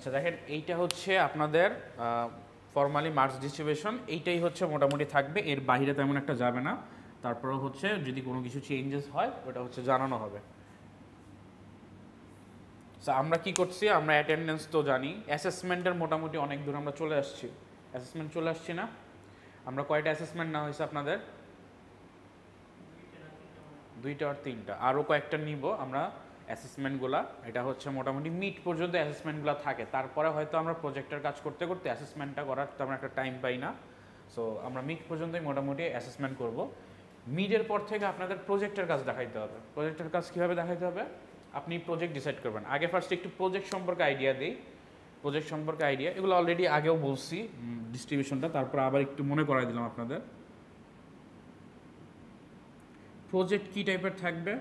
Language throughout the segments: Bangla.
আচ্ছা দেখেন, এইটা হচ্ছে আপনাদের ফর্মালি মার্কস ডিস্ট্রিবিউশন, এইটাই হচ্ছে মোটামুটি থাকবে, এর বাইরে তেমন একটা যাবে না। তারপরে হচ্ছে যদি কোনো কিছু চেঞ্জেস হয় ওটা হচ্ছে জানানো হবে। আমরা কি করছি, আমরা অ্যাটেন্ডেন্স তো জানি, অ্যাসেসমেন্টের মোটামুটি অনেক দূর আমরা চলে আসছি। অ্যাসেসমেন্ট চলে আসছি না? আমরা কয়টা অ্যাসেসমেন্ট নেওয়া হয়েছে আপনাদের? 2টা আর 3টা, আরও কয়েকটা নিব আমরা অ্যাসেসমেন্টগুলা। এটা হচ্ছে মোটামুটি মিড পর্যন্ত অ্যাসেসমেন্টগুলো থাকে, তারপরে হয়তো আমরা প্রজেক্টের কাজ করতে করতে অ্যাসেসমেন্টটা করার তেমন একটা টাইম পাই না। সো আমরা মিড পর্যন্তই মোটামুটি অ্যাসেসমেন্ট করব। মিডের পর থেকে আপনাদের প্রজেক্টের কাজ দেখাইতে হবে। প্রজেক্টের কাজ কীভাবে দেখাইতে হবে? আপনি প্রজেক্ট ডিসাইড করবেন। আগে ফার্স্ট একটু প্রজেক্ট সম্পর্কে আইডিয়া দিই। প্রজেক্ট সম্পর্কে আইডিয়া, এগুলো অলরেডি আগেও বলছি ডিস্ট্রিবিউশনটা, তারপর আবার একটু মনে করাই দিলাম আপনাদের। প্রজেক্ট কী টাইপের থাকবে?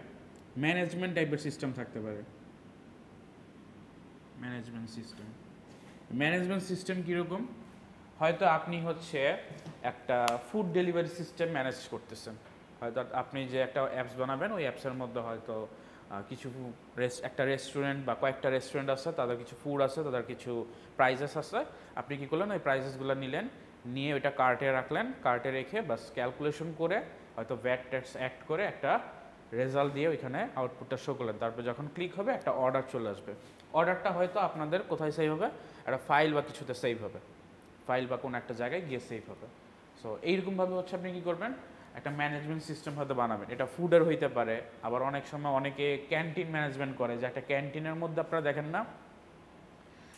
ম্যানেজমেন্ট টাইপের সিস্টেম থাকতে পারে। ম্যানেজমেন্ট সিস্টেম কীরকম? হয়তো আপনি হচ্ছে একটা ফুড ডেলিভারি সিস্টেম ম্যানেজ করতেছেন। হয়তো আপনি যে একটা অ্যাপস বানাবেন, ওই অ্যাপসের মধ্যে হয়তো কিছু একটা রেস্টুরেন্ট বা কয়েকটা রেস্টুরেন্ট আছে, তাদের কিছু ফুড আছে, তাদের কিছু প্রাইজেস আছে। আপনি কী করলেন, ওই প্রাইজেসগুলো নিলেন, নিয়ে ওইটা কার্টে রাখলেন, কার্টে রেখে বাস ক্যালকুলেশন করে হয়তো ভ্যাট ট্যাক্স অ্যাড করে একটা রেজাল্ট দিয়ে ওইখানে আউটপুটটা শো করলেন। তারপর যখন ক্লিক হবে একটা অর্ডার চলে আসবে। অর্ডারটা হয়তো আপনাদের কোথায় সেভ হবে? একটা ফাইল বা কিছুতে সেভ হবে, ফাইল বা কোনো একটা জায়গায় গিয়ে সেভ হবে। সো এইরকমভাবে হচ্ছে আপনি কী করবেন, একটা ম্যানেজমেন্ট সিস্টেম হয়তো বানাবেন। এটা ফুডের হইতে পারে, আবার অনেক সময় অনেকে ক্যান্টিন ম্যানেজমেন্ট করে, যে একটা ক্যান্টিনের মধ্যে আপনারা দেখেন না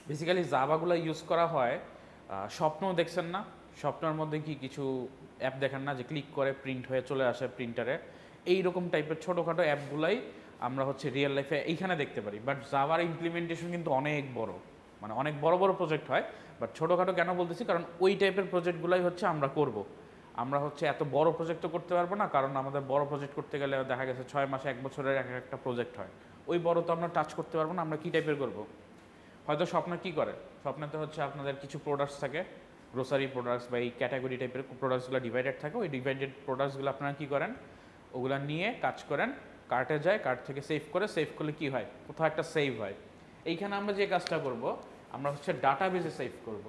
বেসিক্যালি জাভাগুলো ইউজ করা হয়। স্বপ্নও দেখছেন না? স্বপ্নের মধ্যে কি কিছু অ্যাপ দেখেন না যে ক্লিক করে প্রিন্ট হয়ে চলে আসে প্রিন্টারে? এইরকম টাইপের ছোটোখাটো অ্যাপগুলাই আমরা হচ্ছে রিয়েল লাইফে এইখানে দেখতে পারি। বাট জাভার ইমপ্লিমেন্টেশন কিন্তু অনেক বড়, মানে অনেক বড় বড় প্রজেক্ট হয়। বাট ছোটোখাটো কেন বলতেছি, কারণ ওই টাইপের প্রজেক্টগুলাই হচ্ছে আমরা করব। আমরা হচ্ছে এত বড় প্রজেক্ট তো করতে পারবো না, কারণ আমাদের বড় প্রজেক্ট করতে গেলে দেখা গেছে 6 মাসে 1 বছরের একটা প্রজেক্ট হয়। ওই বড় তো আমরা টাচ করতে পারবো না। আমরা কী টাইপের করব? হয়তো স্বপ্ন কী করে, স্বপ্নেতে হচ্ছে আপনাদের কিছু প্রোডাক্টস থাকে, গ্রোসারি প্রোডাক্টস বা এই ক্যাটাগরি টাইপের প্রোডাক্টসগুলো ডিভাইডেড থাকে। ওই ডিভাইডেড প্রোডাক্টসগুলো আপনারা কী করেন, ওগুলো নিয়ে কাজ করেন, কার্টে যায়, কার্ট থেকে সেভ করে, সেভ করলে কী হয়, কোথাও একটা সেভ হয়। এইখানে আমরা যে কাজটা করব, আমরা হচ্ছে ডাটাবেজে সেভ করব।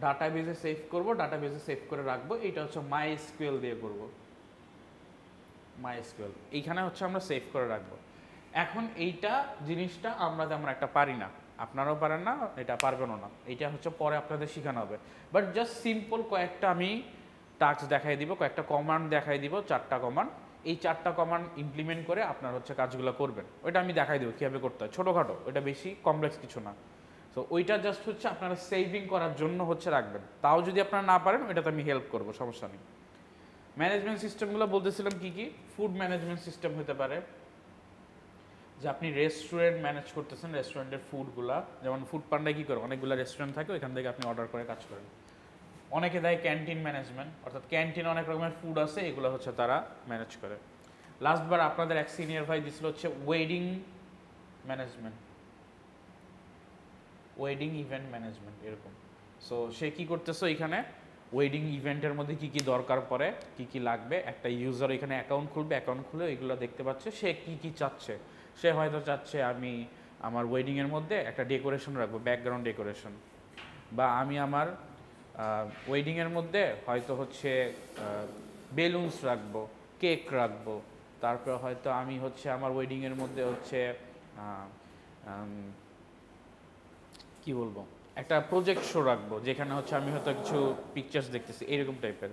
ডাটাবেজে সেভ করব, ডাটাবেজে সেভ করে রাখবো। এইটা হচ্ছে MySQL দিয়ে করব। MySQL এইখানে হচ্ছে আমরা সেভ করে রাখবো। এখন এইটা জিনিসটা আমরা তেমন একটা পারি না, আপনারাও পারেন না, এটা পারবেনও না। এইটা হচ্ছে পরে আপনাদের শেখানো হবে। বাট জাস্ট সিম্পল কয়েকটা আমি টাস্ক দেখাই দিব, কয়েকটা কমান্ড দেখাই দিব, 4টা কমান্ড। এই 4টা কমান্ড ইমপ্লিমেন্ট করে আপনার হচ্ছে কাজগুলো করবেন। ওইটা আমি দেখাই দেবো কীভাবে করতে হয়, ছোটোখাটো, ওইটা বেশি কমপ্লেক্স কিছু না। সো ওইটা জাস্ট হচ্ছে আপনারা সেভিং করার জন্য হচ্ছে রাখবেন। তাও যদি আপনারা না পারেন, ওইটাতে আমি হেল্প করবো, সমস্যা নেই। ম্যানেজমেন্ট সিস্টেমগুলো বলতেছিলাম কী কী? ফুড ম্যানেজমেন্ট সিস্টেম হতে পারে, যে আপনি রেস্টুরেন্ট ম্যানেজ করতেছেন, রেস্টুরেন্টের ফুডগুলা, যেমন ফুড পান্ডায় কী করে, অনেকগুলো রেস্টুরেন্ট থাকে, ওইখান থেকে আপনি অর্ডার করে কাজ করেন। অনেকে দেয় ক্যান্টিন ম্যানেজমেন্ট, অর্থাৎ ক্যান্টিন অনেক রকমের ফুড আছে, এগুলো হচ্ছে তারা ম্যানেজ করে। লাস্টবার আপনাদের এক সিনিয়র ভাই দিছিল হচ্ছে wedding management, wedding event management এরকম। সো সে কী করতেছে, এখানে ওয়েডিং ইভেন্টের মধ্যে কী কী দরকার পড়ে, কী কী লাগবে, একটা ইউজার এখানে অ্যাকাউন্ট খুলবে, অ্যাকাউন্ট খুলে এগুলো দেখতে পাচ্ছে, সে কী কী চাচ্ছে। সে হয়তো চাচ্ছে আমি আমার ওয়েডিংয়ের মধ্যে একটা ডেকোরেশন রাখবো, ব্যাকগ্রাউন্ড ডেকোরেশন, বা আমি আমার ওয়েডিংয়ের মধ্যে হয়তো হচ্ছে বেলুনস রাখবো, কেক রাখবো, তারপর হয়তো আমি হচ্ছে আমার ওয়েডিংয়ের মধ্যে হচ্ছে কি বলবো, একটা প্রজেক্ট শো রাখবো, যেখানে হচ্ছে আমি হয়তো কিছু পিকচার্স দেখতেছি, এরকম টাইপের।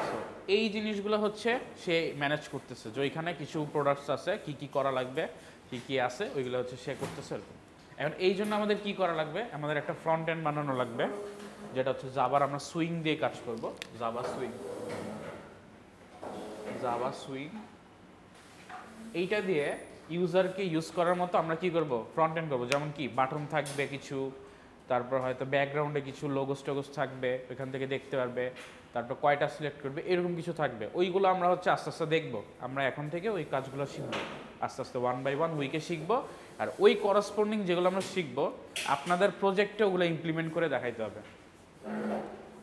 সো এই জিনিসগুলো হচ্ছে সে ম্যানেজ করতেছে, যে ওইখানে কিছু প্রোডাক্টস আছে, কি কি করা লাগবে, কি কি আছে, ওইগুলো হচ্ছে সে করতেছে এরকম। এখন এই জন্য আমাদের কি করা লাগবে, আমাদের একটা ফ্রন্ট এন্ড বানানো লাগবে, যেটা হচ্ছে জাভার আমরা সুইং দিয়ে কাজ করব। জাভা সুইং এইটা দিয়ে ইউজারকে ইউজ করার মতো আমরা কি করব, ফ্রন্ট এন্ড করবো। যেমন কি বাটন থাকবে কিছু, তারপর হয়তো ব্যাকগ্রাউন্ডে কিছু লোগোস টোগোস থাকবে, ওইখান থেকে দেখতে পারবে, তারপর কয়টা সিলেক্ট করবে, এরকম কিছু থাকবে। ওইগুলো আমরা হচ্ছে আস্তে আস্তে দেখবো, আমরা এখন থেকে ওই কাজগুলো শিখবো আস্তে আস্তে, 1 বাই 1 উইকে শিখবো। আর ওই করসপন্ডিং যেগুলো আমরা শিখবো, আপনাদের প্রজেক্টে ওগুলো ইমপ্লিমেন্ট করে দেখাইতে হবে।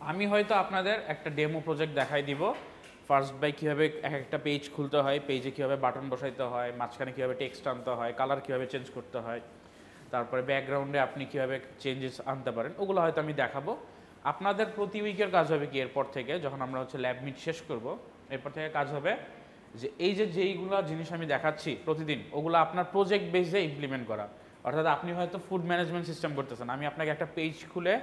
আমি হয়তো আপনাদের একটা ডেমো প্রজেক্ট দেখাই দিব, ফার্স্ট বাই কীভাবে একটা পেজ খুলতে হয়, পেজে কীভাবে বাটন বসাইতে হয়, মাঝখানে কীভাবে টেক্সট আনতে হয়, কালার কীভাবে চেঞ্জ করতে হয়, তারপরে ব্যাকগ্রাউন্ডে আপনি কীভাবে চেঞ্জেস আনতে পারেন, ওগুলো হয়তো আমি দেখাবো। আপনাদের প্রতি উইকের কাজ হবে কি, এরপর থেকে যখন আমরা হচ্ছে ল্যাব মিট শেষ করব, এরপর থেকে কাজ হবে যে এই যেইগুলো জিনিস আমি দেখাচ্ছি প্রতিদিন, ওগুলো আপনার প্রজেক্ট বেসে ইমপ্লিমেন্ট করা। অর্থাৎ আপনি হয়তো ফুড ম্যানেজমেন্ট সিস্টেম করতেছেন, আমি আপনাকে একটা পেজ খুলে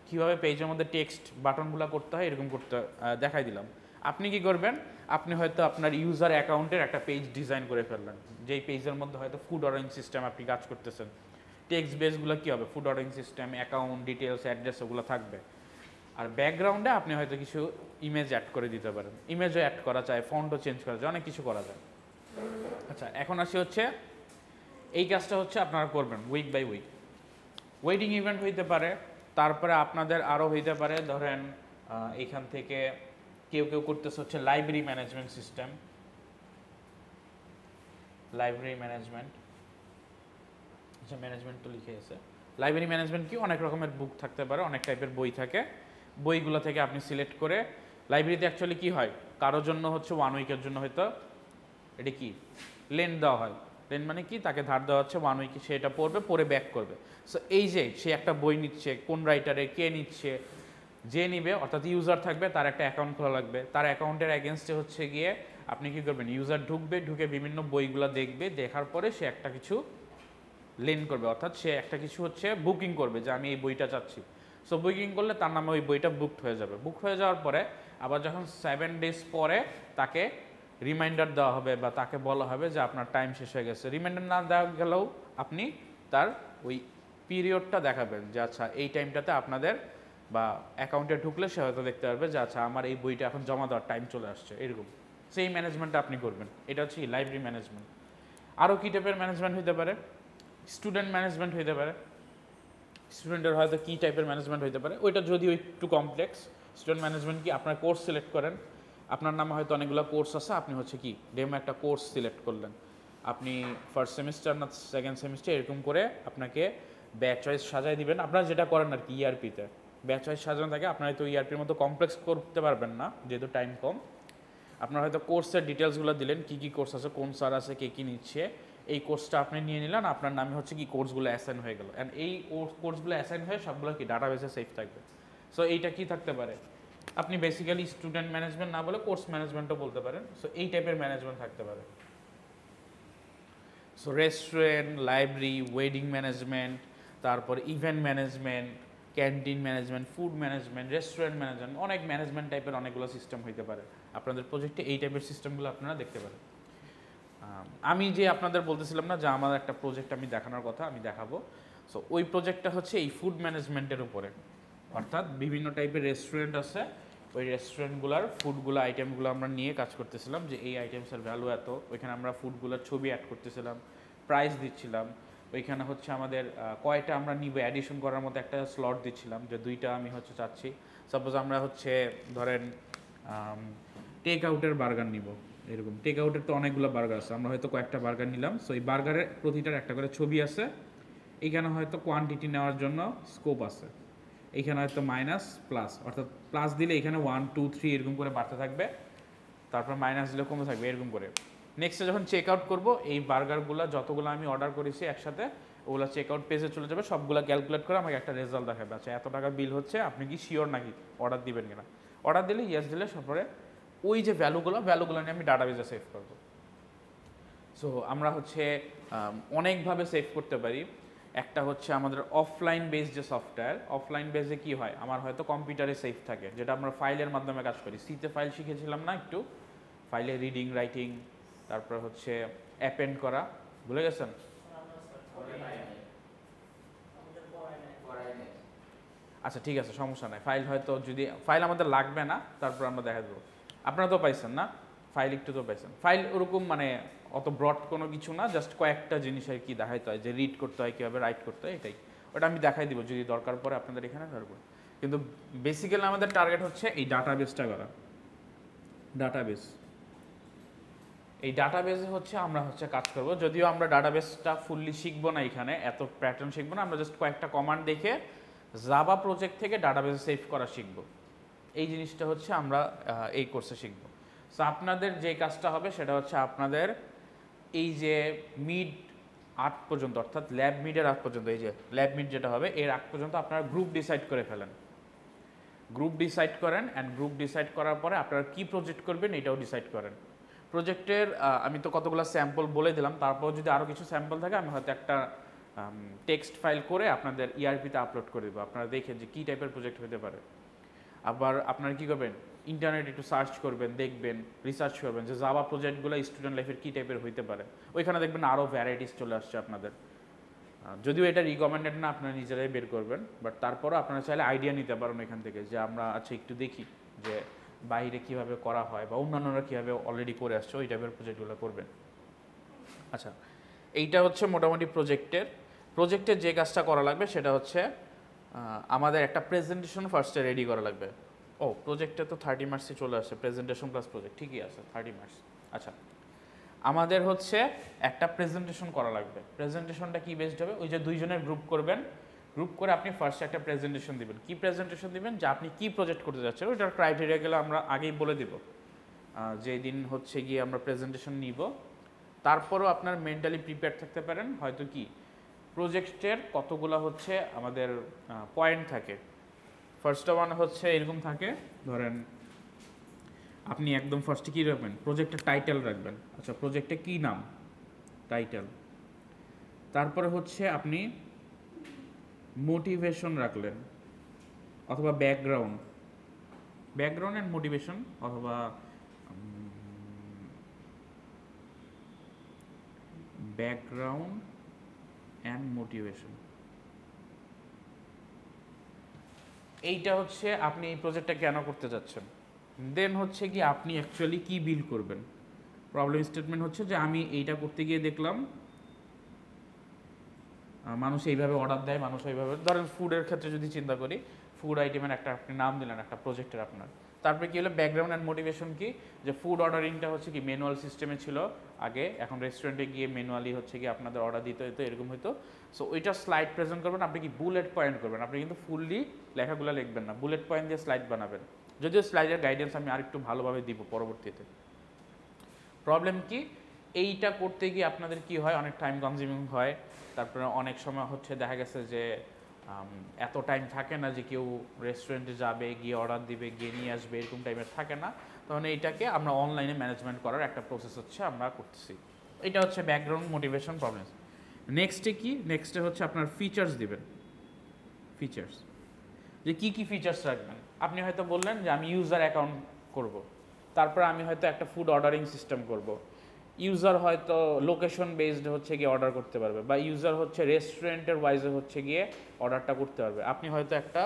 কীভাবে পেজের মধ্যে টেক্সট বাটনগুলো করতে হয় এরকম করতে দেখাই দিলাম। আপনি কি করবেন, আপনি হয়তো আপনার ইউজার অ্যাকাউন্টের একটা পেজ ডিজাইন করে ফেললেন, যেই পেজের মধ্যে হয়তো ফুড অর্ডারিং সিস্টেম আপনি কাজ করতেছেন। টেক্সট বেসগুলো কী হবে, food ordering system, account details, address, ওগুলো থাকবে। আর ব্যাকগ্রাউন্ডে আপনি হয়তো কিছু ইমেজ অ্যাড করে দিতে পারেন, ইমেজও অ্যাড করা যায়, ফন্টও চেঞ্জ করা যায়, অনেক কিছু করা যায়। আচ্ছা, এখন আসি হচ্ছে এই কাজটা হচ্ছে আপনারা করবেন week by week. Wedding event হইতে পারে, তারপরে আপনাদের আরও হইতে পারে ধরেন এইখান থেকে কেউ করতেছে হচ্ছে library management system, library management, আচ্ছা ম্যানেজমেন্ট তো লিখে আছে। লাইব্রেরি ম্যানেজমেন্ট কি, অনেক রকমের বুক থাকতে পারে, অনেক টাইপের বই থাকে, বইগুলো থেকে আপনি সিলেক্ট করে, লাইব্রেরিতে অ্যাকচুয়ালি কী হয়, কারোর জন্য হচ্ছে 1 উইকের জন্য হয়তো এটা কি লেন্ড দেওয়া হয়। লেন্ড মানে কি, তাকে ধার দেওয়া হচ্ছে 1 উইকে, সে এটা পড়বে, পড়ে ব্যাক করবে। সো এই যে সে একটা বই নিচ্ছে, কোন রাইটারে কে নিচ্ছে, যে নিবে, অর্থাৎ ইউজার থাকবে, তার একটা অ্যাকাউন্ট খোলা লাগবে। তার অ্যাকাউন্টের অ্যাগেনস্টে হচ্ছে গিয়ে আপনি কী করবেন, ইউজার ঢুকবে, ঢুকে বিভিন্ন বইগুলো দেখবে, দেখার পরে সে একটা কিছু লেন্ড করবে, অর্থাৎ সে একটা কিছু হচ্ছে বুকিং করবে যে আমি এই বইটা চাচ্ছি। সো বুকিং করলে তার নামে ওই বইটা বুকড হয়ে যাবে। বুক হয়ে যাওয়ার পরে আবার যখন 7 ডেজ পরে তাকে রিমাইন্ডার দেওয়া হবে বা তাকে বলা হবে যে আপনার টাইম শেষ হয়ে গেছে। রিমাইন্ডার না দেওয়া গেলেও আপনি তার ওই পিরিয়ডটা দেখাবেন যে আচ্ছা এই টাইমটাতে আপনাদের বা অ্যাকাউন্টে ঢুকলে সে হয়তো দেখতে পারবে যে আচ্ছা আমার এই বইটা এখন জমা দেওয়ার টাইম চলে আসছে, এরকম। সেই ম্যানেজমেন্টটা আপনি করবেন, এটা হচ্ছে লাইব্রেরি ম্যানেজমেন্ট। আরও কী টাইপের ম্যানেজমেন্ট হতে পারে, স্টুডেন্ট ম্যানেজমেন্ট হইতে পারে। স্টুডেন্টের হয়তো কী টাইপের ম্যানেজমেন্ট হইতে পারে, ওইটা যদিও একটু কমপ্লেক্স। স্টুডেন্ট ম্যানেজমেন্ট কি, আপনার কোর্স সিলেক্ট করেন, আপনার নামে হয়তো অনেকগুলো কোর্স আছে, আপনি হচ্ছে কি ডেমো একটা কোর্স সিলেক্ট করলেন, আপনি ফার্স্ট সেমিস্টার না সেকেন্ড সেমিস্টার এরকম করে আপনাকে ব্যাচ ওয়াইজ সাজাই দিবেন। আপনারা যেটা করেন আর কি ইআরপিতে ব্যাচ ওয়াইজ সাজানো থাকে, আপনারা হয়তো ইআরপির মতো কমপ্লেক্স করতে পারবেন না যেহেতু টাইম কম। আপনার হয়তো কোর্সের ডিটেলসগুলো দিলেন, কী কী কোর্স আছে, কোন স্যার আছে, কে কী নিচ্ছে, এই কোর্সটা আপনি নিয়ে নিলেন, আপনার নামে হচ্ছে কি কোর্সগুলো অ্যাসাইন হয়ে গেল। অ্যান্ড এই কোর্সগুলো অ্যাসাইন হয়ে সবগুলো কি ডাটাবেসে সেভ থাকবে। সো এইটা কি থাকতে পারে, আপনি বেসিক্যালি স্টুডেন্ট ম্যানেজমেন্ট না বলে কোর্স ম্যানেজমেন্টও বলতে পারেন। সো এই টাইপের ম্যানেজমেন্ট থাকতে পারে। So restaurant, library, wedding management, তারপর event management, canteen management, food management, restaurant management, অনেক ম্যানেজমেন্ট টাইপের অনেকগুলো সিস্টেম হইতে পারে। আপনাদের প্রজেক্টে এই টাইপের সিস্টেমগুলো আপনারা দেখতে পারেন। আমি যে আপনাদের বলতেছিলাম না যে আমার একটা প্রজেক্ট আমি দেখানোর কথা, আমি দেখাবো। সো ওই প্রজেক্টটা হচ্ছে এই ফুড ম্যানেজমেন্টের উপরে, অর্থাৎ বিভিন্ন টাইপের রেস্টুরেন্ট আছে, ওই রেস্টুরেন্টগুলোর ফুডগুলো আইটেমগুলো আমরা নিয়ে কাজ করতেছিলাম যে এই আইটেমসের ভ্যালু এত, ওইখানে আমরা ফুডগুলোর ছবি অ্যাড করতেছিলাম, প্রাইস দিচ্ছিলাম, ওইখানে হচ্ছে আমাদের কয়টা আমরা নিব অ্যাডিশন করার মতো একটা স্লট দিচ্ছিলাম যে 2টা আমি হচ্ছে চাচ্ছি। সাপোজ আমরা হচ্ছে ধরেন টেক আউটের বার্গার নিব, এরকম টেক আউটের তো অনেকগুলো বার্গার আছে, আমরা হয়তো কয়েকটা বার্গার নিলাম। সো এই বার্গারের প্রতিটার একটা করে ছবি আছে, এইখানে হয়তো কোয়ান্টিটি নেওয়ার জন্য স্কোপ আছে, এইখানে হয়তো মাইনাস প্লাস, অর্থাৎ প্লাস দিলে এখানে 1 2 3 এরকম করে বাড়তে থাকবে, তারপর মাইনাস দিলে কমে থাকবে এরকম করে। নেক্সটে যখন চেক আউট করবো এই বার্গারগুলো যতগুলো আমি অর্ডার করেছি একসাথে ওগুলো চেক আউট পেজে চলে যাবে, সবগুলো ক্যালকুলেট করে আমাকে একটা রেজাল্ট দেখাবে, আচ্ছা এত টাকা বিল হচ্ছে, আপনি কি শিওর নাকি অর্ডার দিবেন কিনা। অর্ডার দিলে ইয়েস দিলে তারপরে ওই যে ভ্যালুগুলো নিয়ে আমি ডাটাবেজে সেভ করব। সো আমরা হচ্ছে অনেকভাবে সেভ করতে পারি। একটা হচ্ছে আমাদের অফলাইন বেস যে সফটওয়্যার, অফলাইন বেসে কি হয়, আমার হয়তো কম্পিউটারে সেভ থাকে, যেটা আমরা ফাইলের মাধ্যমে কাজ করি। সিতে ফাইল শিখেছিলাম না একটু, ফাইলে রিডিং রাইটিং, তারপর হচ্ছে অ্যাপেন্ড করা, ভুলে গেছেন? আচ্ছা ঠিক আছে, সমস্যা নাই, ফাইল হয়তো যদি ফাইল আমাদের লাগবে না তারপর আমরা দেখা দেবো। আপনারা তো পাইছেন না ফাইল, একটু তো পাইছেন। ফাইল ওরকম মানে অত ব্রড কোনো কিছু না, জাস্ট কয়েকটা জিনিস আর কি দেখাইতে হয়, যে রিড করতে হয়, কীভাবে রাইট করতে হয়, এটাই। ওটা আমি দেখাই দিব যদি দরকার পড়ে আপনাদের এখানে ধরবো। কিন্তু বেসিক্যালি আমাদের টার্গেট হচ্ছে এই ডাটাবেসটা করা। ডাটাবেস, এই ডাটাবেসে হচ্ছে আমরা হচ্ছে কাজ করব। যদিও আমরা ডাটাবেসটা ফুললি শিখবো না, এখানে এত প্যাটার্ন শিখবো না, আমরা জাস্ট কয়েকটা কমান্ড দেখে জাভা প্রজেক্ট থেকে ডাটাবেসে সেভ করা শিখব। এই জিনিসটা হচ্ছে আমরা এই কোর্সে শিখব। সো আপনাদের যে কাজটা হবে সেটা হচ্ছে আপনাদের এই যে মিড আগ পর্যন্ত, অর্থাৎ ল্যাব মিডের আগ পর্যন্ত, এই যে ল্যাব মিড যেটা হবে এর আগ পর্যন্ত আপনারা গ্রুপ ডিসাইড করে ফেলেন। গ্রুপ ডিসাইড করেন, অ্যান্ড গ্রুপ ডিসাইড করার পরে আপনারা কী প্রজেক্ট করবেন এটাও ডিসাইড করেন। প্রজেক্টের আমি তো কতগুলো স্যাম্পল বলে দিলাম, তারপর যদি আরও কিছু স্যাম্পল থাকে আমি হয়তো একটা টেক্সট ফাইল করে আপনাদের ইআরপিতে আপলোড করে দেবো, আপনারা দেখেন যে কী টাইপের প্রজেক্ট হতে পারে। আবার আপনারা কী করবেন, ইন্টারনেট একটু সার্চ করবেন, দেখবেন, রিসার্চ করবেন যে জাভা প্রজেক্টগুলো স্টুডেন্ট লাইফের কী টাইপের হইতে পারে। ওইখানে দেখবেন আরও ভ্যারাইটিস চলে আসছে আপনাদের। যদিও এটা রিকমেন্ডেড না, আপনারা নিজেরাই বের করবেন, বাট তারপরও আপনারা চাইলে আইডিয়া নিতে পারেন এখান থেকে যে আমরা আচ্ছা একটু দেখি যে বাইরে কিভাবে করা হয় বা অন্যান্যরা কীভাবে অলরেডি করে আসছে, ওই টাইপের প্রজেক্টগুলো করবেন। আচ্ছা, এইটা হচ্ছে মোটামুটি প্রজেক্টের যে কাজটা করা লাগবে সেটা হচ্ছে আমাদের একটা প্রেজেন্টেশন ফার্স্টে রেডি করা লাগবে। ও, প্রজেক্টে তো 30 মার্কসই চলে আসছে, প্রেজেন্টেশন প্লাস প্রজেক্ট ঠিকই আছে 30 মার্কস। আচ্ছা, আমাদের হচ্ছে একটা প্রেজেন্টেশন করা লাগবে। প্রেজেন্টেশনটা কি বেসড হবে, ওই যে দুইজনের গ্রুপ করবেন, গ্রুপ করে আপনি ফার্স্ট একটা প্রেজেন্টেশন দিবেন। কি প্রেজেন্টেশন দিবেন, যে আপনি কি প্রজেক্ট করতে যাচ্ছেন ওইটার ক্রাইটেরিয়াগুলো আমরা আগেই বলে দিব যেই দিন হচ্ছে গিয়ে আমরা প্রেজেন্টেশন নিব। তারপরও আপনার মেন্টালি প্রিপেয়ার থাকতে পারেন, হয়তো কি প্রজেক্টের কতগুলো হচ্ছে আমাদের পয়েন্ট থাকে। ফার্স্ট ওয়ান হচ্ছে এরকম থাকে, ধরেন আপনি একদম ফার্স্টে কী রাখবেন, প্রজেক্টের টাইটেল রাখবেন। আচ্ছা, প্রজেক্টে কী নাম, টাইটেল। তারপরে হচ্ছে আপনি মোটিভেশন রাখলেন, অথবা ব্যাকগ্রাউন্ড অ্যান্ড মোটিভেশন, অথবা ব্যাকগ্রাউন্ড অ্যান্ড মোটিভেশন। এইটা হচ্ছে আপনি এই প্রজেক্টটা কেন করতে যাচ্ছেন। দেন হচ্ছে কি আপনি অ্যাকচুয়ালি কি বিল্ড করবেন। প্রবলেম স্টেটমেন্ট হচ্ছে যে আমি এইটা করতে গিয়ে দেখলাম মানুষ এইভাবে অর্ডার দেয়, মানুষ এইভাবে, ধরেন ফুডের ক্ষেত্রে যদি চিন্তা করি, ফুড আইটেমের একটা আপনি নাম দিলেন একটা প্রজেক্টের আপনার। তারপরে কী হলো, ব্যাকগ্রাউন্ড অ্যান্ড মোটিভেশন কি, যে ফুড অর্ডারিংটা হচ্ছে কি ম্যানুয়াল সিস্টেমে ছিল আগে, এখন রেস্টুরেন্টে গিয়ে ম্যানুয়ালি হচ্ছে কি আপনাদের অর্ডার দিতে হতো, এরকম হতো। সো ওইটা স্লাইড প্রেজেন্ট করবেন, আপনি কি বুলেট পয়েন্ট করবেন, আপনি কিন্তু ফুললি লেখাগুলো লিখবেন না, বুলেট পয়েন্ট দিয়ে স্লাইড বানাবেন। যদিও স্লাইডের গাইডেন্স আমি আরেকটু ভালোভাবে দিব পরবর্তীতে। প্রবলেম কি, এইটা করতে গিয়ে আপনাদের কি হয়, অনেক টাইম কনজিউমিং হয়। তারপরে অনেক সময় হচ্ছে দেখা গেছে যে এত টাইম থাকে না যে কেউ রেস্টুরেন্টে যাবে, গিয়ে অর্ডার দিবে, গিয়ে নিয়ে আসবে, এরকম টাইমের থাকে না। তখন এইটাকে আমরা অনলাইনে ম্যানেজমেন্ট করার একটা প্রসেস হচ্ছে আমরা করতেছি। এটা হচ্ছে ব্যাকগ্রাউন্ড মোটিভেশন প্রবলেম। নেক্সটে কি, নেক্সটে হচ্ছে আপনার ফিচার্স দিবেন। ফিচার্স, যে কি কি ফিচার্স রাখবেন। আপনি হয়তো বললেন যে আমি ইউজার অ্যাকাউন্ট করব, তারপরে আমি হয়তো একটা ফুড অর্ডারিং সিস্টেম করব। ইউজার হয়তো লোকেশন বেসড হচ্ছে গিয়ে অর্ডার করতে পারবে, বা ইউজার হচ্ছে রেস্টুরেন্টের ওয়াইজে হচ্ছে গিয়ে অর্ডারটা করতে পারবে। আপনি হয়তো একটা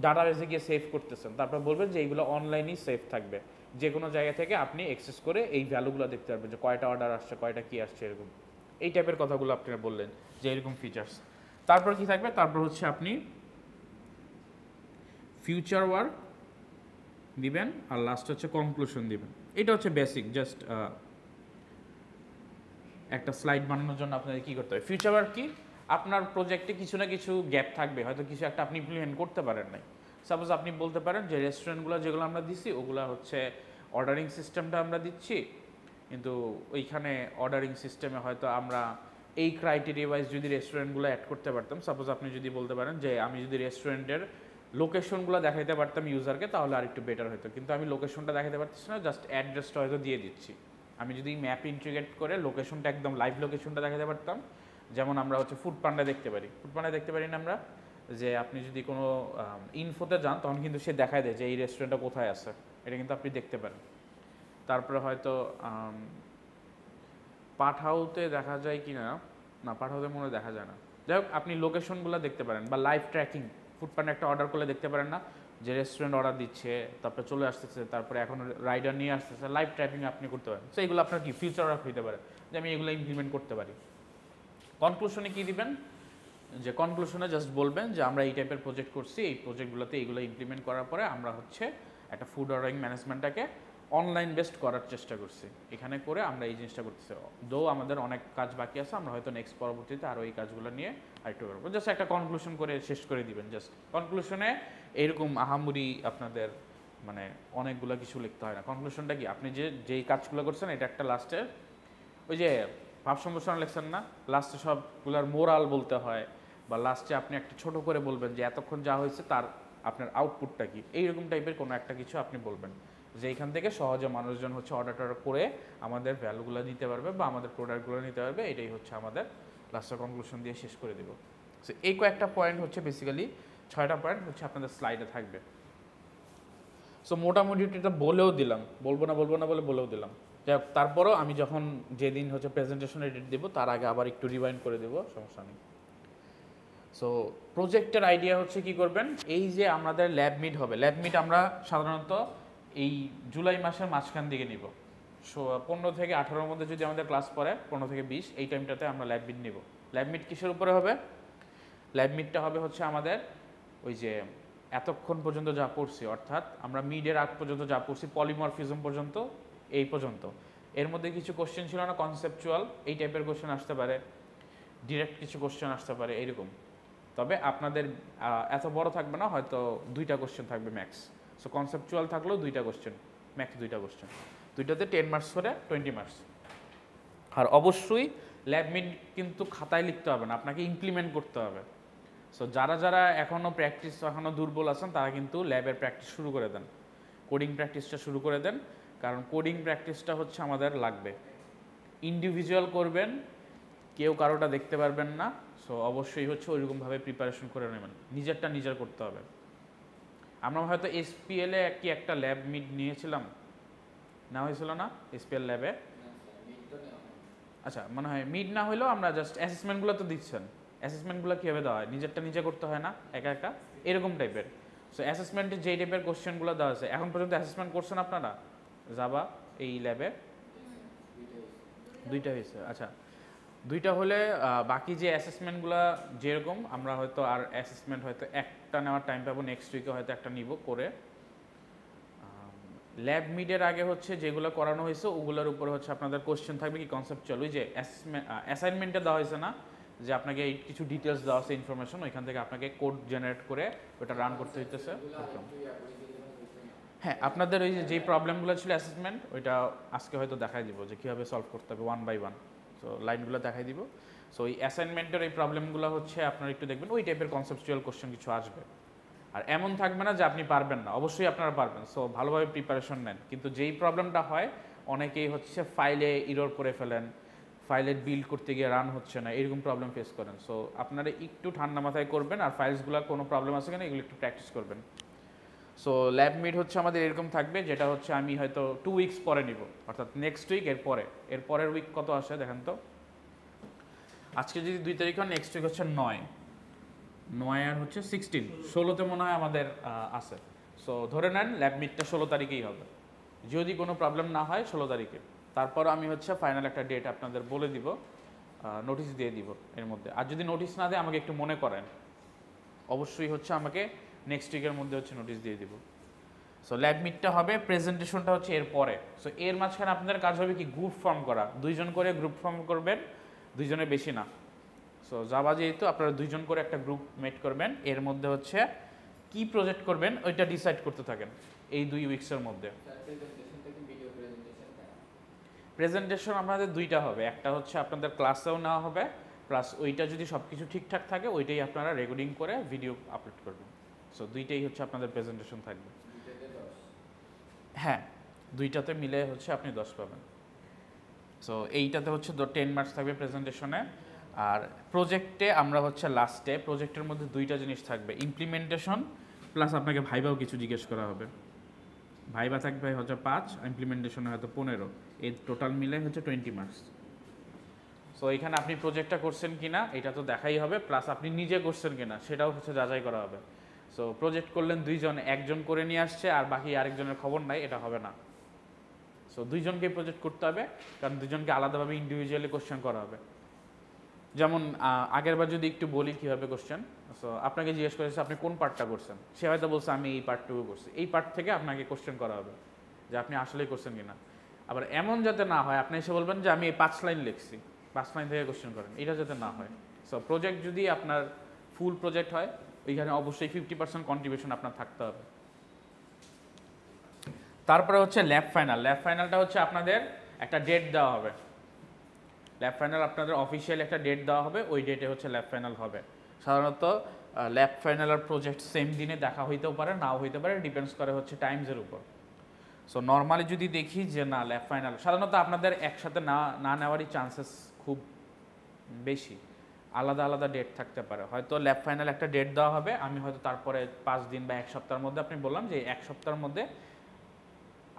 ডাটাবেসে গিয়ে সেভ করতেছেন, তারপর বলবেন যে এইগুলো অনলাইনেই সেভ থাকবে, যে কোনো জায়গা থেকে আপনি অ্যাক্সেস করে এই ভ্যালুগুলো দেখতে পারবেন, যে কয়টা অর্ডার আসছে, কয়টা কী আসছে, এরকম এই টাইপের কথাগুলো আপনারা বললেন যে এরকম ফিচার্স। তারপর কি থাকবে, তারপর হচ্ছে আপনি ফিউচার ওয়ার্ক দিবেন, আর লাস্ট হচ্ছে কনক্লুশন দিবেন। এটা হচ্ছে বেসিক, জাস্ট একটা স্লাইড বানানোর জন্য আপনাদের কী করতে হবে। ফিউচার ওয়ার্ক কি, আপনার প্রজেক্টে কিছু না কিছু গ্যাপ থাকবে, হয়তো কিছু একটা আপনি ইমপ্লিমেন্ট করতে পারেন নাই। সাপোজ আপনি বলতে পারেন যে রেস্টুরেন্টগুলো যেগুলো আমরা দিচ্ছি ওগুলো হচ্ছে অর্ডারিং সিস্টেমটা আমরা দিচ্ছি, কিন্তু ওইখানে অর্ডারিং সিস্টেমে হয়তো আমরা এই ক্রাইটেরিয়া ওয়াইজ যদি রেস্টুরেন্টগুলো অ্যাড করতে পারতাম। সাপোজ আপনি যদি বলতে পারেন যে আমি যদি রেস্টুরেন্টের লোকেশনগুলো দেখাইতে পারতাম ইউজারকে, তাহলে আর একটু বেটার হতো, কিন্তু আমি লোকেশনটা দেখাতে পারতেছি না, জাস্ট অ্যাড্রেসটা হয়তো দিয়ে দিচ্ছি। আমি যদি ম্যাপ ইন্টিগ্রেট করে লোকেশনটা একদম লাইভ লোকেশনটা দেখাতে পারতাম, যেমন আমরা হচ্ছে ফুড পান্ডা দেখতে পারি, ফুড পান্ডা দেখতে পারি না আমরা, যে আপনি যদি কোনো ইনফোতে যান তখন কিন্তু সে দেখায় দেয় যে এই রেস্টুরেন্টটা কোথায় আছে, এটা কিন্তু আপনি দেখতে পারেন। তারপরে হয়তো পাঠাওতে দেখা যায় কি না, না পাঠাওতে মনে দেখা যায় না, যাই হোক আপনি লোকেশনগুলো দেখতে পারেন, বা লাইভ ট্র্যাকিং ফুড পান্ডা একটা অর্ডার করলে দেখতে পারেন না যে রেস্টুরেন্ট অর্ডার দিচ্ছে, তারপরে চলে আসতেছে, তারপরে এখন রাইডার নিয়ে আসতেছে, লাইভ ট্র্যাকিং আপনি করতে পারেন। সো এইগুলো আপনার কি ফিউচার ওয়ার্ক হইতে পারে, যে আমি এগুলো ইমপ্লিমেন্ট করতে পারি। কনক্লুশনে কী দিবেন, যে কনক্লুশনে জাস্ট বলবেন যে আমরা এই টাইপের প্রজেক্ট করছি, এই প্রজেক্টগুলোতে এইগুলো ইমপ্লিমেন্ট করার পরে আমরা হচ্ছে একটা ফুড অর্ডারিং ম্যানেজমেন্টটাকে অনলাইন বেসড করার চেষ্টা করছি, এখানে করে আমরা এই জিনিসটা করতেছি। দো আমাদের অনেক কাজ বাকি আছে, আমরা হয়তো নেক্সট পরবর্তীতে আরও এই কাজগুলো নিয়ে আরেকটু করবো। জাস্ট একটা কনক্লুশন করে শেষ করে দিবেন। জাস্ট কনক্লুশনে এরকম আহামরি আপনাদের মানে অনেকগুলো কিছু লিখতে হয় না। কনক্লুশনটা কি, আপনি যেই কাজগুলো করছেন এটা একটা লাস্টে ওই যে ভাব সম্প্রসারণ লেখছেন না, লাস্টে সবগুলার মোরাল বলতে হয়, বা লাস্টে আপনি একটা ছোট করে বলবেন যে এতক্ষণ যা হয়েছে তার আপনার আউটপুটটা কি, এইরকম টাইপের কোনো একটা কিছু আপনি বলবেন, যে এইখান থেকে সহজে মানুষজন হচ্ছে অর্ডার করে আমাদের ভ্যালুগুলো নিতে পারবে বা আমাদের প্রোডাক্টগুলো নিতে পারবে। এটাই হচ্ছে আমাদের লাস্টের কনক্লুশন দিয়ে শেষ করে দেব। সো এই কয়েকটা পয়েন্ট হচ্ছে বেসিক্যালি 6টা পয়েন্ট হচ্ছে আপনাদের স্লাইডে থাকবে। সো মোটামুটি এটা বলেও দিলাম, বলবো না বলেও দিলাম। যাই হোক, তারপরও আমি যখন যেদিন হচ্ছে প্রেজেন্টেশন এডিট দেবো তার আগে আবার একটু রিভাইন্ড করে দেবো, সমস্যা নেই। সো প্রজেক্টের আইডিয়া হচ্ছে কি করবেন, এই যে আমাদের ল্যাব মিট হবে, ল্যাব মিট আমরা সাধারণত এই জুলাই মাসের মাঝখান দিকে নিব। 15 থেকে 18-র মধ্যে যদি আমাদের ক্লাস পড়ে, 15 থেকে 20 এই টাইমটাতে আমরা ল্যাব মিট নিব। ল্যাব মিট কিসের উপরে হবে? ল্যাব মিটটা হবে হচ্ছে আমাদের ওই যে এতক্ষণ পর্যন্ত যা পড়ছি, অর্থাৎ আমরা মিডের আগ পর্যন্ত যা পড়ছি, পলিমরফিজম পর্যন্ত, এই পর্যন্ত। এর মধ্যে কিছু কোশ্চেন ছিল না কনসেপচুয়াল, এই টাইপের কোশ্চেন আসতে পারে, ডিরেক্ট কিছু কোশ্চেন আসতে পারে এইরকম। তবে আপনাদের এত বড় থাকবে না, হয়তো 2টা কোশ্চেন থাকবে ম্যাক্স। সো কনসেপচুয়াল থাকলেও 2টা কোশ্চেন, ম্যাক্স 2টা কোশ্চেন, 2টাতে 10 মার্কস করে 20 মার্কস। আর অবশ্যই ল্যাব মিট কিন্তু খাতায় লিখতে হবে না, আপনাকে ইমপ্লিমেন্ট করতে হবে। সো যারা এখনও দুর্বল আছেন তারা কিন্তু ল্যাবের প্র্যাকটিস শুরু করে দেন, কোডিং প্র্যাকটিসটা শুরু করে দেন, কারণ কোডিং প্র্যাকটিসটা হচ্ছে আমাদের লাগবে। ইন্ডিভিজুয়াল করবেন, কেউ কারোটা দেখতে পারবেন না। সো অবশ্যই হচ্ছে ওইরকমভাবে প্রিপারেশন করে নেবেন, নিজেরটা নিজের করতে হবে। আমরা হয়তো এসপিএলে কি একটা ল্যাব মিট নিয়েছিলাম, না হয়েছিল না এসপিএল ল্যাবে? আচ্ছা, মনে হয় মিড না হলেও আমরা জাস্ট অ্যাসেসমেন্টগুলো তো দিচ্ছেন, অ্যাসেসমেন্টগুলো কীভাবে দেওয়া হয়, নিজেরটা নিজে করতে হয় না একা একা, এরকম টাইপের। সো অ্যাসেসমেন্টে যেই টাইপের কোশ্চেনগুলো দেওয়া আছে, এখন পর্যন্ত অ্যাসেসমেন্ট করছেন আপনারা জাভা এই ল্যাবে? 2টা হয়েছে, আচ্ছা। 2টা হলে বাকি যে অ্যাসেসমেন্টগুলো যেরকম, আমরা হয়তো আর অ্যাসেসমেন্ট হয়তো একটা নেওয়ার টাইম পাবো, নেক্সট উইকে হয়তো একটা নিব করে। ল্যাব মিডের আগে হচ্ছে যেগুলো করানো হয়েছে ওগুলোর উপরে হচ্ছে আপনাদের কোশ্চেন থাকবে কি কনসেপচুয়াল, ওই যে অ্যাসাইনমেন্টে দেওয়া হয়েছে না যে আপনাকে এই কিছু ডিটেলস দেওয়া আছে ইনফরমেশন, ওইখান থেকে আপনাকে কোড জেনারেট করে ওটা রান করতে হইতেছে। হ্যাঁ, আপনাদের ওই যেই প্রবলেমগুলো ছিল অ্যাসেসমেন্ট, ওইটা আজকে হয়তো দেখাই দিব যে কীভাবে সলভ করতে হবে 1 বাই 1। সো লাইনগুলো দেখাই দিব। সো এই অ্যাসাইনমেন্টের এই প্রবলেমগুলো হচ্ছে আপনারা একটু দেখবেন, ওই টাইপের কনসেপচুয়াল কোশ্চেন কিছু আসবে। আর এমন থাকবে না যে আপনি পারবেন না, অবশ্যই আপনারা পারবেন। সো ভালোভাবে প্রিপারেশন নেন। কিন্তু যেই প্রবলেমটা হয়, অনেকেই হচ্ছে ফাইলে ইরর করে ফেলেন, ফাইলের বিল্ড করতে গিয়ে রান হচ্ছে না, এরকম প্রবলেম ফেস করেন। সো আপনারা একটু ঠান্ডা মাথায় করবেন, আর ফাইলসগুলোর কোনো প্রবলেম আছে কিনা এগুলো একটু প্র্যাকটিস করবেন। সো ল্যাব মিট হচ্ছে আমাদের এরকম থাকবে, যেটা হচ্ছে আমি হয়তো 2 উইকস পরে নিব, অর্থাৎ নেক্সট উইক, এর পরের উইক কত আসে দেখেন তো। আজকে যদি 2 তারিখ হয়, নেক্সট উইক হচ্ছে 9 আর হচ্ছে 16, 16তে মনে হয় আমাদের আছে। সো ধরে নেন ল্যাব মিটটা 16 তারিখেই হবে, যদি কোনো প্রবলেম না হয় 16 তারিখে। তারপর আমি হচ্ছে ফাইনাল একটা ডেট আপনাদের বলে দিব, নোটিশ দিয়ে দিব এর মধ্যে। আর যদি নোটিশ না দেয় আমাকে একটু মনে করেন, অবশ্যই হচ্ছে আমাকে নেক্সট উইকের মধ্যে হচ্ছে নোটিশ দিয়ে দিব। সো ল্যাব মিটটা হবে, প্রেজেন্টেশনটা হচ্ছে এর পরে। সো এর মাঝখানে আপনাদের কাজ হবে কি, গ্রুপ ফর্ম করা, 2 জন করে গ্রুপ ফর্ম করবেন, 2 জনের বেশি না। সো জাভা যেহেতু আপনারা 2 জন করে একটা গ্রুপ মেট করবেন, এর মধ্যে হচ্ছে কি প্রজেক্ট করবেন ওইটা ডিসাইড করতে থাকেন এই 2 উইকসের মধ্যে। প্রেজেন্টেশন আমাদের 2টা হবে, একটা হচ্ছে আপনাদের ক্লাসেও নেওয়া হবে, প্লাস ওইটা যদি সব কিছু ঠিকঠাক থাকে ওইটাই আপনারা রেকর্ডিং করে ভিডিও আপলোড করবেন। সো 2টাই হচ্ছে আপনাদের প্রেজেন্টেশন থাকবে। হ্যাঁ, 2টাতে মিলে হচ্ছে আপনি 10 পাবেন। সো এইটাতে হচ্ছে 10 মার্কস থাকবে প্রেজেন্টেশনে। আর প্রজেক্টে আমরা হচ্ছে লাস্টে, প্রজেক্টের মধ্যে 2টা জিনিস থাকবে, ইমপ্লিমেন্টেশন প্লাস আপনাকে ভাইবাও কিছু জিজ্ঞেস করা হবে। ভাইবা থাকবে হচ্ছে 5, ইমপ্লিমেন্টেশনে হয়তো 15, এই টোটাল মিলে হচ্ছে 20 মার্কস। সো এখানে আপনি প্রজেক্টটা করছেন কিনা এটা তো দেখাই হবে, প্লাস আপনি নিজে করছেন কিনা সেটাও হচ্ছে যাচাই করা হবে। সো প্রজেক্ট করলেন 2 জন, একজন করে নিয়ে আসছে আর বাকি আরেকজনের খবর নাই, এটা হবে না। সো 2 জনকেই প্রজেক্ট করতে হবে, কারণ 2 জনকে আলাদাভাবে ইন্ডিভিজুয়ালি কোশ্চেন করা হবে। যেমন আগেরবার যদি একটু বলি কীভাবে কোশ্চেন, সো আপনাকে জিজ্ঞেস করেছে আপনি কোন পার্টটা করছেন, সে হয়তো বলছে আমি এই পার্টটুকু করছি, এই পার্ট থেকে আপনাকে কোশ্চেন করা হবে যে আপনি আসলেই করছেন কিনা। আবার এমন যাতে না হয় আপনি এসে বলবেন যে আমি এই 5 লাইন লিখছি, 5 লাইন থেকে কোশ্চেন করেন, এটা যাতে না হয়। সো প্রজেক্ট যদি আপনার ফুল প্রজেক্ট হয়, ওইখানে অবশ্যই 50% কন্ট্রিবিউশন আপনার থাকতে হবে। তারপরে হচ্ছে ল্যাব ফাইনাল। ল্যাব ফাইনালটা হচ্ছে আপনাদের একটা ডেট দেওয়া হবে, ল্যাব ফাইনাল আপনাদের অফিসিয়াল একটা ডেট দেওয়া হবে, ওই ডেটে হচ্ছে ল্যাব ফাইনাল হবে। সাধারণত ল্যাব ফাইনাল আর প্রজেক্ট সেম দিনে দেখা হইতেও পারে, নাও হইতে পারে, ডিপেন্ডস করে হচ্ছে টাইমসের উপর। সো নর্মালি যদি দেখি যে না ল্যাব ফাইনাল সাধারণত আপনাদের একসাথে না নেওয়ারই চান্সেস খুব বেশি, আলাদা আলাদা ডেট থাকতে পারে। হয়তো ল্যাব ফাইনাল একটা ডেট দেওয়া হবে, আমি হয়তো তারপরে 5 দিন বা 1 সপ্তাহের মধ্যে আপনি বললাম যে 1 সপ্তাহের মধ্যে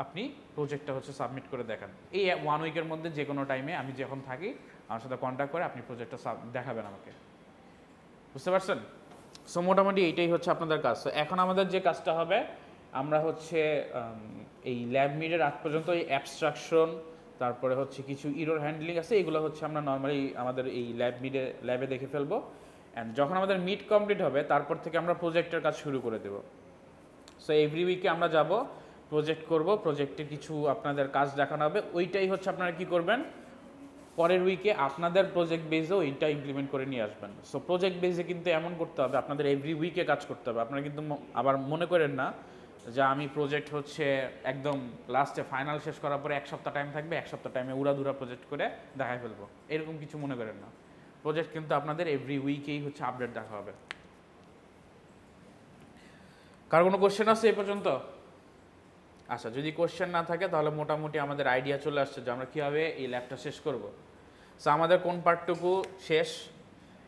আপনি প্রজেক্টটা হচ্ছে সাবমিট করে দেখান। এই 1 উইকের মধ্যে যে কোনো টাইমে আমি যখন থাকি আমার সাথে কন্ট্যাক্ট করে আপনি প্রজেক্টটা দেখাবেন আমাকে, বুঝতে পারছেন? সো মোটামুটি এইটাই হচ্ছে আপনাদের কাজ। তো এখন আমাদের যে কাজটা হবে, আমরা হচ্ছে এই ল্যাব মিডের আগ পর্যন্ত এই অ্যাবস্ট্রাকশন, তারপরে হচ্ছে কিছু ইরর হ্যান্ডলিং আছে, এগুলো হচ্ছে আমরা নর্মালি আমাদের এই ল্যাবে দেখে ফেলবো। অ্যান্ড যখন আমাদের মিড কমপ্লিট হবে তারপর থেকে আমরা প্রজেক্টের কাজ শুরু করে দেব। সো এভরি উইকে আমরা যাব, প্রজেক্ট করব, প্রজেক্টে কিছু আপনাদের কাজ দেখানো হবে, ওইটাই হচ্ছে আপনারা কি করবেন পরের উইকে আপনাদের প্রজেক্ট বেসে ওইটা ইমপ্লিমেন্ট করে নিয়ে আসবেন। সো প্রজেক্ট বেসে কিন্তু এমন করতে হবে আপনাদের এভরি উইকে কাজ করতে হবে। আপনারা কিন্তু আবার মনে করেন না যে আমি প্রজেক্ট হচ্ছে একদম লাস্টে ফাইনাল শেষ করার পরে 1 সপ্তাহ টাইম থাকবে, 1 সপ্তাহ টাইমে উড়াধুরা প্রজেক্ট করে দেখাই ফেলবো, এরকম কিছু মনে করেন না। প্রজেক্ট কিন্তু আপনাদের এভরি উইকেই হচ্ছে আপডেট দেখা হবে। কার কোনো কোশ্চেন আছে এই পর্যন্ত? আচ্ছা, যদি কোশ্চেন না থাকে তাহলে মোটামুটি আমাদের আইডিয়া চলে আসছে যে আমরা কীভাবে এই ল্যাবটা শেষ করব। সো আমাদের কোন পার্টটুকু শেষ,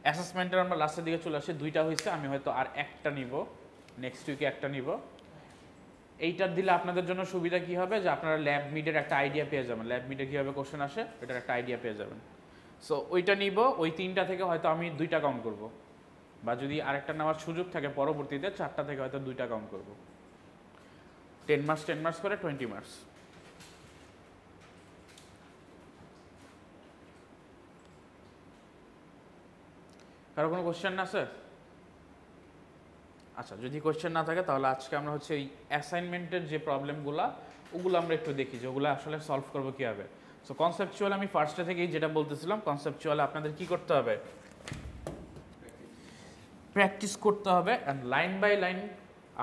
অ্যাসেসমেন্টের আমরা লাস্টের দিকে চলে আসি, 2টা হয়েছে, আমি হয়তো আর একটা নিব, নেক্সট উইকে একটা নিব। এইটার দিলে আপনাদের জন্য সুবিধা কি হবে যে আপনারা ল্যাব মিডের একটা আইডিয়া পেয়ে যাবেন, ল্যাব মিডে কীভাবে কোশ্চেন আসে এটার একটা আইডিয়া পেয়ে যাবেন। সো ওইটা নিব, ওই 3টা থেকে হয়তো আমি 2টা কাউন্ট করব, বা যদি আরেকটা নেওয়ার সুযোগ থাকে পরবর্তীতে 4টা থেকে হয়তো 2টা কাউন্ট করব। 10 মার্কস করে 20 মার্কস। কারো কোনো কোশ্চেন আছে? আচ্ছা, যদি কোশ্চেন না থাকে তাহলে আজকে আমরা হচ্ছে এই অ্যাসাইনমেন্টের যে প্রবলেমগুলো ওগুলো আমরা একটু দেখি যে ওগুলো আসলে সলভ করবো কীভাবে। সো কনসেপচুয়াল আমি ফার্স্টে থেকেই যেটা বলতেছিলাম, কনসেপচুয়াল আপনাদের কি করতে হবে, প্র্যাকটিস করতে হবে, অ্যান্ড লাইন বাই লাইন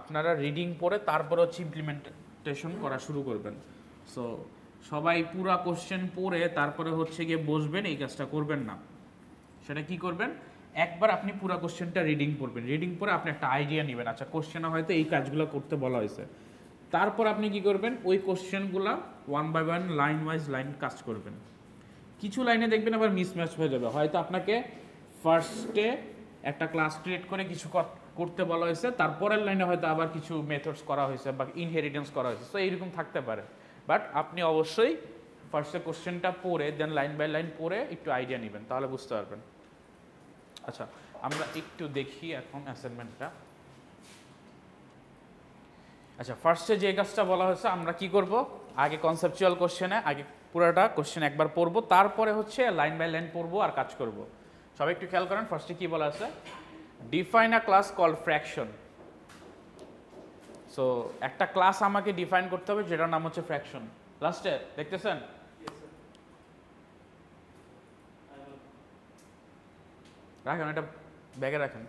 আপনারা রিডিং পড়ে তারপরে হচ্ছে ইমপ্লিমেন্টেশন করা শুরু করবেন। সো সবাই পুরা কোশ্চেন পড়ে তারপরে হচ্ছে গিয়ে বসবেন, এই কাজটা করবেন না। সেটা কি করবেন, একবার আপনি পুরো কোশ্চেনটা রিডিং পড়বেন, রিডিং পরে আপনি একটা আইডিয়া নেবেন, আচ্ছা কোশ্চেনে হয়তো এই কাজগুলো করতে বলা হয়েছে। তারপর আপনি কি করবেন, ওই কোশ্চেনগুলো 1 বাই 1 লাইন ওয়াইজ লাইন কাজ করবেন। কিছু লাইনে দেখবেন আবার মিসম্যাচ হয়ে যাবে, হয়তো আপনাকে ফার্স্টে একটা ক্লাস ক্রিয়েট করে কিছু করতে বলা হয়েছে, তারপরের লাইনে হয়তো আবার কিছু মেথডস করা হয়েছে বা ইনহেরিটেন্স করা হয়েছে, তো এইরকম থাকতে পারে। বাট আপনি অবশ্যই ফার্স্টে কোশ্চেনটা পড়ে দেন লাইন বাই লাইন পড়ে একটু আইডিয়া নেবেন, তাহলে বুঝতে পারবেন। আচ্ছা, আমরা একটু দেখি এখন অ্যাসাইনমেন্টটা। আচ্ছা, ফার্স্টে যে কাজটা বলা হয়েছে আমরা কি করব, আগে কনসেপচুয়াল কোশ্চেনে আগে পুরোটা কোশ্চেন একবার পড়বো, তারপরে হচ্ছে লাইন বাই লাইন পড়বো আর কাজ করব। সবাই একটু খেয়াল করেন, ফার্স্টে কি বলা আছে, define a class called fraction. So একটা ক্লাস আমাকে ডিফাইন করতে হবে যেটার নাম হচ্ছে ফ্র্যাকশন। লাস্টে দেখতেছেন, রাখেন এটা ব্যাগে রাখেন।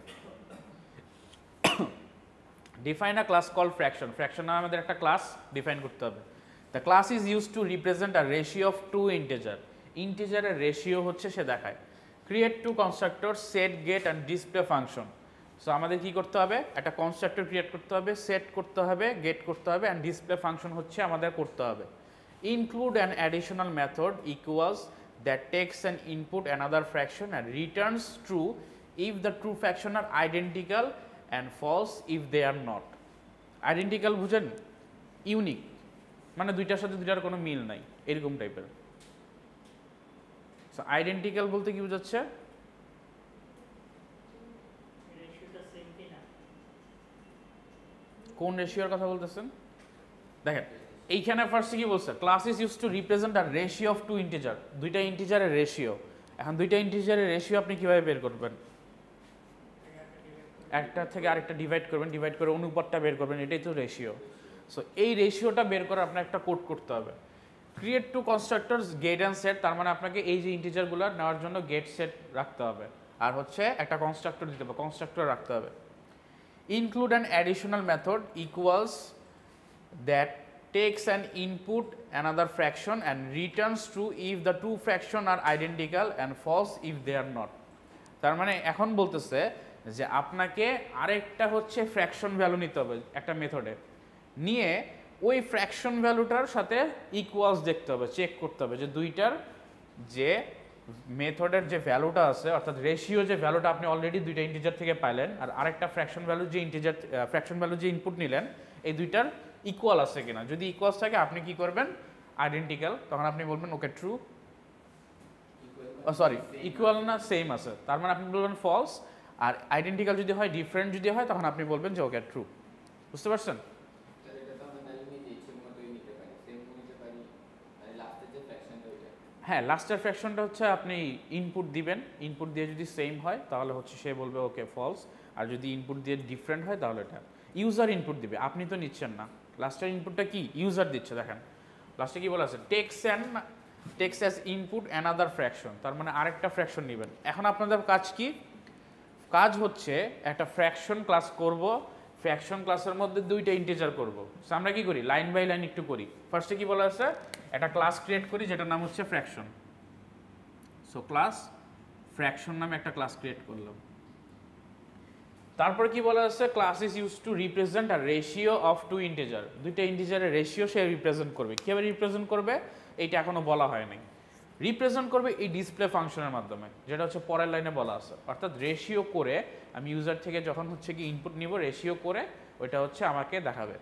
Define a class call fraction, fraction নামে আমাদের একটা ক্লাস ডিফাইন করতে হবে। The class is use to represent a ratio of two integer, ইন্টিজারের রেশিও হচ্ছে সে দেখায়। Create two constructor, set, get and display function. So আমাদের কি করতে হবে, একটা কনস্ট্রাক্টর ক্রিয়েট করতে হবে, সেট করতে হবে, গেট করতে হবে, অ্যান্ড ডিসপ্লে ফাংশন হচ্ছে আমাদের করতে হবে। Include an additional method equals that takes an input another fraction and returns true if the true fraction are identical and false if they are not. Identical বুঝেন, ইউনিক মানে দুইটার সাথে দুইটার কোনো মিল নাই, এরকম টাইপের। সো আইডেন্টিক্যাল বলতে কি বোঝাচ্ছে, কোন রেশিওর কথা বলতেছেন? দেখেন এইখানে ফার্স্টে কি বলছে, class is use to represent a ratio of two integer, দুইটা ইন্টিজারের রেশিও। এখন দুইটা ইন্টিজারের রেশিও আপনি কিভাবে বের করবেন, একটা থেকে আরেকটা ডিভাইড করবেন, ডিভাইড করে অনুপাতটা বের করবেন, এটাই তো রেশিও। সো এই রেশিওটা বের করে আপনার একটা কোড করতে হবে। Create two constructors get and set, তার মানে আপনাকে এই যে ইন্টিজারগুলো নেওয়ার জন্য গেট সেট রাখতে হবে, আর হচ্ছে একটা কনস্ট্রাক্টর দিতে হবে, কনস্ট্রাক্টর রাখতে হবে। Include an additional method equals that takes an input another fraction and returns true if the two fraction are identical and false if they are not. তার মানে এখন বলতেছে যে আপনাকে আরেকটা হচ্ছে ফ্র্যাকশন ভ্যালু নিতে হবে একটা মেথডে, নিয়ে ওই ফ্র্যাকশন ভ্যালুটার সাথে ইকুয়ালস দেখতে হবে, চেক করতে হবে যে দুইটার যে মেথডের যে ভ্যালুটা আছে অর্থাৎ রেশিও যে ভ্যালুটা আপনি অলরেডি দুইটা ইন্টিজার থেকে পাইলেন আর আরেকটা ফ্র্যাকশন ভ্যালু যে ইন্টিজার ফ্র্যাকশন ভ্যালু যে ইনপুট নিলেন এই দুইটার ইকুয়াল আছে কিনা। যদি ইকুয়ালস থাকে আপনি কি করবেন, আইডেন্টিক্যাল, তখন আপনি বলবেন ওকে ট্রু, সরি ইকুয়াল না সেম আছে তার মানে আপনি বলবেন ফলস, আর আইডেন্টিক্যাল যদি হয় ডিফারেন্ট যদি হয় তখন আপনি বলবেন যে ওকে ট্রু। বুঝতে পারছেন? হ্যাঁ, লাস্টের ফ্র্যাকশনটা হচ্ছে আপনি ইনপুট দিবেন, ইনপুট দিয়ে যদি সেম হয় তাহলে হচ্ছে সে বলবে ওকে ফলস, আর যদি ইনপুট দিয়ে ডিফারেন্ট হয় তাহলে এটা ইউজার ইনপুট দিবে, আপনি তো নিচ্ছেন না। লাস্টের ইনপুটটা কি ইউজার দিচ্ছে, দেখেন লাস্টে কি বলা আছে, takes as input another fraction, তার মানে আরেকটা ফ্র্যাকশন নেবেন। এখন আপনাদের কাজ কি, কাজ হচ্ছে একটা ফ্র্যাকশন ক্লাস করব, ফ্র্যাকশন ক্লাসের মধ্যে দুইটা ইন্টিজার করব। সো আমরা কি করি, লাইন বাই লাইন একটু করি। ফার্স্টে কি বলা আছে, একটা ক্লাস ক্রিয়েট করি যেটার নাম হচ্ছে ফ্র্যাকশন। সো ক্লাস ফ্র্যাকশন নামে একটা ক্লাস ক্রিয়েট করলাম। তারপর কি বলা আছে, class is use to represent a ratio of two integer, দুইটা ইন্টিজারের রেশিও সে রিপ্রেজেন্ট করবে। কীভাবে রিপ্রেজেন্ট করবে এইটা এখনো বলা হয় নাই। রিপ্রেজেন্ট করবে এই ডিসপ্লে ফাংশনের মাধ্যমে, যেটা হচ্ছে পরের লাইনে বলা আছে। অর্থাৎ রেশিও করে আমি ইউজার থেকে যখন হচ্ছে কি ইনপুট নিব, রেশিও করে ওইটা হচ্ছে আমাকে দেখাবে।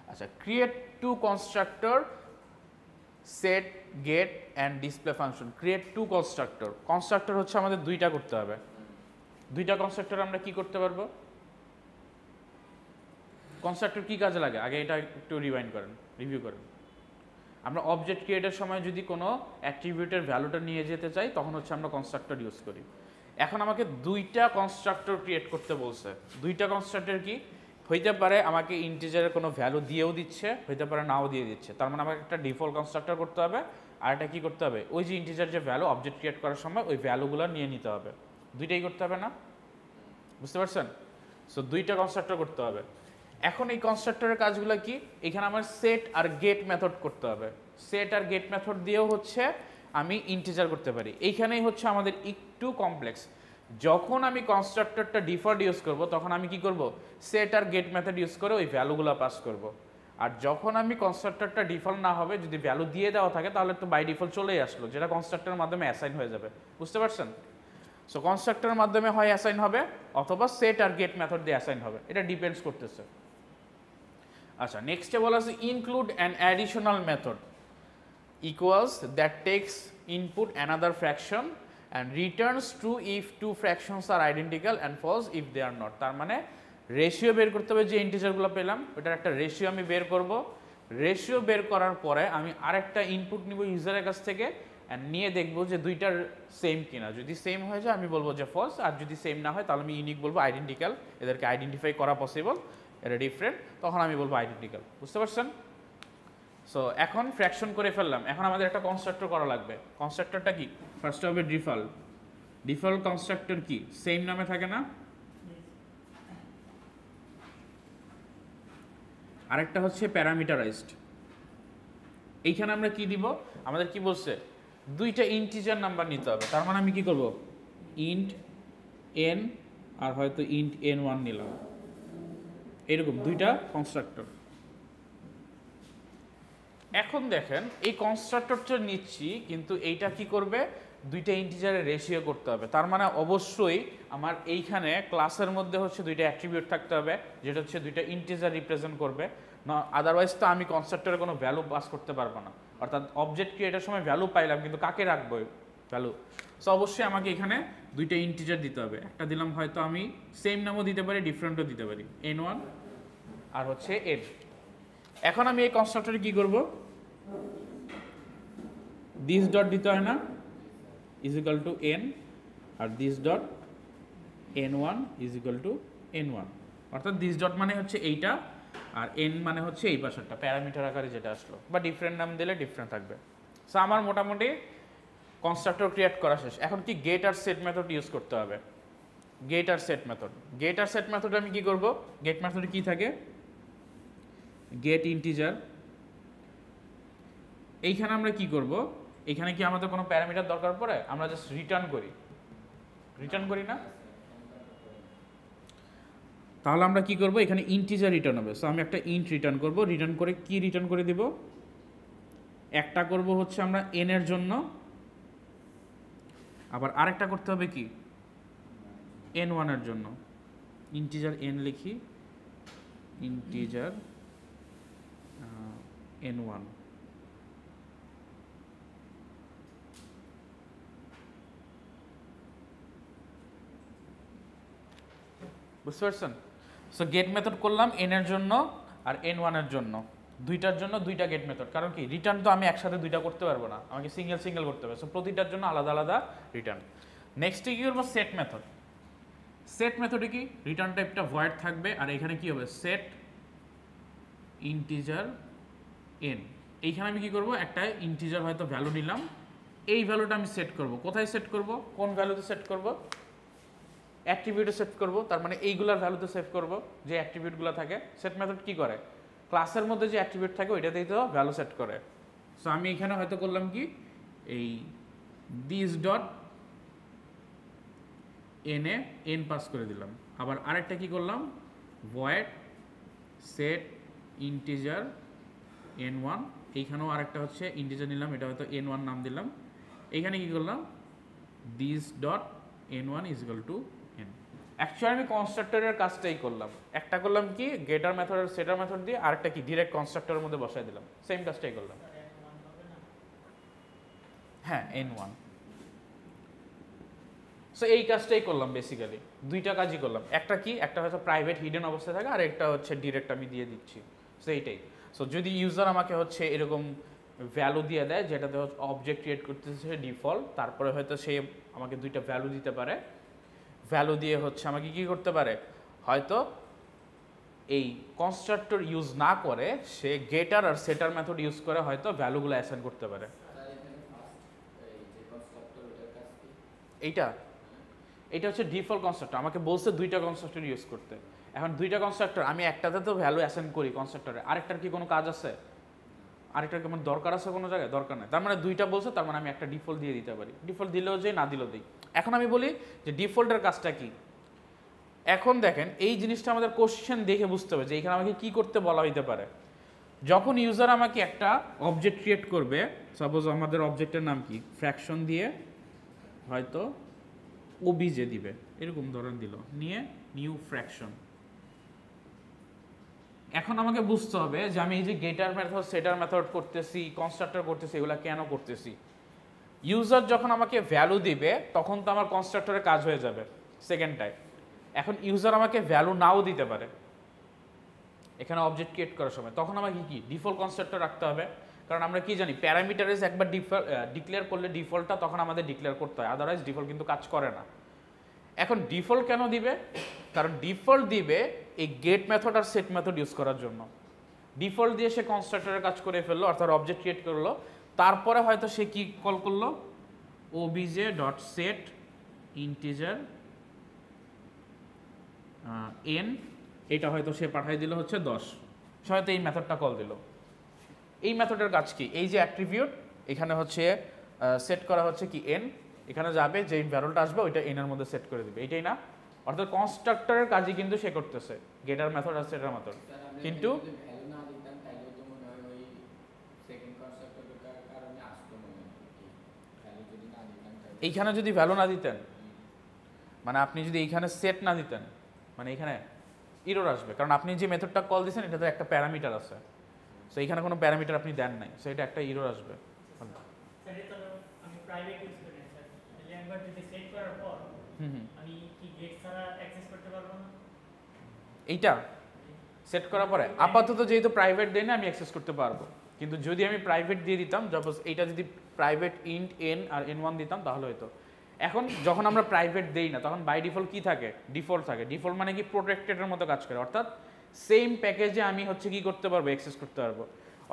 আচ্ছা, create two constructor set get and display function. Create two constructor, constructor হচ্ছে আমাদের দুইটা করতে হবে। দুইটা কনস্ট্রাক্টর আমরা কি করতে পারবো, কনস্ট্রাক্টর কি কাজে লাগে আগে এটা একটু রিভিউ করেন। আমরা অবজেক্ট ক্রিয়েটের সময় যদি কোনো অ্যাট্রিবিউটের ভ্যালুটা নিয়ে যেতে চাই তখন হচ্ছে আমরা কনস্ট্রাক্টর ইউজ করি। এখন আমাকে দুইটা কনস্ট্রাক্টর ক্রিয়েট করতে বলছে। দুইটা কনস্ট্রাক্টর কি হইতে পারে, আমাকে ইন্টিজারের কোনো ভ্যালু দিয়েও দিচ্ছে, হইতে পারে নাও দিয়ে দিচ্ছে। তার মানে আমাকে একটা ডিফল্ট কনস্ট্রাক্টর করতে হবে, আর এটা কি করতে হবে, ওই যে ইন্টিজার যে ভ্যালু অবজেক্ট ক্রিয়েট করার সময় ওই ভ্যালুগুলো নিয়ে নিতে হবে। দুইটাই করতে হবে না, বুঝতে পারছেন? সো দুইটা কনস্ট্রাক্টর করতে হবে। এখন এই কনস্ট্রাক্টরের কাজগুলো কি, এখানে আমার সেট আর গেট মেথড করতে হবে। সেট আর গেট মেথড দিয়েও হচ্ছে আমি ইন্টিজার করতে পারি। এইখানেই হচ্ছে আমাদের একটু কমপ্লেক্স। যখন আমি কনস্ট্রাক্টরটা ডিফল্ট ইউজ করব তখন আমি কি করব, সেট আর গেট মেথড ইউজ করে ওই ভ্যালুগুলো পাস করব। আর যখন আমি কনস্ট্রাক্টরটা ডিফল্ট না হবে, যদি ভ্যালু দিয়ে দেওয়া থাকে তাহলে তো বাই ডিফল্ট চলেই আসলো, যেটা কনস্ট্রাক্টরের মাধ্যমে অ্যাসাইন হয়ে যাবে। বুঝতে পারছেন? সো কনস্ট্রাক্টরের মাধ্যমে হয় অ্যাসাইন হবে অথবা সেট আর গেট মেথড দিয়ে অ্যাসাইন হবে, এটা ডিপেন্ডস করতেছে। আচ্ছা, নেক্সটে বলা আছে include an additional method equals that takes input another fraction and returns true if two fractions are identical and false if they are not. তার মানে রেশিও বের করতে হবে, যে ইন্টিজারগুলো পেলাম ওটার একটা রেশিও আমি বের করব। রেশিও বের করার পরে আমি আরেকটা ইনপুট নিব ইউজারের কাছ থেকে, অ্যান্ড নিয়ে দেখব যে দুইটার সেম কিনা। যদি সেম হয়ে যায় আমি বলবো যে ফলস, আর যদি সেম না হয় তাহলে আমি ইউনিক বলবো, আইডেন্টিক্যাল, এদেরকে আইডেন্টিফাই করা পসিবল, এটা ডিফারেন্ট, তখন আমি বলবো আইডেন্টিক্যাল। বুঝতে পারছেন? সো এখন ফ্র্যাকশন করে ফেললাম, এখন আমাদের একটা কনস্ট্রাক্টর করা লাগবে। কনস্ট্রাক্টরটা কি, ফার্স্টে হবে ডিফল্ট। ডিফল্ট কনস্ট্রাক্টর কি সেম নামে থাকে না, আরেকটা হচ্ছে প্যারামিটারাইজড। এইখানে আমরা কি দিব, আমাদের কি বলছে দুইটা ইন্টিজার নাম্বার নিতে হবে। তার মানে আমি কি করব, ইন্ট এন আর হয়তো ইন্ট n1 নিলাম, এরকম দুইটা কনস্ট্রাক্টর। এখন দেখেন এই কনস্ট্রাক্টরটা নিচ্ছি, কিন্তু এইটা কি করবে, দুইটা ইন্টিজারের রেশিও করতে হবে। তার মানে অবশ্যই আমার এইখানে ক্লাসের মধ্যে হচ্ছে দুইটা অ্যাট্রিবিউট থাকতে হবে, যেটা হচ্ছে দুইটা ইন্টিজার রিপ্রেজেন্ট করবে না, আদারওয়াইজ তো আমি কনস্ট্রাক্টরে কোনো ভ্যালু পাস করতে পারবো না। অর্থাৎ অবজেক্ট ক্রিয়েটের সময় ভ্যালু পাইলাম, কিন্তু কাকে রাখবো ভ্যালু। সো অবশ্যই আমাকে এখানে দুইটা ইন্টিজার দিতে হবে। একটা দিলাম হয়তো আমি সেম নামও দিতে পারি, ডিফারেন্টও দিতে পারি, n1 আর হচ্ছে n। এখন আমি এই কনস্ট্রাক্টরে কি করব, দিস ডট দিতে হয় না, ইজ ইকাল টু n, আর this dot n1 is equal to n1। অর্থাৎ দিস ডট মানে হচ্ছে এইটা, আর n মানে হচ্ছে এই পাশেরটা, প্যারামিটার আকারে যেটা আসলো, বা ডিফারেন্ট নাম দিলে ডিফারেন্ট থাকবে। সো আমার মোটামুটি কনস্ট্রাক্টর ক্রিয়েট করা শেষ। এখন কি গেট আর সেট মেথড ইউজ করতে হবে। গেট আর সেট মেথড, গেট আর সেট মেথডে আমি কি করব, গেট মেথডে কি থাকে, গেট ইন্টিজার এইখানে আমরা কি করব, এখানে কি আমাদের কোনো প্যারামিটার দরকার পড়ে? আমরা জাস্ট রিটার্ন করি না? তাহলে আমরা কি করব, এখানে ইন্টিজার রিটার্ন হবে। সো আমি একটা ইন্ট রিটার্ন করব, রিটার্ন করে কি রিটার্ন করে দিব, একটা করব হচ্ছে আমরা n এর জন্য, আবার আরেকটা করতে হবে কি n1 এর জন্য। ইন্টিজার n লিখি, ইন্টিজার n1। বুঝতে পারছেন? সো গেট মেথড করলাম n এর জন্য আর n1 এর জন্য, দুইটার জন্য দুইটা গেট মেথড। কারণ কি, রিটার্ন তো আমি একসাথে দুইটা করতে পারবো না, আমাকে সিঙ্গেল করতে হবে। সো প্রতিটার জন্য আলাদা আলাদা রিটার্ন। নেক্সটে কি করবো, সেট মেথড। সেট মেথডে কি, রিটার্ন টাইপটা ভয়েড থাকবে, আর এখানে কি হবে, সেট ইন্টিজার n। এইখানে আমি কি করব, একটা ইন্টিজার হয়তো ভ্যালু নিলাম, এই ভ্যালুটা আমি সেট করব। কোথায় সেট করব, কোন ভ্যালুতে সেট করব, অ্যাট্রিবিউটে সেট করব। তার মানে এইগুলার ভ্যালুতে সেট করব, যে অ্যাট্রিবিউটগুলো থাকে। সেট মেথড কি করে, ক্লাসের মধ্যে যে অ্যাট্রিবিউট থাকে ওইটাতেই তো ভ্যালু সেট করে। সো আমি এখানে হয়তো করলাম কি, এই this dot N A N pass করে দিলাম। আবার আরেকটা কি করলাম, ভয়েড সেট ইন্টিজার n1। এইখানেও আরেকটা হচ্ছে ইন্টিজার নিলাম, এটা হয়তো n1 নাম দিলাম। এইখানে কি করলাম, this dot n1 is equal two n। Actually আমি কনস্ট্রাক্টরের কাজটাই করলাম। একটা করলাম কি গেটার মেথড আর সেটার মেথড দিয়ে, আরেকটা কি ডিরেক্ট কনস্ট্রাক্টরের মধ্যে বসাই দিলাম, সেম কাজটাই করলাম। হ্যাঁ, n1। সো এই কাজটাই করলাম বেসিক্যালি, দুইটা কাজই করলাম। একটা কি, একটা হয়তো প্রাইভেট হিডেন অবস্থায় থাকে, আর একটা হচ্ছে ডিরেক্ট আমি দিয়ে দিচ্ছি। সো এইটাই। সো যদি ইউজার আমাকে হচ্ছে এরকম ভ্যালু দিয়ে দেয় যেটাতে অবজেক্ট ক্রিয়েট করতেছে ডিফল্ট, তারপরে হয়তো সে আমাকে দুইটা ভ্যালু দিতে পারে। ভ্যালু দিয়ে হচ্ছে আমাকে কি করতে পারে, হয়তো এই কনস্ট্রাক্টর ইউজ না করে সে গেটার আর সেটার মেথড ইউজ করে হয়তো ভ্যালুগুলো অ্যাসাইন করতে পারে। এইটা এটা হচ্ছে ডিফল্ট কনস্ট্রাক্টর, আমাকে বলছে দুইটা কনস্ট্রাক্টর ইউজ করতে। এখন দুইটা কনস্ট্রাক্টর, আমি একটাতে তো ভ্যালু অ্যাসাইন করি কনস্ট্রাক্টরে, আরেকটার কি কোনো কাজ আছে, আরেকটার কি আমার দরকার আছে কোনো জায়গায়, দরকার নেই। তার মানে দুইটা বলছে, তার মানে আমি একটা ডিফল্ট দিয়ে দিতে পারি। ডিফল্ট দিলেও যে, না দিলেও দিই। এখন আমি বলি যে ডিফল্টের কাজটা কি। এখন দেখেন এই জিনিসটা আমাদের কোশ্চেন দেখে বুঝতে হবে যে এখানে আমাকে কি করতে বলা হইতে পারে। যখন ইউজার আমাকে একটা অবজেক্ট ক্রিয়েট করবে, সাপোজ আমাদের অবজেক্টের নাম কি, ফ্র্যাকশন দিয়ে হয়তো ওবিজে দিবে, এরকম ধরন দিল, নিয়ে নিউ ফ্র্যাকশন। এখন আমাকে বুঝতে হবে যে আমি এই যে গেটার মেথড সেটার মেথড করতেছি, কনস্ট্রাক্টর করতেছি, এগুলো কেন করতেছি। ইউজার যখন আমাকে ভ্যালু দিবে তখন তো আমার কনস্ট্রাক্টরের কাজ হয়ে যাবে সেকেন্ড টাইম। এখন ইউজার আমাকে ভ্যালু নাও দিতে পারে এখানে অবজেক্ট ক্রিয়েট করার সময়, তখন আমাকে কি ডিফল্ট কনস্ট্রাক্টর রাখতে হবে। কারণ আমরা কি জানি, প্যারামিটারাইজ একবার ডিক্লেয়ার করলে ডিফল্টটা তখন আমাদের ডিক্লেয়ার করতে হয়, আদারওয়াইজ ডিফল্ট কিন্তু কাজ করে না। এখন ডিফল্ট কেন দিবে, কারণ ডিফল্ট দিবে এই গেট মেথড আর সেট মেথড ইউজ করার জন্য। ডিফল্ট দিয়ে সে কনস্ট্রাক্টরের কাজ করে ফেললো, অর্থাৎ অবজেক্ট ক্রিয়েট করলো। তারপরে হয়তো সে কি কল করলো, OBJ dot set integer N, এটা হয়তো সে পাঠাই দিল হচ্ছে 10, সে হয়তো এই মেথডটা কল দিল। এই মেথডের কাজ কি, এই যে অ্যাট্রিবিউট এখানে হচ্ছে সেট করা হচ্ছে কি এন, এখানে যাবে যে ভ্যালুটা আসবে ওইটা এন এর মধ্যে সেট করে দিবে, এটাই না। অর্থাৎ কনস্ট্রাক্টরের কাজই কিন্তু সে করতেছে, গেটার মেথড আর সেটার মেথড। কিন্তু এইখানে যদি ভ্যালু না দিতেন, মানে আপনি যদি এইখানে সেট না দিতেন, মানে এখানে ইরর আসবে, কারণ আপনি যে মেথডটা কল দিয়েছেন এটাতে একটা প্যারামিটার আছে। সো এইখানে কোনো প্যারামিটার আপনি দেন নাই, সো এটা একটা ইরর আসবে। এইটা সেট করার পরে আপাতত যেহেতু প্রাইভেট দেয় না, আমি অ্যাক্সেস করতে পারবো। কিন্তু যদি আমি প্রাইভেট দিয়ে দিতাম, সাপোজ এইটা যদি প্রাইভেট ইন্ট এন আর n1 দিতাম তাহলে হয়তো। এখন যখন আমরা প্রাইভেট দেই না, তখন বাই ডিফল্ট কি থাকে, ডিফল্ট থাকে। ডিফল্ট মানে কি, প্রোটেক্টেডের মতো কাজ করে, অর্থাৎ সেম প্যাকেজে আমি হচ্ছে কি করতে পারবো, অ্যাক্সেস করতে পারবো।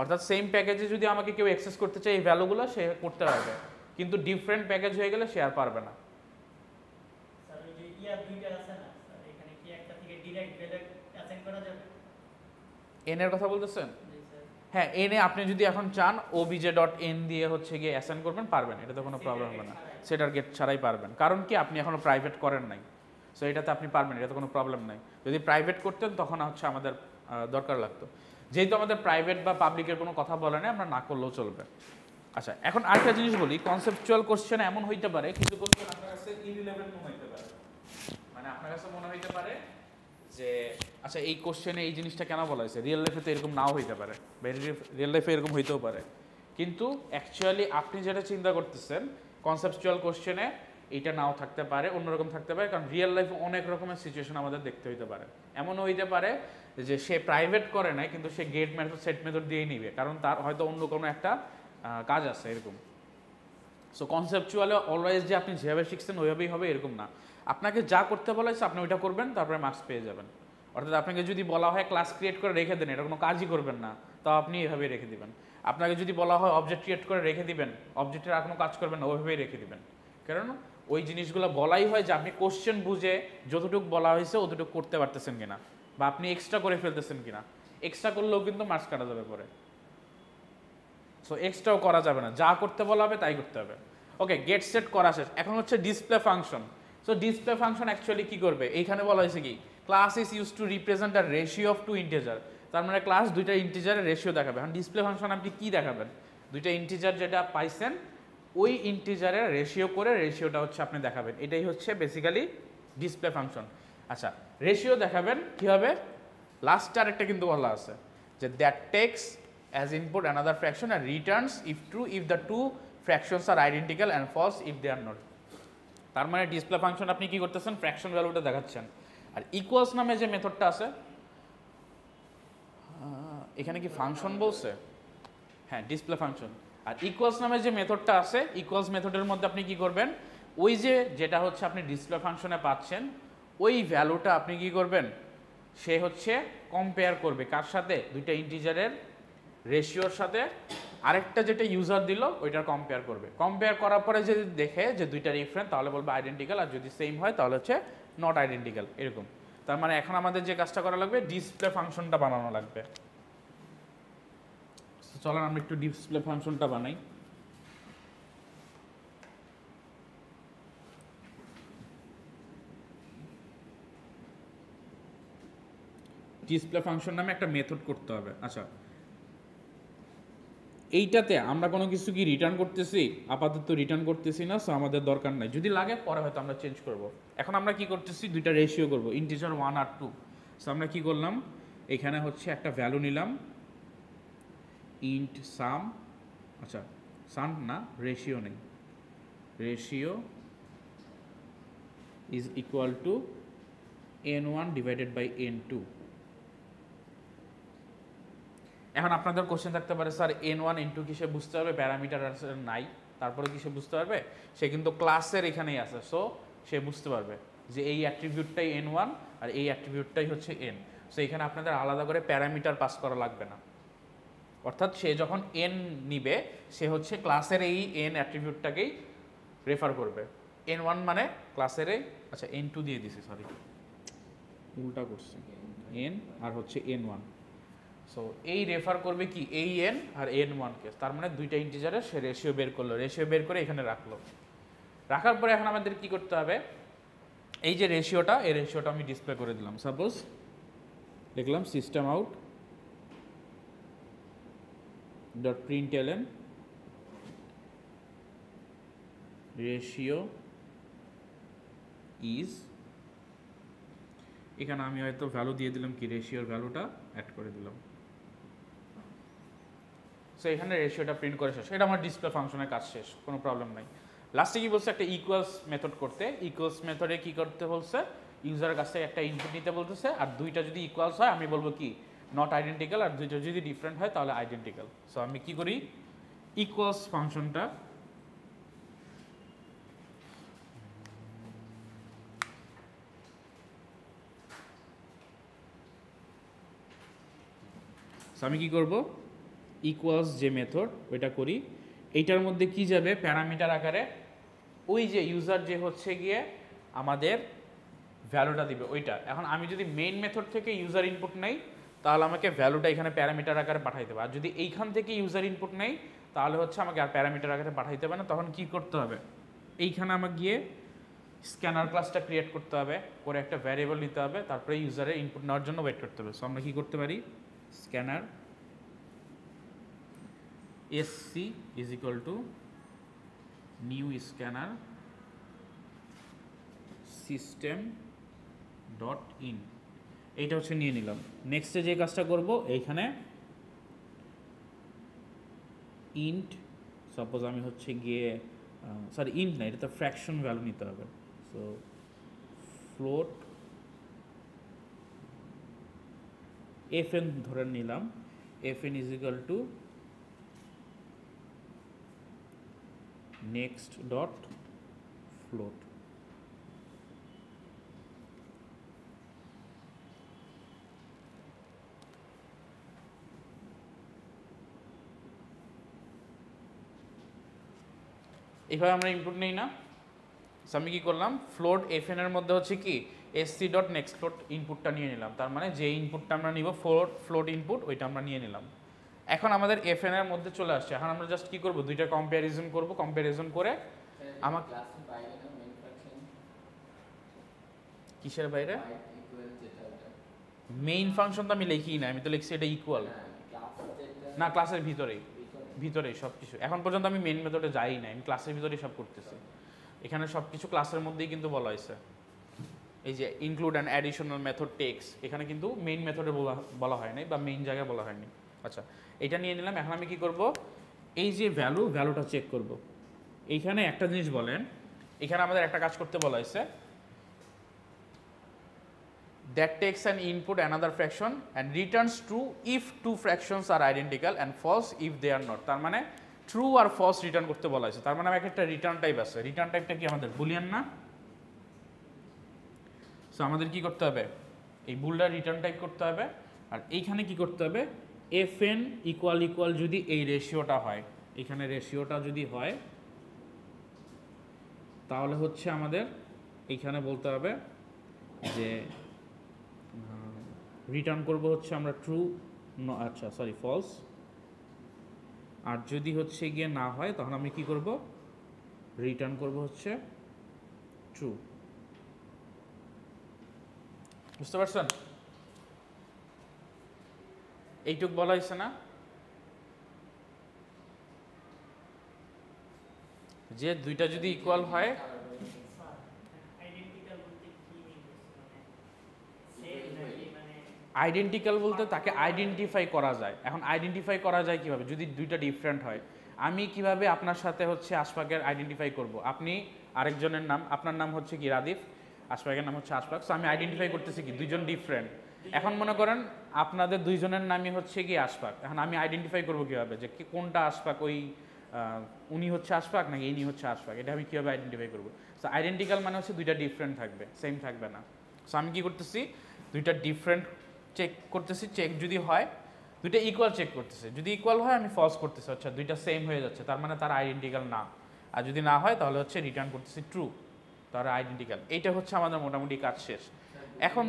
অর্থাৎ সেম প্যাকেজে যদি আমাকে কেউ অ্যাক্সেস করতে চায় এই ভ্যালুগুলো সে করতে পারবে, কিন্তু ডিফারেন্ট প্যাকেজ হয়ে গেলে সে আর পারবে না। এন এর কথা বলতেছেন? হ্যাঁ এনে আপনি যদি এখন চান obj.n দিয়ে হচ্ছে গিয়ে অ্যাসাইন করবেন, পারবেন, এটা তো কোনো প্রবলেম হবে না, সেটার গেট ছাড়াই পারবেন, কারণ কি আপনি এখনো প্রাইভেট করেন নাই, সো এটাতে আপনি পারবেন, এটা তো কোনো প্রবলেম নাই। যদি প্রাইভেট করতেন তখন হচ্ছে আমাদের দরকার লাগতো, যেহেতু আমাদের প্রাইভেট বা পাবলিকের কোনো কথা বলে না, আমরা না করলেও চলবে। আচ্ছা এখন আরেকটা জিনিস বলি, কনসেপচুয়াল কোশ্চেন এমন হইতে পারে, কিছু কোশ্চেন আপনার কাছে ইররিলেভেন্ট মনে হইতে পারে, মানে আপনার কাছে মনে হইতে পারে যে আচ্ছা এই কোশ্চেনে এই জিনিসটা কেন বলা হয়েছে, রিয়েল লাইফে তো এরকম নাও হইতে পারে, রিয়েল লাইফে এরকম হইতেও পারে, কিন্তু অ্যাকচুয়ালি আপনি যেটা চিন্তা করতেছেন কনসেপচুয়াল কোশ্চেনে এটা নাও থাকতে পারে, অন্যরকম থাকতে পারে, কারণ রিয়েল লাইফে অনেক রকমের সিচুয়েশন আমাদের দেখতে হইতে পারে। এমনও হইতে পারে যে সে প্রাইভেট করে নাই কিন্তু সে গেট মেথড সেট মেথড দিয়েই নিবে, কারণ তার হয়তো অন্য কোনো একটা কাজ আছে এরকম। সো কনসেপচুয়ালি অলওয়েজ যে আপনি যেভাবে শিখছেন ওইভাবেই হবে এরকম না, আপনাকে যা করতে বলা হয়েছে আপনি ওইটা করবেন, তারপরে মার্কস পেয়ে যাবেন। অর্থাৎ আপনাকে যদি বলা হয় ক্লাস ক্রিয়েট করে রেখে দেন, এটা কোনো কাজই করবেন না, তাও আপনি এভাবেই রেখে দিবেন। আপনাকে যদি বলা হয় অবজেক্ট ক্রিয়েট করে রেখে দিবেন, অবজেক্টের আর কোনো কাজ করবেন না, ওইভাবেই রেখে দিবেন, কারণ ওই জিনিসগুলো বলাই হয় যে আপনি কোশ্চেন বুঝে যতটুকু বলা হয়েছে অতটুকু করতে পারতেছেন কিনা, বা আপনি এক্সট্রা করে ফেলতেছেন কিনা, এক্সট্রা করলেও কিন্তু মার্কস কাটা যাবে পরে। সো এক্সট্রাও করা যাবে না, যা করতে বলা হবে তাই করতে হবে। ওকে, গেট সেট করা শেষ, এখন হচ্ছে display function. So display function actually কি করবে, এইখানে বলা হয়েছে কি class is use to represent a ratio of two integer, তার মানে ক্লাস দুইটা ইন্টিজারের রেশিও দেখাবে। এখন ডিসপ্লে ফাংশন আপনি কি দেখাবেন, দুইটা ইন্টিজার যেটা পাইছেন ওই ইন্টিজারের রেশিও করে রেশিওটা হচ্ছে আপনি দেখাবেন, এটাই হচ্ছে বেসিক্যালি ডিসপ্লে ফাংশন। আচ্ছা রেশিও দেখাবেন কীভাবে, লাস্ট আরেকটা কিন্তু বলা আছে যে that text as input another fraction and returns if true if the two fractions are identical and false if they are not। তার মানে ডিসপ্লে ফাংশন আপনি কি করতেছেন, ফ্র্যাকশন ভ্যালুটা দেখাচ্ছেন। আর ইকুয়ালস নামে যে মেথডটা আছে, এখানে কি ফাংশন বলছে, হ্যাঁ ডিসপ্লে ফাংশন। আর ইকুয়ালস নামে যে মেথডটা আছে, ইকুয়ালস মেথডের মধ্যে আপনি কি করবেন, ওই যে যেটা হচ্ছে আপনি ডিসপ্লে ফাংশনে পাচ্ছেন ওই ভ্যালুটা আপনি কি করবেন, সে হচ্ছে কম্পেয়ার করবে কার সাথে, দুইটা ইন্টিজারের রেশিওর সাথে, আরেকটা যেটা ইউজার দিল ওইটার কম্পেয়ার করবে। কম্পেয়ার করার পরে যদি দেখে যে দুইটা ডিফারেন্ট তাহলে বলবে আইডেন্টিক্যাল, আর যদি সেম হয় তাহলে হচ্ছে নট আইডেন্টিক্যাল এরকম। তার মানে এখন আমাদের যে কাজটা করা লাগবে ডিসপ্লে ফাংশনটা বানানো লাগবে। চলেন আমরা একটু ডিসপ্লে ফাংশনটা বানাই। ডিসপ্লে ফাংশন নামে একটা মেথড করতে হবে। আচ্ছা এইটাতে আমরা কোনো কিছু কি রিটার্ন করতেছি, আপাতত রিটার্ন করতেছি না, সো আমাদের দরকার নাই, যদি লাগে পরে হয়তো আমরা চেঞ্জ করব। এখন আমরা কি করতেছি, দুইটা রেশিও করব, ইন্টিজার 1 আর 2। সো আমরা কি করলাম, এখানে হচ্ছে একটা ভ্যালু নিলাম ইন্ট সাম, আচ্ছা সাম না রেশিও নেই, ratio is equal to n1 divided by n2। এখন আপনাদের কোশ্চেন থাকতে পারে স্যার n1 n2 কি সে বুঝতে পারবে, প্যারামিটার নাই, তারপরে কি সে বুঝতে পারবে, সে কিন্তু ক্লাসের এখানেই আছে, সো সে বুঝতে পারবে যে এই অ্যাট্রিবিউটটাই n1 আর এই অ্যাট্রিবিউটটাই হচ্ছে n। সো এখানে আপনাদের আলাদা করে প্যারামিটার পাস করা লাগবে না, অর্থাৎ সে যখন n নিবে সে হচ্ছে ক্লাসের এই n অ্যাট্রিবিউটটাকেই রেফার করবে। n1 মানে ক্লাসের এই, আচ্ছা n2 দিয়ে দিছি, সরি উল্টা করছি, n আর হচ্ছে n1। সো এই রেফার করবে কি এই n আর n1 কে, তার মানে দুইটা ইন্টিজারের সে রেশিও বের করলো, রেশিও বের করে এখানে রাখলো। রাখার পরে এখন আমাদের কি করতে হবে, এই যে রেশিওটা, এই রেশিওটা আমি ডিসপ্লে করে দিলাম। সাপোজ লিখলাম system out dot প্রিন্টএলএন ratio is, এখানে আমি হয়তো ভ্যালু দিয়ে দিলাম কি রেশিওর ভ্যালুটা অ্যাড করে দিলাম। সো এখানে রেশিওটা প্রিন্ট করে শেষ, এটা আমার ডিসপ্লে ফাংশনের কাজ শেষ, কোনো প্রবলেম নাই। লাস্টে কি বলছে, একটা ইকুয়ালস মেথড করতে, ইকুয়ালস মেথডে কি করতে বলছে, ইউজারের কাছ থেকে একটা ইনপুট নিতে বলতেছে, আর দুইটা যদি ইকুয়ালস হয় আমি বলবো কি নট আইডেন্টিক্যাল, আর দুইটা যদি ডিফারেন্ট হয় তাহলে আইডেন্টিক্যাল। সো আমি কি করি, ইকুয়ালস ফাংশনটা আমি কি করব, ইকুয়ালস যে মেথড ওইটা করি, এইটার মধ্যে কি যাবে প্যারামিটার আকারে, ওই যে ইউজার যে হচ্ছে গিয়ে আমাদের ভ্যালুটা দিবে ওইটা। এখন আমি যদি মেইন মেথড থেকে ইউজার ইনপুট নেই তাহলে আমাকে ভ্যালুটা এখানে প্যারামিটার আকারে পাঠাইতে হবে। আর যদি এইখান থেকে ইউজার ইনপুট নেই তাহলে হচ্ছে আমাকে আর প্যারামিটার আকারে পাঠাইতে হবে না। তখন কি করতে হবে, এইখানে আমাকে গিয়ে স্ক্যানার ক্লাসটা ক্রিয়েট করতে হবে, করে একটা ভ্যারিয়েবল নিতে হবে, তারপরে ইউজারের ইনপুট নেওয়ার জন্য ওয়েট করতে হবে। সো আমরা কি করতে পারি, scanner SC is equal to new scanner system dot in, এইটা হচ্ছে নিয়ে নিলাম। নেক্সটে যে কাজটা করব, এইখানে ইন্ট, সাপোজ আমি হচ্ছে গিয়ে সরি ইন্ট না, এটা তো ফ্র্যাকশন ভ্যালু নিতে হবে। সো ফ্লোট fn ধরে নিলাম, fn is equal two next dot float. এইভাবে আমরা ইনপুট নেই না। সো আমি কী করলাম, ফ্লোট fn এর মধ্যে হচ্ছে কি sc ডট নেক্সট ফ্লোট ইনপুটটা নিয়ে নিলাম। তার মানে যে ইনপুটটা আমরা নিব ফ্লোট ইনপুট, ওইটা আমরা নিয়ে নিলাম। এখন আমাদের fn এর মধ্যে চলে আসছে। এখন আমরা জাস্ট কি করব, দুইটা কম্প্যারিজন করব। কম্প্যারিজন করে আমার কিসের বাইরে মেইন ফাংশন তো আমি লিখি না, আমি তো লিখছি এটা ইকুয়াল না, ক্লাসের ভিতরেই সব কিছু। এখন পর্যন্ত আমি মেইন মেথডে যাই না, আমি ক্লাসের ভিতরেই সব করতেছি। এখানে সব কিছু ক্লাসের মধ্যেই কিন্তু বলা হয়েছে। এই যে include and additional method takes, এখানে কিন্তু মেইন মেথডে বলা হয় নাই বা মেইন জায়গায় বলা হয়নি। আচ্ছা, এটা নিয়ে নিলাম। এখন আমি কি করব, এই যে ভ্যালুটা চেক করব। এইখানে একটা জিনিস বলেন, এখানে আমাদের একটা কাজ করতে বলা হয়েছে, that takes an input another fraction and returns true if two fractions are identical and false if they are not। তার মানে ট্রু আর ফলস রিটার্ন করতে বলা হয়েছে। তার মানে আমার একটা রিটার্ন টাইপ আছে। রিটার্ন টাইপটা কি আমাদের বুলিয়ান না? সো আমাদের কি করতে হবে, এই বুলটা রিটার্ন টাইপ করতে হবে। আর এইখানে কি করতে হবে, fn ইকুয়াল ইকুয়াল যদি এই রেশিওটা হয়, এখানে রেশিওটা যদি হয় তাহলে হচ্ছে আমাদের এইখানে বলতে হবে যে রিটার্ন করব হচ্ছে আমরা ট্রু, আচ্ছা সরি ফলস। আর যদি হচ্ছে গিয়ে না হয় তখন আমি কি করব, রিটার্ন করব হচ্ছে ট্রু। বুঝতে পারছেন? এইটুক বলা হয়েছে না, যে দুইটা যদি ইকুয়াল হয়, আইডেন্টিক্যাল বলতে তাকে আইডেন্টিফাই করা যায়। এখন আইডেন্টিফাই করা যায় কিভাবে, যদি দুইটা ডিফারেন্ট হয়। আমি কিভাবে আপনার সাথে হচ্ছে আশফাকের আইডেন্টিফাই করব, আপনি আরেকজনের নাম, আপনার নাম হচ্ছে কি রাদিফ, আশফাকের নাম হচ্ছে আশফাক। সো আমি আইডেন্টিফাই করতেছি কি দুইজন ডিফারেন্ট। এখন মনে করেন আপনাদের দুইজনের নামই হচ্ছে কি আশফাক। এখন আমি আইডেন্টিফাই করবো কীভাবে যে কোনটা আশফাক, ওই উনি হচ্ছে আশফাক নাকি ইনি হচ্ছে আশফাক, এটা আমি কীভাবে আইডেন্টিফাই করবো? সো আইডেন্টিক্যাল মানে হচ্ছে দুইটা ডিফারেন্ট থাকবে, সেম থাকবে না। সো আমি কী করতেছি, দুইটা ডিফারেন্ট চেক করতেছি। চেক যদি হয়, দুইটা ইকুয়াল চেক করতেছে, যদি ইকুয়াল হয় আমি ফলস করতেছি, আচ্ছা দুইটা সেম হয়ে যাচ্ছে, তার মানে তারা আইডেন্টিক্যাল না। আর যদি না হয় তাহলে হচ্ছে রিটার্ন করতেছি ট্রু, তারা আইডেন্টিক্যাল। এইটা হচ্ছে আমাদের মোটামুটি কাজ শেষ। এখন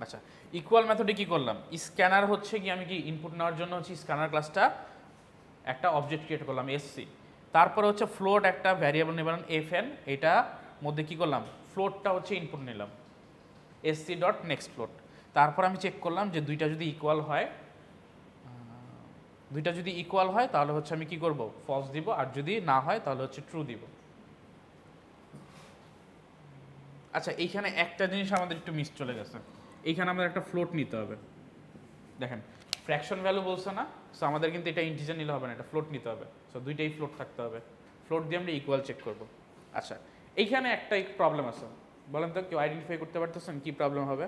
আচ্ছা, ইকুয়াল মেথডে কি করলাম, স্ক্যানার হচ্ছে কি আমি কি ইনপুট নেওয়ার জন্য হচ্ছে স্ক্যানার ক্লাসটা একটা অবজেক্ট ক্রিয়েট করলাম এসসি। তারপরে হচ্ছে ফ্লোট একটা ভ্যারিয়েবল নিলাম fn, এটা মধ্যে কি করলাম, ফ্লোটটা হচ্ছে ইনপুট নিলাম sc ডট নেক্সট ফ্লোট। তারপর আমি চেক করলাম যে দুইটা যদি ইকুয়াল হয় তাহলে হচ্ছে আমি কি করব, ফলস দিব। আর যদি না হয় তাহলে হচ্ছে ট্রু দিব। আচ্ছা, এইখানে একটা জিনিস আমাদের একটু মিস চলে গেছে। এইখানে আমাদের একটা ফ্লোট নিতে হবে। দেখেন ফ্র্যাকশন ভ্যালু বলছে না, সো আমাদের কিন্তু এটা ইন্টিজার নিলে হবে না, এটা ফ্লোট নিতে হবে। সো দুইটাই ফ্লোট থাকতে হবে। ফ্লোট দিয়ে আমরা ইকুয়াল চেক করব। আচ্ছা, এইখানে একটা প্রবলেম আছে, বলেন তো কেউ আইডেন্টিফাই করতে পারতেছেন কি প্রবলেম হবে?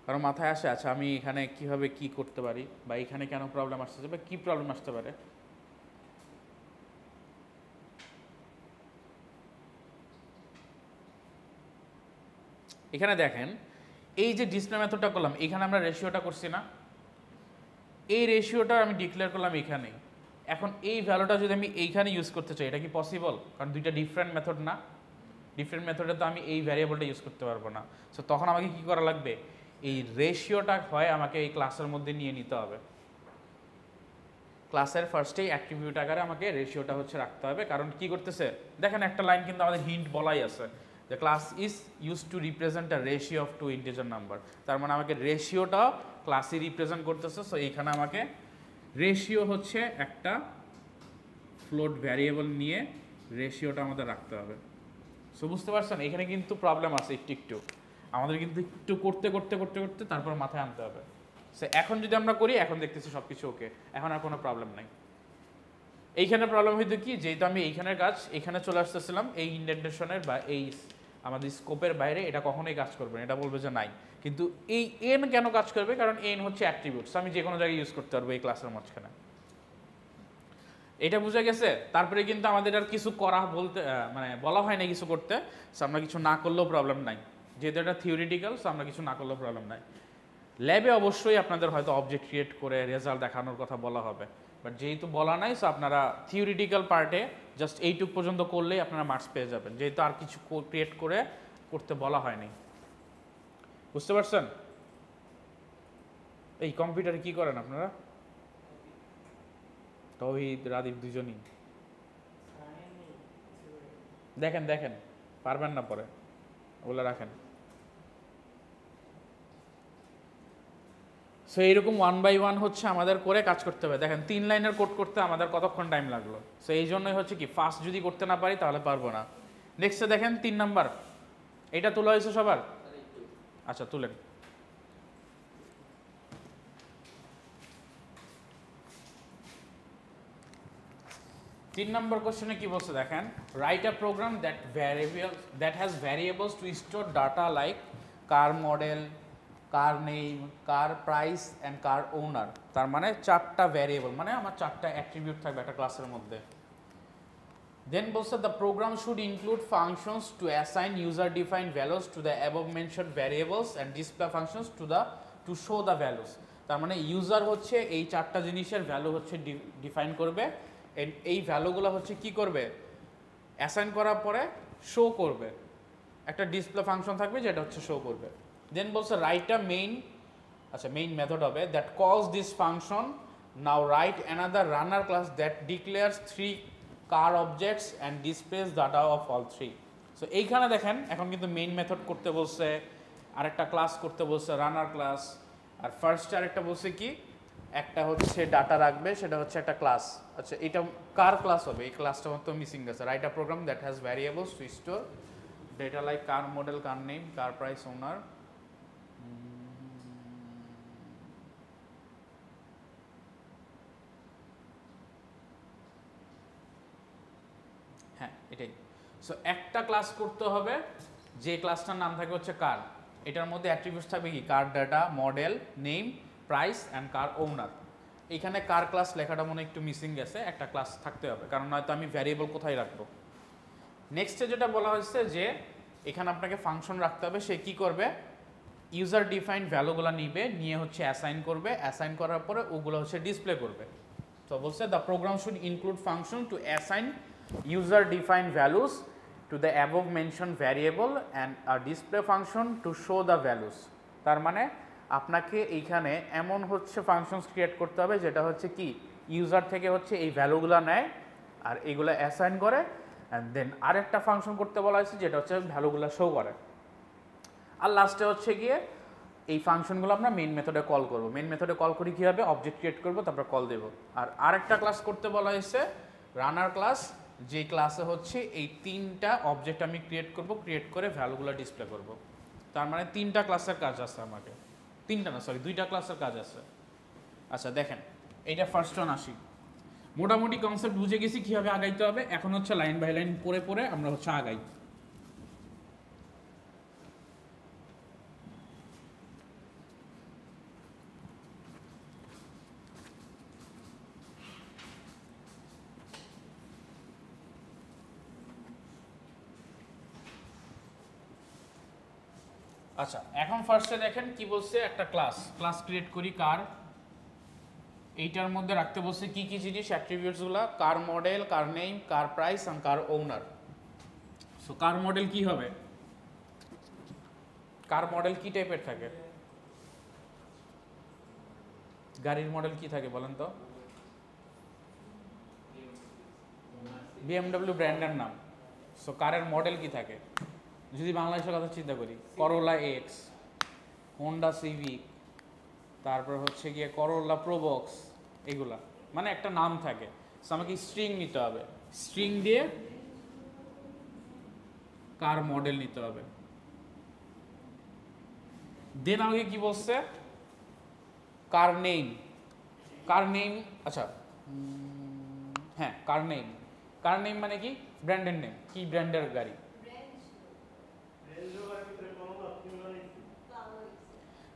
কারণ মাথায় আসে, আচ্ছা আমি এখানে কিভাবে কি করতে পারি, বা এখানে কেন প্রবলেম আসতেছে, বা কি প্রবলেম আসতে পারে? এখানে দেখেন, এই যে ডিসপ্লে মেথডটা করলাম, এখানে আমরা রেশিওটা করছি না, এই রেশিওটা আমি ডিক্লেয়ার করলাম এখানে। এখন এই ভ্যালুটা যদি আমি এইখানে ইউজ করতে চাই, এটা কি পসিবল? কারণ দুইটা ডিফারেন্ট মেথড না, ডিফারেন্ট মেথডে তো আমি এই ভ্যারিয়েবলটা ইউজ করতে পারবো না। সো তখন আমাকে কি করা লাগবে, এই রেশিওটা হয় আমাকে এই ক্লাসের মধ্যে নিয়ে নিতে হবে। ক্লাসের ফার্স্টেই অ্যাট্রিবিউট আকারে আমাকে রেশিওটা হচ্ছে রাখতে হবে। কারণ কি করতেছে দেখেন, একটা লাইন কিন্তু আমাদের হিন্ট বলাই আছে যে class is use to represent a ratio of two integer number. তার মানে আমাকে রেশিওটা ক্লাসই রিপ্রেজেন্ট করতেছে। সো এইখানে আমাকে রেশিও হচ্ছে একটা ফ্লোট ভ্যারিয়েবল নিয়ে রেশিওটা আমাদের রাখতে হবে। সো বুঝতে পারছেন এখানে কিন্তু প্রবলেম আছে একটু একটু, আমাদের কিন্তু একটু করতে করতে করতে করতে তারপর মাথায় আনতে হবে। সো এখন যদি আমরা করি, এখন দেখতেছি সব কিছু ওকে, এখন আর কোনো প্রবলেম নাই। এইখানে প্রবলেম হইতো কি, যেহেতু আমি এইখানের কাজ এখানে চলে আসতেছিলাম, এই ইন্ডেন্টেশনের বা এই আমাদের স্কোপের বাইরে এটা কখনোই কাজ করবে না, এটা বলবে যে নাই। কিন্তু এই এন কেন কাজ করবে, কারণ এন হচ্ছে অ্যাট্রিবিউটস, আমি যে কোনো জায়গায় ইউজ করতে পারবো এই ক্লাসের মাঝখানে। এটা বুঝা গেছে? তারপরে কিন্তু আমাদের আর কিছু করা বলতে মানে বলা হয় না কিছু করতে, সো আমরা কিছু না করলেও প্রবলেম নাই, যেহেতু এটা থিওরিটিক্যাল। সো আমরা কিছু না করলেও প্রবলেম নাই। ল্যাবে অবশ্যই আপনাদের হয়তো অবজেক্ট ক্রিয়েট করে রেজাল্ট দেখানোর কথা বলা হবে, বাট যেহেতু বলা নাই, সো আপনারা থিওরিটিক্যাল পার্টে জাস্ট এইটুক পর্যন্ত করলেই আপনারা মার্কস পেয়ে যাবেন, যেহেতু আর কিছু ক্রিয়েট করে করতে বলা হয়নি। বুঝতে পারছেন? এই কম্পিউটারে কি করেন আপনারা? তৌহিদ, রাদীপ দুজনই দেখেন দেখেন, পারবেন না পরে ওগুলো রাখেন। সো এইরকম 1 বাই 1 হচ্ছে আমাদের করে কাজ করতে হবে। দেখেন 3 লাইনের কোড করতে আমাদের কতক্ষণ টাইম লাগলো। সো এই জন্যই হচ্ছে কি, ফার্স্ট যদি করতে না পারি তাহলে পারবো না। নেক্সটে দেখেন 3 নাম্বার, এটা তোলা হয়েছে সবার? আচ্ছা তুলেন। 3 নম্বর কোশ্চেনে কি বলছে দেখেন, write a program that has variables to store data like car model, car name, car price and car owner. তার মানে 4টা ভ্যারিয়েবল, মানে আমার 4টা অ্যাট্রিবিউট থাকবে একটা ক্লাসের মধ্যে। দেন বলছে the program should include functions to assign user defined values to the above mentioned variables and display functions to show the values. তার মানে ইউজার হচ্ছে এই 4টা জিনিসের ভ্যালু হচ্ছে ডিফাইন করবে, এই ভ্যালুগুলো হচ্ছে কি করবে, অ্যাসাইন করার পরে শো করবে, একটা ডিসপ্লে ফাংশন থাকবে যেটা হচ্ছে শো করবে। দেন বলছে রাইট আ মেইন, আচ্ছা মেইন মেথড হবে that calls this function, now write another runner class that declares 3 car objects and displays data of all 3। So এইখানে দেখেন এখন কিন্তু মেইন মেথড করতে বলছে, আরেকটা ক্লাস করতে বলছে রানার ক্লাস, আর ফার্স্টে আরেকটা বলছে কি, একটা হচ্ছে ডাটা রাখবে, সেটা হচ্ছে একটা ক্লাস। আচ্ছা এটা কার ক্লাস হবে, এই ক্লাসটা মতো মিসিং গেছে। Write a program that has variables to store data like car model, car name, car price, owner. হ্যাঁ এটাই। সো একটা ক্লাস করতে হবে, যে ক্লাসটার নাম থাকবে হচ্ছে কার, এটার মধ্যে অ্যাট্রিবিউটস থাকবে কি, car data, model, name, price and car owner. এইখানে কার ক্লাস লেখাটা মনে একটু মিসিং গেছে, একটা ক্লাস থাকতে হবে, কারণ নয়তো আমি ভ্যারিয়েবল কোথায় রাখবো। নেক্সটে যেটা বলা হয়েছে যে এখানে আপনাকে ফাংশন রাখতে হবে, সে কি করবে, ইউজার ডিফাইন্ড ভ্যালুগুলো নিবে, নিয়ে হচ্ছে অ্যাসাইন করবে, অ্যাসাইন করার পরে ওগুলো হচ্ছে ডিসপ্লে করবে। তো বলছে the program should include function to assign user defined values to the above mentioned variable and a display function to show the values। তার মানে আপনাকে এইখানে এমন হচ্ছে ফাংশনস ক্রিয়েট করতে হবে যেটা হচ্ছে কি, ইউজার থেকে হচ্ছে এই ভ্যালুগুলো নেয় আর এইগুলো অ্যাসাইন করে, অ্যান্ড দেন আরেকটা ফাংশন করতে বলা হয়েছে যেটা হচ্ছে ভ্যালুগুলো শো করে। আর লাস্টে হচ্ছে গিয়ে এই ফাংশনগুলো আমরা মেইন মেথডে কল করব। মেইন মেথডে কল করি কী হবে, অবজেক্ট ক্রিয়েট করবো, তারপর কল দেবো। আর আরেকটা ক্লাস করতে বলা হয়েছে রানার ক্লাস, যে ক্লাসে হচ্ছে এই 3টা অবজেক্ট আমি ক্রিয়েট করব, ক্রিয়েট করে ভ্যালুগুলো ডিসপ্লে করব। তার মানে 3টা ক্লাসের কাজ আছে আমাকে, 3টা না সরি 2টা ক্লাসের কাজ আছে। আচ্ছা দেখেন এইটা ফার্স্ট ওয়ান আসি, মোটামুটি কনসেপ্ট বুঝে গেছি কীভাবে আগাইতে হবে। এখন হচ্ছে লাইন বাই লাইন পড়ে পড়ে আমরা হচ্ছে আগাই। আচ্ছা এখন ফার্স্টে দেখেন কি বলছে, একটা ক্লাস ক্রিয়েট করি কার, এইটার মধ্যে রাখতে বলছে কি কি জিনিস অ্যাট্রিবিউটসগুলো, কার model, car name, car price আর কার ওনার। সো কার মডেল কি হবে, কার মডেল কি টাইপের থাকে, গাড়ির মডেল কি থাকে বলেন তো? বিএমডব্লিউ ব্র্যান্ডের নাম। সো কারের মডেল কি থাকে, যদি বাংলাদেশের কথা চিন্তা করি, করোলা এক্স, হোন্ডা সিভিক, তারপর হচ্ছে গিয়ে করোলা প্রোবক্স, এগুলা মানে একটা নাম থাকে। সো আমাকে স্ট্রিং নিতে হবে, স্ট্রিং দিয়ে কার মডেল নিতে হবে। দেন আমাকে কি বলছে, কার নেম, কার নেম, আচ্ছা হ্যাঁ কার নেম, কার নেম মানে কি ব্র্যান্ডের নেম, কি ব্র্যান্ডের গাড়ি।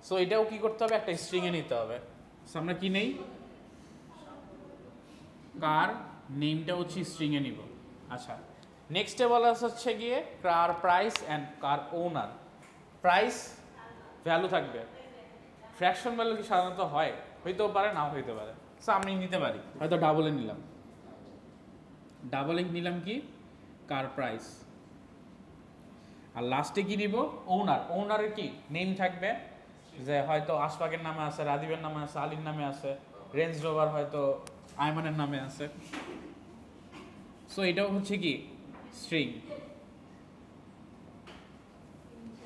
সো এটাও কি করতে হবে, একটা স্ট্রিং এ নিতে হবে। সো আমরা কি নেই, কার নেমটা হচ্ছে স্ট্রিং এ নিব। আচ্ছা নেক্সটে বলা হচ্ছে গিয়ে car price and car owner. Price value থাকবে, ফ্র্যাকশন ভ্যালু কি সাধারণত হয়, হইতেও পারে নাও হইতে পারে। সো আমি নিতে পারি হয়তো ডাবলে নিলাম, ডাবলে নিলাম কি কার প্রাইস, আর লাস্টে কি নিব ওনার। ওনারের কি নেম থাকবে, যে হয়তো আশফাকের নামে আছে, রাজীবের নামে আছে, আলীর নামে আছে, রেঞ্জ রোভার হয়তো আয়মানের নামে আছে। সো এটাও হচ্ছে কি স্ট্রিং।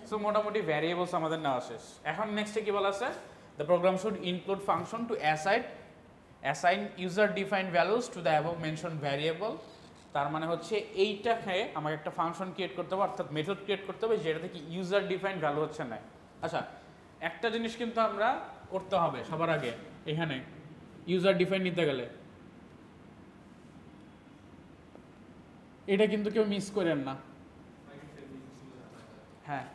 সো মোটামুটি ভ্যারিয়েবলস আমাদের নেওয়া শেষ। এখন নেক্সটে কি বলা আছে, the program should include function to assign user defined values to the above mention variable. তার মানে হচ্ছে এইটাকে আমাকে একটা ফাংশন ক্রিয়েট করতে হবে, অর্থাৎ মেথড ক্রিয়েট করতে হবে যেটা কি ইউজার ডিফাইন্ড ভ্যালু হচ্ছে না। আচ্ছা একটা জিনিস কিন্তু আমরা করতে হবে সবার আগে, এখানে ইউজার ডিফাইন নিতে গেলে এটা কিন্তু কেউ মিস করেন না। হ্যাঁ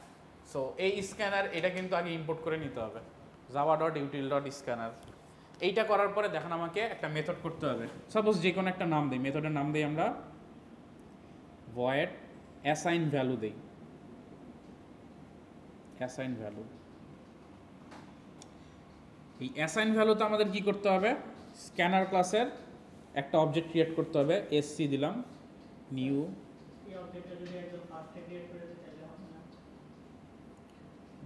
সো এই স্ক্যানার এটা কিন্তু আগে ইম্পোর্ট করে নিতে হবে, Java dot util dot scanner. এইটা করার পরে দেখেন আমাকে একটা মেথড করতে হবে। সাপোজ যে কোনো একটা নাম দিই, মেথডের নাম দিই আমরা ভয়েড অ্যাসাইন ভ্যালু দিই, অ্যাসাইন ভ্যালু। এই অ্যাসাইন ভ্যালুতে আমাদের কি করতে হবে, স্ক্যানার ক্লাসের একটা অবজেক্ট ক্রিয়েট করতে হবে, এসসি দিলাম নিউ,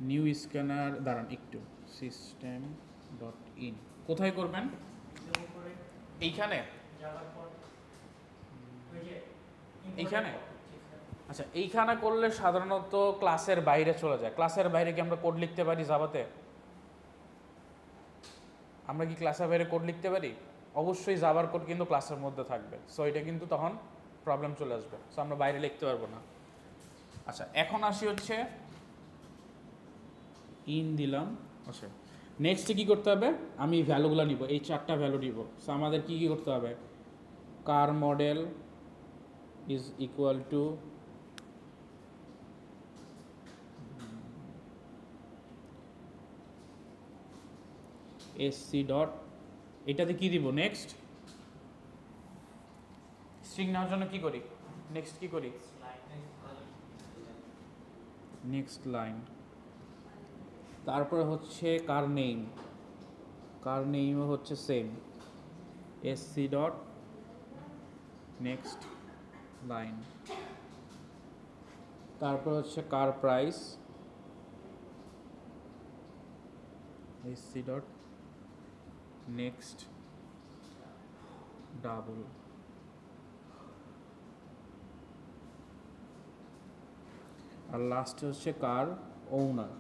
নিউ স্ক্যানার, দাঁড়ান একটু, সিস্টেম ডট ইন কোথায় করবেন, এইখানে, এইখানে। আচ্ছা এইখানে করলে সাধারণত ক্লাসের বাইরে চলে যায়। ক্লাসের বাইরে কি আমরা কোড লিখতে পারি জাভাতে, আমরা কি ক্লাসের বাইরে কোড লিখতে পারি? অবশ্যই জাভার কোড কিন্তু ক্লাসের মধ্যে থাকবে। সো এটা কিন্তু তখন প্রবলেম চলে আসবে, সো আমরা বাইরে লিখতে পারবো না। আচ্ছা এখন আসি হচ্ছে ইন দিলাম। আচ্ছা নেক্সটে কী করতে হবে, আমি ভ্যালুগুলো নিব, এই চারটা ভ্যালু নিব। সো আমাদের কী কী করতে হবে, car model is equal to SC dot, এটাতে কী দিব নেক্সট, স্ট্রিং নেওয়ার জন্য কী করি, নেক্সট কী করি, নেক্সট লাইন। তারপরে হচ্ছে কার নেম, কার নেমও হচ্ছে same, SC dot next line. তারপর হচ্ছে car price, SC dot next double. আর লাস্টে হচ্ছে car owner,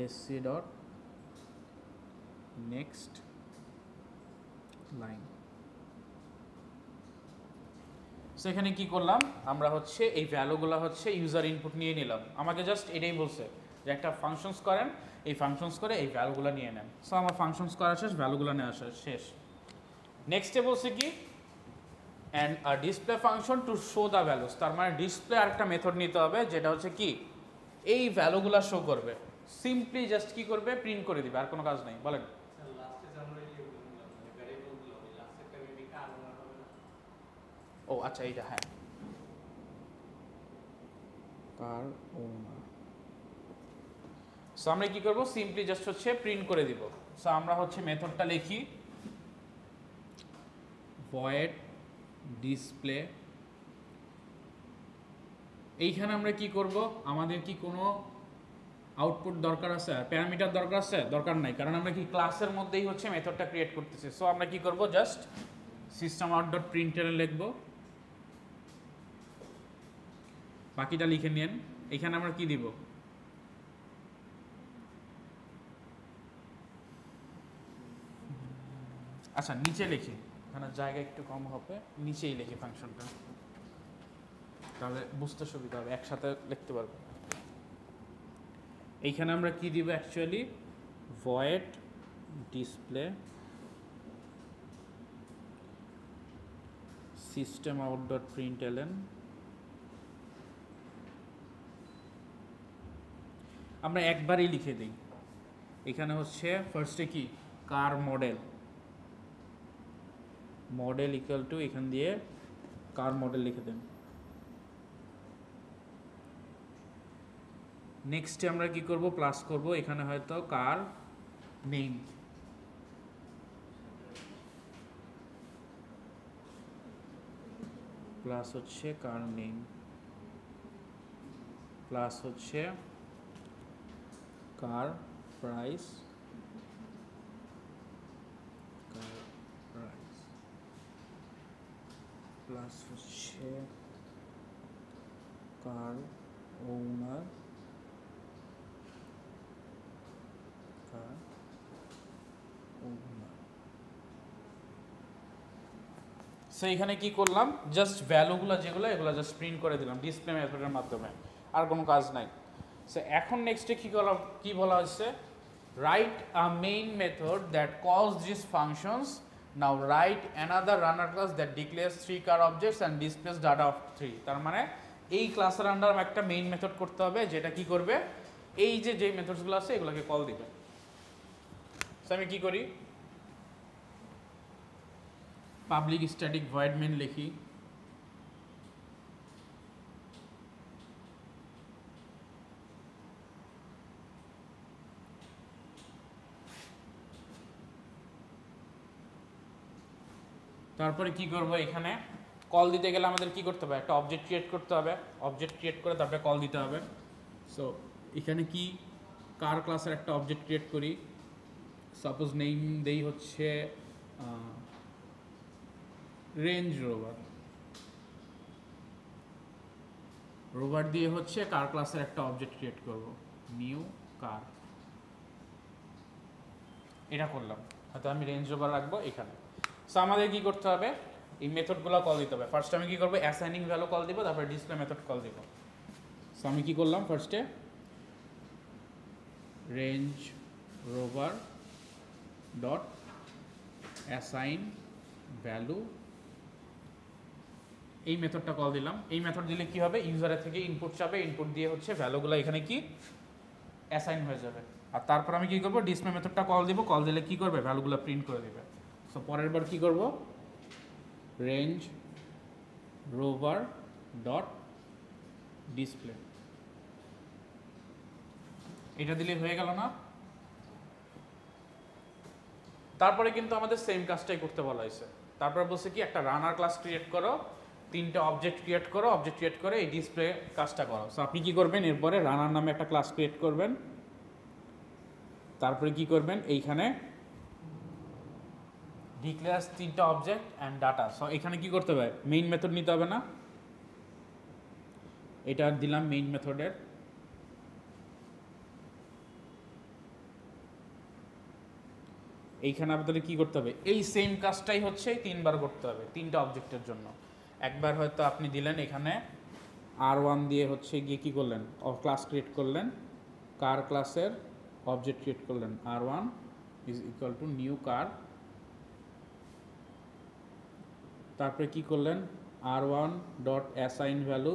SC dot next line. সেখানে কি করলাম আমরা হচ্ছে এই ভ্যালুগুলো হচ্ছে ইউজার ইনপুট নিয়ে নিলাম। আমাকে জাস্ট এটাই বলছে যে একটা ফাংশনস করেন, এই ফাংশনস করে এই ভ্যালুগুলো নিয়ে নেন। সো আমার ফাংশনস করা শেষ, ভ্যালুগুলো নেওয়া শেষ। নেক্সটে বলছে কি and a display function two show the values. তার মানে ডিসপ্লে আরেকটা মেথড নিতে হবে যেটা হচ্ছে কি এই ভ্যালুগুলো শো করবে। সিম্পলি জাস্ট কি করবে, প্রিন্ট করে দিবে, আর কোনো কাজ নেই। বলেন ও আচ্ছা এইটা, হ্যাঁ কার ওনার। সো আমরা কি করব, সিম্পলি জাস্ট হচ্ছে প্রিন্ট করে দিব। সো আমরা হচ্ছে মেথডটা লিখি void display। এইখানে আমরা কি করব, আমাদের কি কোনো আউটপুট দরকার আছে, প্যারামিটার দরকার আছে? দরকার নাই, কারণ আমরা কি ক্লাসের মধ্যেই হচ্ছে মেথডটা ক্রিয়েট করতেছি। সো আমরা কি করব, জাস্ট সিস্টেম আউট ডট প্রিন্টএলএন লিখব, বাকিটা লিখে নেন। এখানে আমরা কি দিব, আচ্ছা নিচে লিখি, এখানে জায়গা একটু কম হবে, নিচেই লিখি ফাংশনটা, তাহলে বুঝতে সুবিধা হবে, একসাথে লিখতে পারবো। এইখানে আমরা কি দিব actually, void display system out dot println। আমরা একবারই লিখে দিই, এখানে হচ্ছে ফার্স্টে কি কার মডেল ইকুয়াল টু, এখান দিয়ে কার মডেল লিখে দেন। নেক্সটে আমরা কি করব, প্লাস করব, এখানে হয়তো কার নেম, প্লাস হচ্ছে কার নেম, প্লাস হচ্ছে কার প্রাইস, প্লাস হচ্ছে কার ওনার, সো এখানে কি করলাম, জাস্ট ভ্যালুগুলো যেগুলো এগুলো জাস্ট প্রিন্ট করে দিলাম ডিসপ্লে মেথডের মাধ্যমে, আর কোনো কাজ নাই। সো এখন নেক্সটে কি বলা হচ্ছে, write a main method that calls this functions, now write another runner class that declares 3 car objects and displays data of 3। তার মানে এই ক্লাসের আন্ডার একটা মেইন মেথড করতে হবে, যেটা কি করবে, এই যে মেথডসগুলো আছে এগুলোকে কল দিবে। সো আমি কি করি, পাবলিক স্ট্যাটিক ভয়েড মেইন লিখি, তারপরে কি করব, এখানে কল দিতে গেলে আমাদের কি করতে হবে, একটা অবজেক্ট ক্রিয়েট করতে হবে, অবজেক্ট ক্রিয়েট করে তারপরে কল দিতে হবে। সো এখানে কি কার ক্লাসের একটা অবজেক্ট ক্রিয়েট করি, সাপোজ নেম দেই হচ্ছে রেঞ্জ রোভার দিয়ে হচ্ছে কার ক্লাসের একটা অবজেক্ট ক্রিয়েট করব, নিউ কার, এটা করলাম, হয়তো আমি রেঞ্জ রোভার রাখবো এখানে। সো আমাদের কি করতে হবে, এই মেথডগুলো কল দিতে হবে। ফার্স্ট আমি কি করবো, অ্যাসাইনিং ভ্যালু কল দিব, তারপরে ডিসপ্লে মেথড কল দিব। সো আমি কি করলাম, ফার্স্টে range rover dot assign value, এই মেথডটা কল দিলাম। এই মেথড দিলে কি হবে, ইউজারের থেকে ইনপুট চাবে, ইনপুট দিয়ে হচ্ছে ভ্যালুগুলো এখানে কি অ্যাসাইন হয়ে যাবে। আর তারপর আমি কি করব, ডিসপ্লে মেথডটা কল দিব, কল দিলে কি করবে, ভ্যালুগুলো প্রিন্ট করে দিবে। সো পরের বার কি করব, রেঞ্জ রোভার ডট ডিসপ্লে, এটা দিলে হয়ে গেল না? তারপরে কিন্তু আমাদের সেম কাজটাই করতে বলা হয়েছে। তারপরে বলছে কি, একটা রানার ক্লাস ক্রিয়েট করো, 3টা অবজেক্ট ক্রিয়েট করো, অবজেক্ট ক্রিয়েট করে এই ডিসপ্লে কাজটা করো। সো আপনি কি করবেন, এরপরে রানার নামে একটা ক্লাস ক্রিয়েট করবেন, তারপরে কি করবেন, এইখানে ডিক্লেয়ার্স 3টা অবজেক্ট অ্যান্ড ডাটা। সো এখানে কি করতে হবে, মেইন মেথড নিতে হবে না, এটা দিলাম মেইন মেথডের, এইখানে আপনাদের কি করতে হবে, এই সেম কাজটাই হচ্ছে 3বার করতে হবে 3টা অবজেক্টের জন্য। একবার হয়তো আপনি দিলেন এখানে R1 দিয়ে হচ্ছে গিয়ে কি করলেন, ক্লাস ক্রিয়েট করলেন, কার ক্লাসের অবজেক্ট ক্রিয়েট করলেন, R1 is equal to new car, তারপরে কি করলেন, R1 ডট অ্যাসাইন ভ্যালু,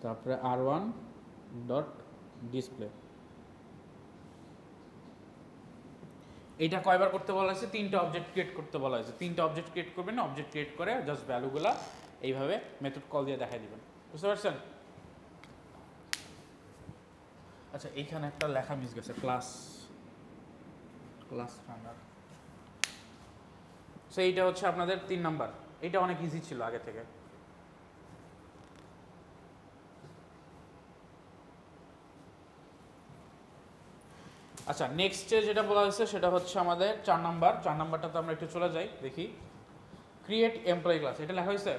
তারপরে R1 ডট ডিসপ্লে। এটা কয়বার করতে বলা হয়েছে, 3টা অবজেক্ট ক্রিয়েট করতে বলা হয়েছে। 3টা অবজেক্ট ক্রিয়েট করবেন, অবজেক্ট ক্রিয়েট করে জাস্ট ভ্যালুগুলা এইভাবে মেথড কল দিয়ে দেখাই দিবেন। বুঝতে পারছেন? আচ্ছা এইখানে একটা লেখা মিস গেছে, ক্লাস ক্লাস রানার। সো এইটা হচ্ছে আপনাদের 3 নাম্বার। এটা অনেক ইজি ছিল আগে থেকে। আচ্ছা নেক্সটে যেটা বলা হয়েছে সেটা হচ্ছে আমাদের 4 নাম্বার। 4 নাম্বারটাতে আমরা একটু চলে যাই, দেখি। ক্রিয়েট এমপ্লয়ি ক্লাস, এটা লেখা হয়েছে,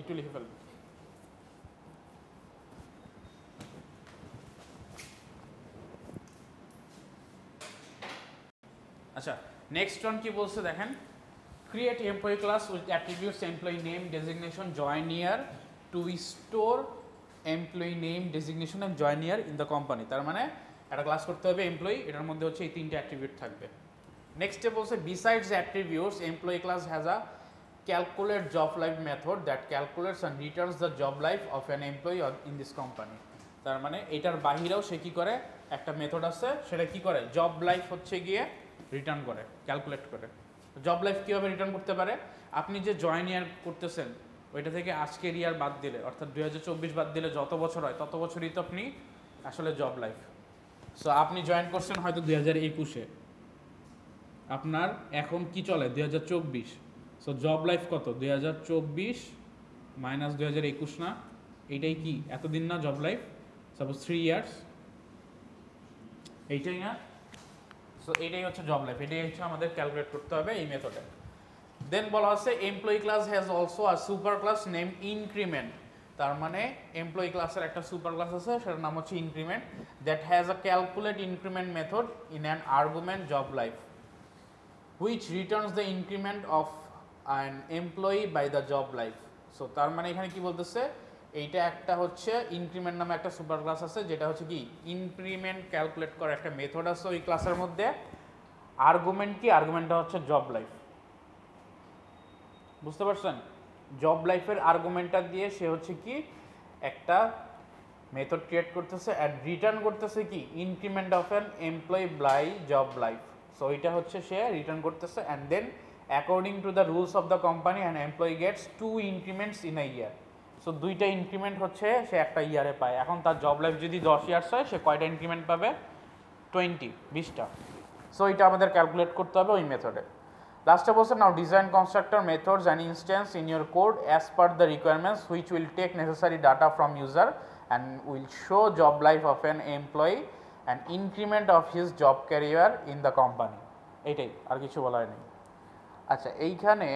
একটু লিখে ফেলবেন। আচ্ছা নেক্সট ওয়ান কি বলছে দেখেন, create employee class with attributes employee name designation join year two store employee name designation and join year in the company. তার মানে একটা ক্লাস করতে হবে এমপ্লয়ি, এটার মধ্যে হচ্ছে এই 3টে অ্যাট্রিবিউট থাকবে। নেক্সটে বলছে besides attributes employee class has a calculate job life method that calculates and returns the job life of an employee in this company. তার মানে এটার বাহিরেও সে কী করে, একটা মেথড আছে, সেটা কি করে, জব লাইফ হচ্ছে গিয়ে রিটার্ন করে, ক্যালকুলেট করে। জব লাইফ কীভাবে রিটার্ন করতে পারে, আপনি যে জয়েন ইয়ার করতেছেন ওইটা থেকে আজকের ইয়ার বাদ দিলে, অর্থাৎ 2024 বাদ দিলে যত বছর হয় তত বছরই তো আপনি আসলে জব লাইফ। সো আপনি জয়েন করছেন হয়তো 2021-এ, আপনার এখন কি চলে 2024। সো জব লাইফ কত, 2024 মাইনাস 2021 না, এইটাই কি এতদিন না জব লাইফ, সাপোজ 3 ইয়ার্স, এইটাই না। সো এটাই হচ্ছে জব লাইফ, এটাই হচ্ছে আমাদের ক্যালকুলেট করতে হবে এই মেথডে। দেন বলা আছে employee class has also a super class name increment. তার মানে এমপ্লয়ি ক্লাসের একটা সুপার ক্লাস আছে, সেটার নাম হচ্ছে increment, that has a calculate increment method in an argument job life which returns the increment of an employee by the job life. So তার মানে এখানে কি বলতেছে, এইটা একটা হচ্ছে ইনক্রিমেন্ট নামে একটা সুপার ক্লাস আছে, যেটা হচ্ছে কি ইনক্রিমেন্ট ক্যালকুলেট করার একটা মেথড আছে ওই ক্লাসের মধ্যে। আর্গুমেন্ট কি, আর্গুমেন্টটা হচ্ছে জব লাইফ, বুঝতে পারছেন? জব লাইফের আর্গুমেন্টটা দিয়ে সে হচ্ছে কি একটা মেথড ক্রিয়েট করতেছে অ্যান্ড রিটার্ন করতেছে কি increment of an employee by job life. So এটা হচ্ছে সে রিটার্ন করতেছে, and then according to the rules of the company and employee gets 2 increments in a year. So 2টা ইনক্রিমেন্ট হচ্ছে সে একটা ইয়ারে পায়। এখন তার জব লাইফ যদি 10 ইয়ার্স হয়, সে কয়টা ইনক্রিমেন্ট পাবে, 20টা। সো এটা আমাদের ক্যালকুলেট করতে হবে ওই মেথডে। লাস্টে বলছে now design constructor methods and instance in your code as per the requirements which will take necessary data from user and will show job life of an employee and increment of his job career in the company. এইটাই, আর কিছু বলার নেই। আচ্ছা এইখানে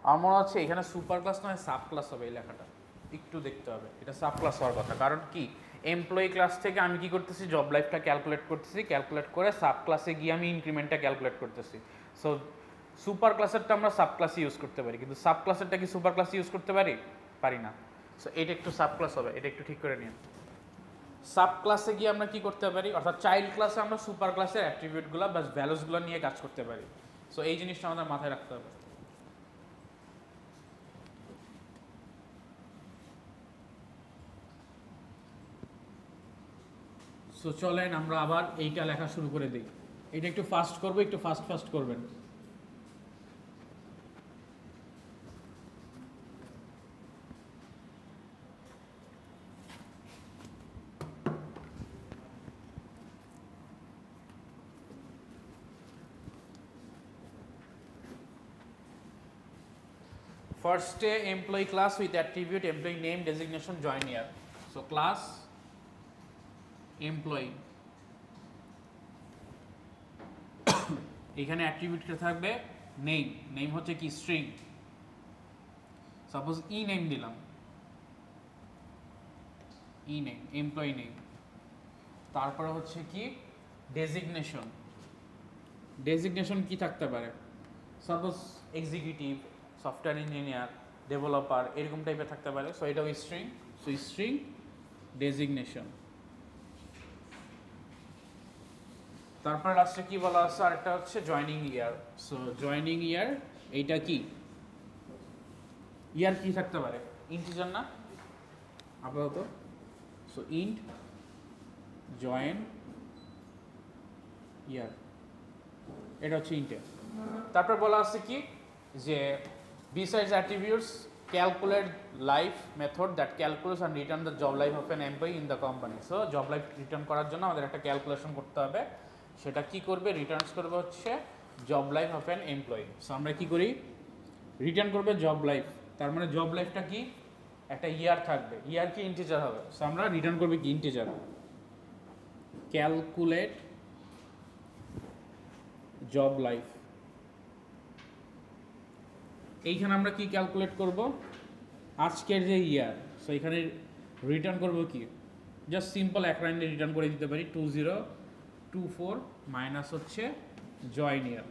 আমার মনে হচ্ছে এখানে সুপার ক্লাস নয় সাব ক্লাস হবে, এই লেখাটা একটু দেখতে হবে, এটা সাব ক্লাস হওয়ার কথা। কারণ কি এমপ্লয়ি ক্লাস থেকে আমি কি করতেছি, জব লাইফটা ক্যালকুলেট করতেছি, ক্যালকুলেট করে সাব ক্লাসে গিয়ে আমি ইনক্রিমেন্টটা ক্যালকুলেট করতেছি। সো সুপার ক্লাসেরটা আমরা সাব ক্লাসে ইউজ করতে পারি, কিন্তু সাব ক্লাসেরটা কি সুপার ক্লাসে ইউজ করতে পারি না। সো এটা একটু সাব ক্লাস হবে, এটা একটু ঠিক করে নিন। সাব ক্লাসে গিয়ে আমরা কি করতে পারি, অর্থাৎ চাইল্ড ক্লাসে আমরা সুপার ক্লাসের অ্যাট্রিবিউটগুলো বা ভ্যালুসগুলো নিয়ে কাজ করতে পারি। সো এই জিনিসটা আমাদের মাথায় রাখতে হবে। সো চলেন আমরা আবার এইটা লেখা শুরু করে দিই। এটা একটু ফাস্ট করবো, একটু ফাস্ট করবেন। First employee class with attribute employee name designation join year. So class employee এখানে অ্যাট্রিবিউটটা থাকবে নেম, নেম হচ্ছে কি স্ট্রিং, সাপোজ ই নেম দিলাম, ই নেম এমপ্লয়ি নেম। তারপরে হচ্ছে কি ডেজিগনেশন, ডেজিগনেশন কি থাকতে পারে, suppose executive, software engineer, developer, এরকম টাইপের থাকতে পারে। সো এটাও স্ট্রিং, সো স্ট্রিং ডেজিগনেশন। তারপর লাস্টে কি বলা আছে, আরেকটা হচ্ছে জয়নিং ইয়ার। সো জয়নিং ইয়ার এইটা কি, ইয়ার কি থাকতে পারে, ইন্টিজার না, আপাতত। সো ইন্ট জয়েন ইয়ার, এটা হচ্ছে ইন্টে। তারপর বলা আছে কি যে besides attributes calculate life method that calculates and return the job life of an employee in the company. So job life return করার জন্য আমাদের একটা ক্যালকুলেশন করতে হবে, সেটা কি করবে, রিটার্নস করবে হচ্ছে job life of an employee. So আমরা কি করি, রিটার্ন করবে জব লাইফ, তার মানে জব লাইফটা কি একটা ইয়ার থাকবে, ইয়ার কি ইন্টিজার হবে। সো আমরা রিটার্ন করবে কি ইন্টিজার, ক্যালকুলেট জব লাইফ। এইখানে আমরা কি ক্যালকুলেট করব, আজকের যে ইয়ার। সো এখানে রিটার্ন করব কি, জাস্ট সিম্পল এক লাইনে রিটার্ন করে দিতে পারি 2024 মাইনাস হচ্ছে জয়েন ইয়ার।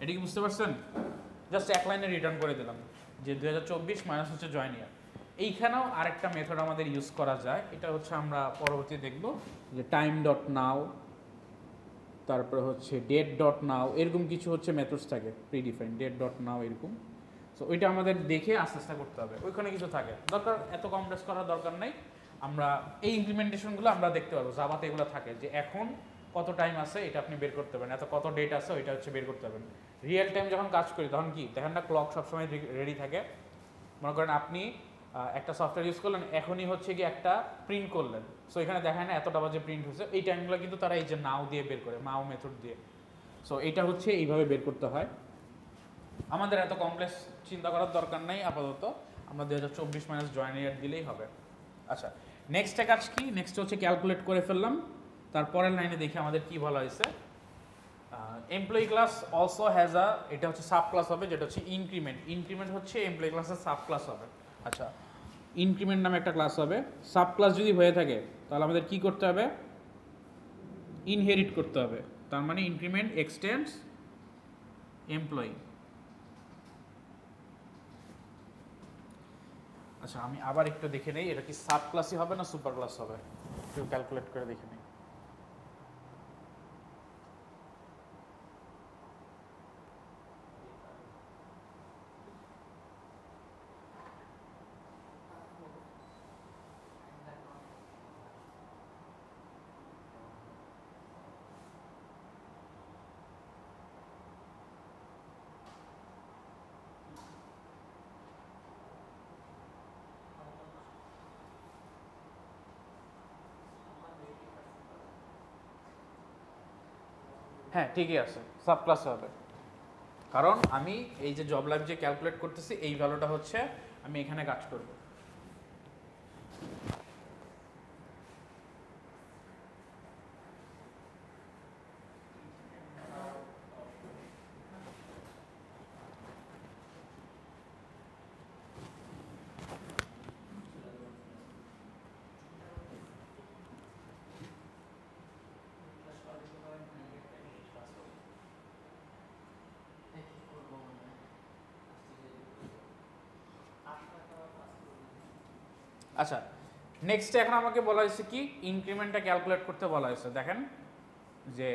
এটা কি বুঝতে পারছেন, জাস্ট এক লাইনে রিটার্ন করে দিলাম যে 2024 মাইনাস হচ্ছে জয়েন ইয়ার। এইখানেও আরেকটা মেথড আমাদের ইউজ করা যায়, এটা হচ্ছে আমরা পরবর্তী দেখব, যে টাইম ডট নাও, তারপরে হচ্ছে ডেট ডট নাও, এরকম কিছু হচ্ছে মেথডস থাকে প্রিডিফাইন্ড, ডেট ডট নাও এরকম। সো ওইটা আমাদের দেখে আস্তে আস্তে করতে হবে, ওইখানে কিছু থাকে দরকার, এত কমপ্লেক্স করার দরকার নেই। আমরা এই ইমপ্লিমেন্টেশনগুলো আমরা দেখতে পারবো, জাভাতে এগুলো থাকে যে এখন কত টাইম আছে এটা আপনি বের করতে পারেন, এত কত ডেট আছে ওইটা হচ্ছে বের করতে পারবেন। রিয়েল টাইম যখন কাজ করি তখন কি দেখেন না, ক্লক সবসময় রেডি থাকে। মনে করেন আপনি একটা সফটওয়্যার ইউজ করলেন, এখনই হচ্ছে কি একটা প্রিন্ট করলেন, সো এখানে দেখায় না এতটা বাজে প্রিন্ট হয়েছে, এই টাইমগুলো কিন্তু তারা এই যে নাও দিয়ে বের করে, মাও মেথড দিয়ে। সো এটা হচ্ছে এইভাবে বের করতে হয়, আমাদের এত কমপ্লেক্স চিন্তা করার দরকার নাই আপাতত, আমরা 2024 মাইনাস জয়েন ইয়ার দিলেই হবে। আচ্ছা, নেক্সট কাজ কি, নেক্সট হচ্ছে ক্যালকুলেট করে ফেললাম, তারপরের লাইনে দেখি আমাদের কি বলা হয়েছে। এমপ্লয়ি ক্লাস অলসো হ্যাজ আ, এটা হচ্ছে সাব ক্লাস হবে, যেটা হচ্ছে ইনক্রিমেন্ট। ইনক্রিমেন্ট হচ্ছে এমপ্লয়ি ক্লাসের সাব ক্লাস হবে। আচ্ছা, ইনক্রিমেন্ট নামে একটা ক্লাস হবে, সাব ক্লাস যদি হয়ে থাকে তাহলে আমাদের কি করতে হবে, ইনহেরিট করতে হবে। তার মানে ইনক্রিমেন্ট এক্সটেন্ডস এমপ্লয়ি। আচ্ছা, আমি আবার একটু দেখে নেই এটা কি সাব ক্লাসই হবে না সুপার ক্লাস হবে, একটু ক্যালকুলেট করে দেখে নেই। হ্যাঁ ঠিকই আছে, সাব ক্লাস হবে, কারণ আমি এই যে জব লাইফ যে ক্যালকুলেট করতেছি এই ভ্যালুটা হচ্ছে আমি এখানে কাজ করব। আচ্ছা, নেক্সট এখন আমাকে বলা হয়েছে কি, ইনক্রিমেন্টটা ক্যালকুলেট করতে বলা হয়েছে। দেখেন যে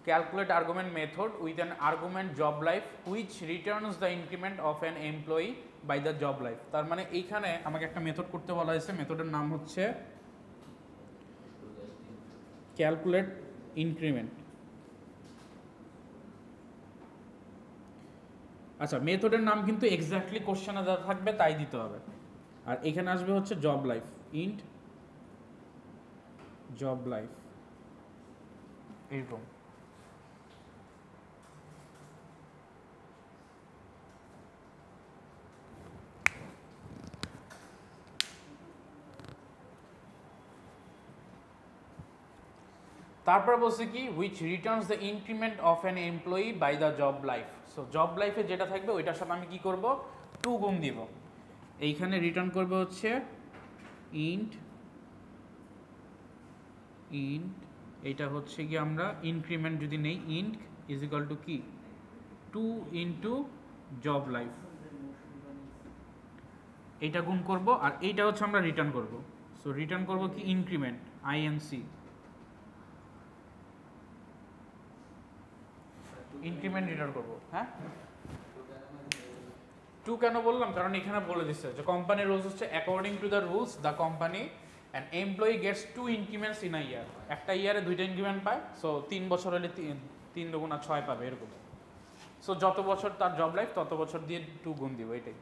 calculate argument method with an argument job life which returns the increment of an employee by the job life. তার মানে এইখানে আমাকে একটা মেথড করতে বলা হয়েছে, মেথডের নাম হচ্ছে ক্যালকুলেট ইনক্রিমেন্ট। আচ্ছা, মেথডের নাম কিন্তু এক্স্যাক্টলি কোশ্চেনে যা থাকবে তাই দিতে হবে। আর এখানে আসবে হচ্ছে job life, int job life এরকম। তারপর বলছে কি, which returns the increment of an employee by the job life. So job লাইফে যেটা থাকবে ওইটার সাথে আমি কি করব, 2 গুণ দিব। এইখানে রিটার্ন করবে হচ্ছে ইন্ট এইটা হচ্ছে কি আমরা ইনক্রিমেন্ট যদি নেই, ইন্ট ইজ ইকাল টু কি 2 ইন্টু জব লাইফ, এইটা গুণ করব, আর এইটা হচ্ছে আমরা রিটার্ন করব। সো রিটার্ন করব কি ইনক্রিমেন্ট আইএনসি, ইনক্রিমেন্ট রিটার্ন করব। হ্যাঁ টু কেন বললাম, কারণ এখানে বলে দিচ্ছে যে কোম্পানি রুলস হচ্ছে according to the rules the company an employee gets 2 increments in a year. একটা ইয়ারে 2টা ইনক্রিমেন্ট পায়, সো 3 বছর হলে 3 দুগুণা 6 পাবে এরকম। সো যত বছর তার জব লাইফ তত বছর দিয়ে 2 গুণ দিব, এটাই।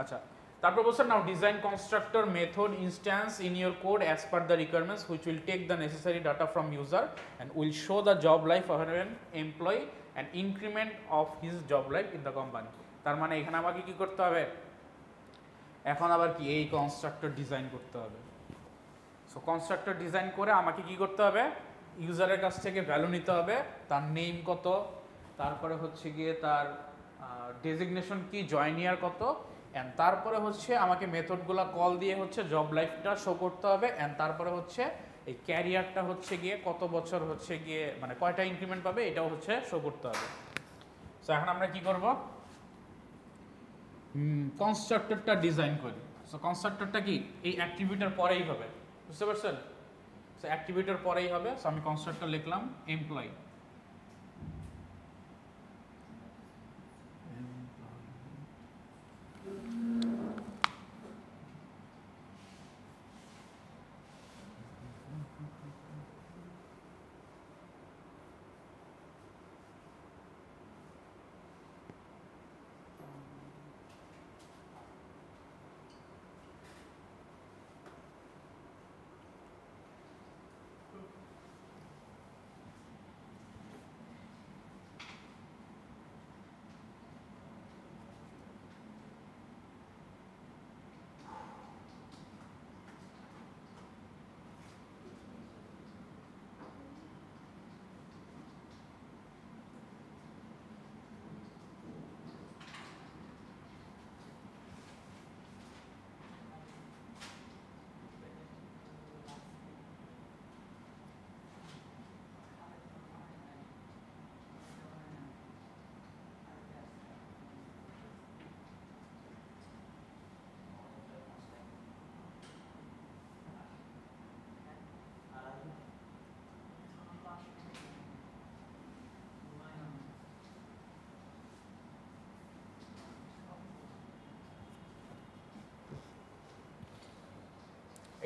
আচ্ছা, তারপর বলছে now design constructor method instance in your code as per the requirements which will take the necessary data from user and will show the job life of an employee and increment of his job life in the company. তার মানে এখানে আমাকে কি করতে হবে, এখন আবার কি এই কনস্ট্রাক্টর ডিজাইন করতে হবে। সো কনস্ট্রাক্টর ডিজাইন করে আমাকে কি করতে হবে, ইউজারের কাছ থেকে ভ্যালু নিতে হবে, তার নেম কত, তারপরে হচ্ছে গিয়ে তার ডেজিগনেশন কি, জয়েন ইয়ার কত, অ্যান্ড তারপরে হচ্ছে আমাকে মেথডগুলো কল দিয়ে হচ্ছে জব লাইফটা শো করতে হবে, অ্যান্ড তারপরে হচ্ছে এই ক্যারিয়ারটা হচ্ছে গিয়ে কত বছর হচ্ছে গিয়ে মানে কয়টা ইনক্রিমেন্ট পাবে এটাও হচ্ছে শো করতে হবে। সো এখন আমরা কি করব, কনস্ট্রাক্টরটা ডিজাইন করি। সো কনস্ট্রাক্টরটা কি এই অ্যাট্রিবিউটের পরেই হবে, বুঝতে পারছেন? সো অ্যাট্রিবিউটের পরেই হবে। সো আমি কনস্ট্রাক্টর লিখলাম এমপ্লয়ি।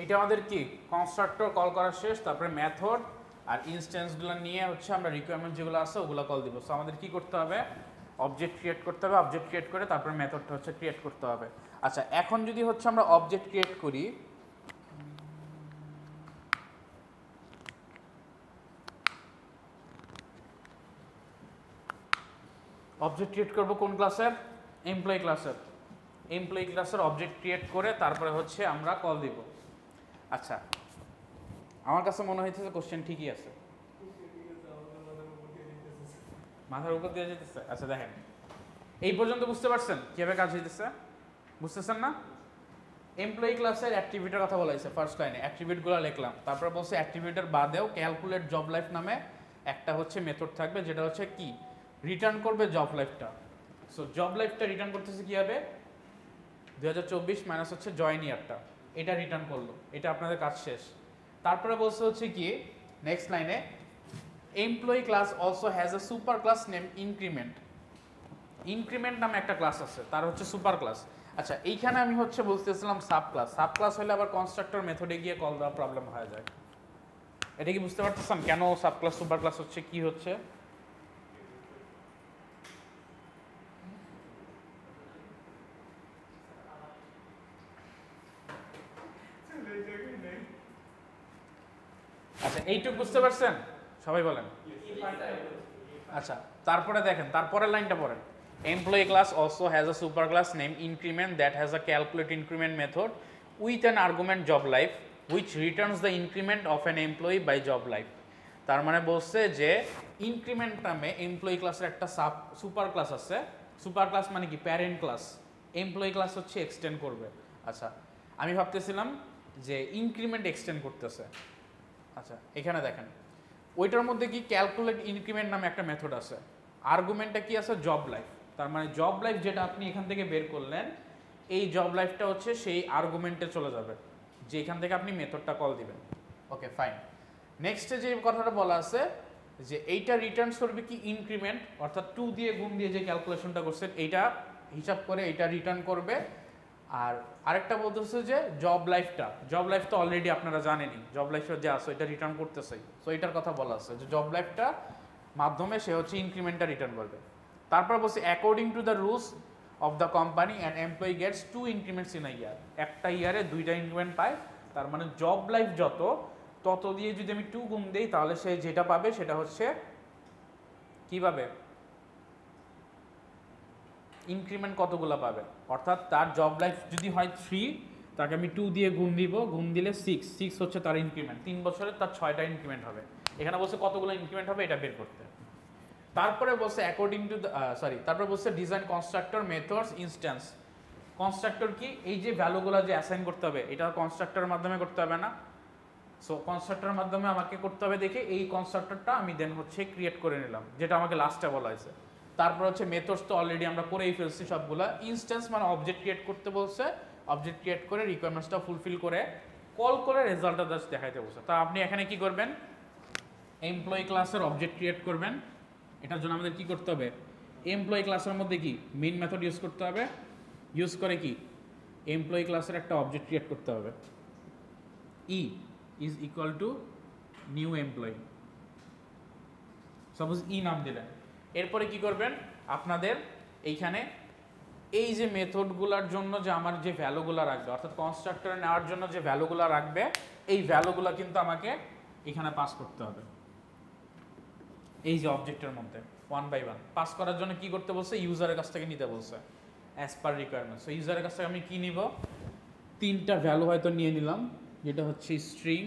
এইটা আমাদের কি কনস্ট্রাক্টর কল করা শেষ, তারপরে মেথড আর ইনস্ট্যান্সগুলো নিয়ে হচ্ছে আমরা রিকোয়ারমেন্ট যেগুলো আছে ওগুলো কল দিব। সো আমাদের কি করতে হবে, অবজেক্ট ক্রিয়েট করতে হবে, অবজেক্ট ক্রিয়েট করে তারপরে মেথডটা হচ্ছে ক্রিয়েট করতে হবে। আচ্ছা, এখন যদি হচ্ছে আমরা অবজেক্ট ক্রিয়েট করি, অবজেক্ট ক্রিয়েট করব কোন ক্লাসের, এমপ্লয়ি ক্লাসের। এমপ্লয়ি ক্লাসের অবজেক্ট ক্রিয়েট করে তারপরে হচ্ছে আমরা কল দিব। আচ্ছা, আমার কাছে মনে হইতেছে কোশ্চেন ঠিকই আছে, মাথার উপর দিয়ে যেতেছে। আচ্ছা দেখেন, এই পর্যন্ত বুঝতে পারছেন কিভাবে কাজ হইতেছে, বুঝতেছেন না? এমপ্লয়ি ক্লাসের অ্যাট্রিবিউটের কথা বলা হয়েছে ফার্স্ট লাইনে, অ্যাট্রিবিউটগুলো লিখলাম, তারপর বলছে অ্যাট্রিবিউটের বাদেও ক্যালকুলেট জব লাইফ নামে একটা হচ্ছে মেথড থাকবে, যেটা হচ্ছে কি রিটার্ন করবে জব লাইফটা। সো জব লাইফটা রিটার্ন করতেছে কি হবে, 2024 মাইনাস হচ্ছে জয়েন ইয়ারটা, এটা রিটার্ন করলো, এটা আপনাদের কাজ শেষ। তারপরে বলছে হচ্ছে কি নেক্সট লাইনে, employee class also has a super class name increment. Increment নামে একটা ক্লাস আছে, তার হচ্ছে সুপার ক্লাস। আচ্ছা, এইখানে আমি হচ্ছে বলতেছিলাম সাব ক্লাস, সাব ক্লাস হলে আবার কনস্ট্রাক্টর মেথডে গিয়ে কল দেওয়া প্রবলেম হয়ে যায়। এটা কি বুঝতে পারতেছেন কেন সাব ক্লাস সুপার ক্লাস হচ্ছে, কি হচ্ছে? আচ্ছা, এইটুকু বুঝতে পারছেন সবাই বলেন? আচ্ছা, তারপরে দেখেন, তারপরের লাইনটা পড়েন। Employee class also has a super class name increment that has a calculate increment method with an argument job life which returns the increment of an employee by job life. তার মানে বলছে যে ইনক্রিমেন্ট নামে এমপ্লয়ি ক্লাসের একটা সুপার ক্লাস আছে। সুপার ক্লাস মানে কি প্যারেন্ট ক্লাস, এমপ্লয়ি ক্লাস হচ্ছে এক্সটেন্ড করবে। আচ্ছা, আমি ভাবতেছিলাম যে ইনক্রিমেন্ট এক্সটেন্ড করতেছে। আচ্ছা, এখানে দেখেন ওইটার মধ্যে কি ক্যালকুলেট ইনক্রিমেন্ট নামে একটা মেথড আছে, আর্গুমেন্টটা কি আছে জব লাইফ। তার মানে জব লাইফ যেটা আপনি এখান থেকে বের করলেন, এই জব লাইফটা হচ্ছে সেই আর্গুমেন্টে চলে যাবে, যে এখান থেকে আপনি মেথডটা কল দিবেন। Okay fine. নেক্সটে যে কথাটা বলা আছে যে এইটা রিটার্নস করবে কি ইনক্রিমেন্ট, অর্থাৎ 2 দিয়ে গুণ দিয়ে যে ক্যালকুলেশনটা করছেন এইটা হিসাব করে এটা রিটার্ন করবে। আর আরেকটা বলতেছে যে জব লাইফ তো অলরেডি আপনারা জানেনই, জব লাইফের যে আছে এটা রিটার্ন করতেছে। সো এটার কথা বলা আছে যে জব লাইফটা মাধ্যমে সে হচ্ছে ইনক্রিমেন্টটা রিটার্ন করবে। তারপর বলছে according to the rules of the company and employee gets 2 increments in a year, একটা ইয়ারে 2টা ইনক্রিমেন্ট পায়। তার মানে জব লাইফ তত দিয়ে যদি আমি 2 গুণ দিই তাহলে সে যেটা পাবে সেটা হচ্ছে কি পাবে, ইনক্রিমেন্ট কতগুলো পাবে। অর্থাৎ তার জব লাইফ যদি হয় 3, তাকে আমি 2 দিয়ে গুণ দিব, গুণ দিলে 6 হচ্ছে তার ইনক্রিমেন্ট। 3 বছরে তার 6টা ইনক্রিমেন্ট হবে। এখানে বলছে কতগুলো ইনক্রিমেন্ট হবে এটা বের করতে। তারপরে বলছে অ্যাকর্ডিং টু তারপরে বলছে design constructor methods instance. Constructor কি, এই যে ভ্যালুগুলো যে অ্যাসাইন করতে হবে এটা কনস্ট্রাক্টরের মাধ্যমে করতে হবে না। সো কনস্ট্রাক্টরের মাধ্যমে আমাকে করতে হবে দেখে এই কনস্ট্রাক্টরটা আমি দেন হচ্ছে ক্রিয়েট করে নিলাম, যেটা আমাকে লাস্টে বলা হয়েছে। তারপর হচ্ছে মেথডস তো অলরেডি আমরা করেই ফেলছি সবগুলা। ইনস্ট্যান্স মানে অবজেক্ট ক্রিয়েট করতে বলছে, অবজেক্ট ক্রিয়েট করে রিকোয়ারমেন্টসটা ফুলফিল করে কল করে রেজাল্টটা জাস্ট দেখাইতে বলছে। তা আপনি এখানে কি করবেন, এমপ্লয়ি ক্লাসের অবজেক্ট ক্রিয়েট করবেন। এটার জন্য আমাদের কি করতে হবে, এমপ্লয়ি ক্লাসের মধ্যে কি মেইন মেথড ইউজ করতে হবে, ইউজ করে কি এমপ্লয়ি ক্লাসের একটা অবজেক্ট ক্রিয়েট করতে হবে, E is equal to new employee, suppose E নাম দিলেন। এরপরে কি করবেন, আপনাদের এইখানে এই যে মেথডগুলোর জন্য যে আমার যে ভ্যালুগুলো রাখবে, অর্থাৎ কনস্ট্রাক্টরে নেওয়ার জন্য যে ভ্যালুগুলো রাখবে এই ভ্যালুগুলো কিন্তু আমাকে এখানে পাস করতে হবে। এই যে অবজেক্টের মধ্যে 1 বাই 1 পাস করার জন্য কি করতে বলছে, ইউজারের কাছ থেকে নিতে বলছে অ্যাজ পার রিকোয়ারমেন্ট। সো ইউজারের কাছ থেকে আমি কি নিব, 3টা ভ্যালু হয়তো নিয়ে নিলাম, যেটা হচ্ছে স্ট্রিং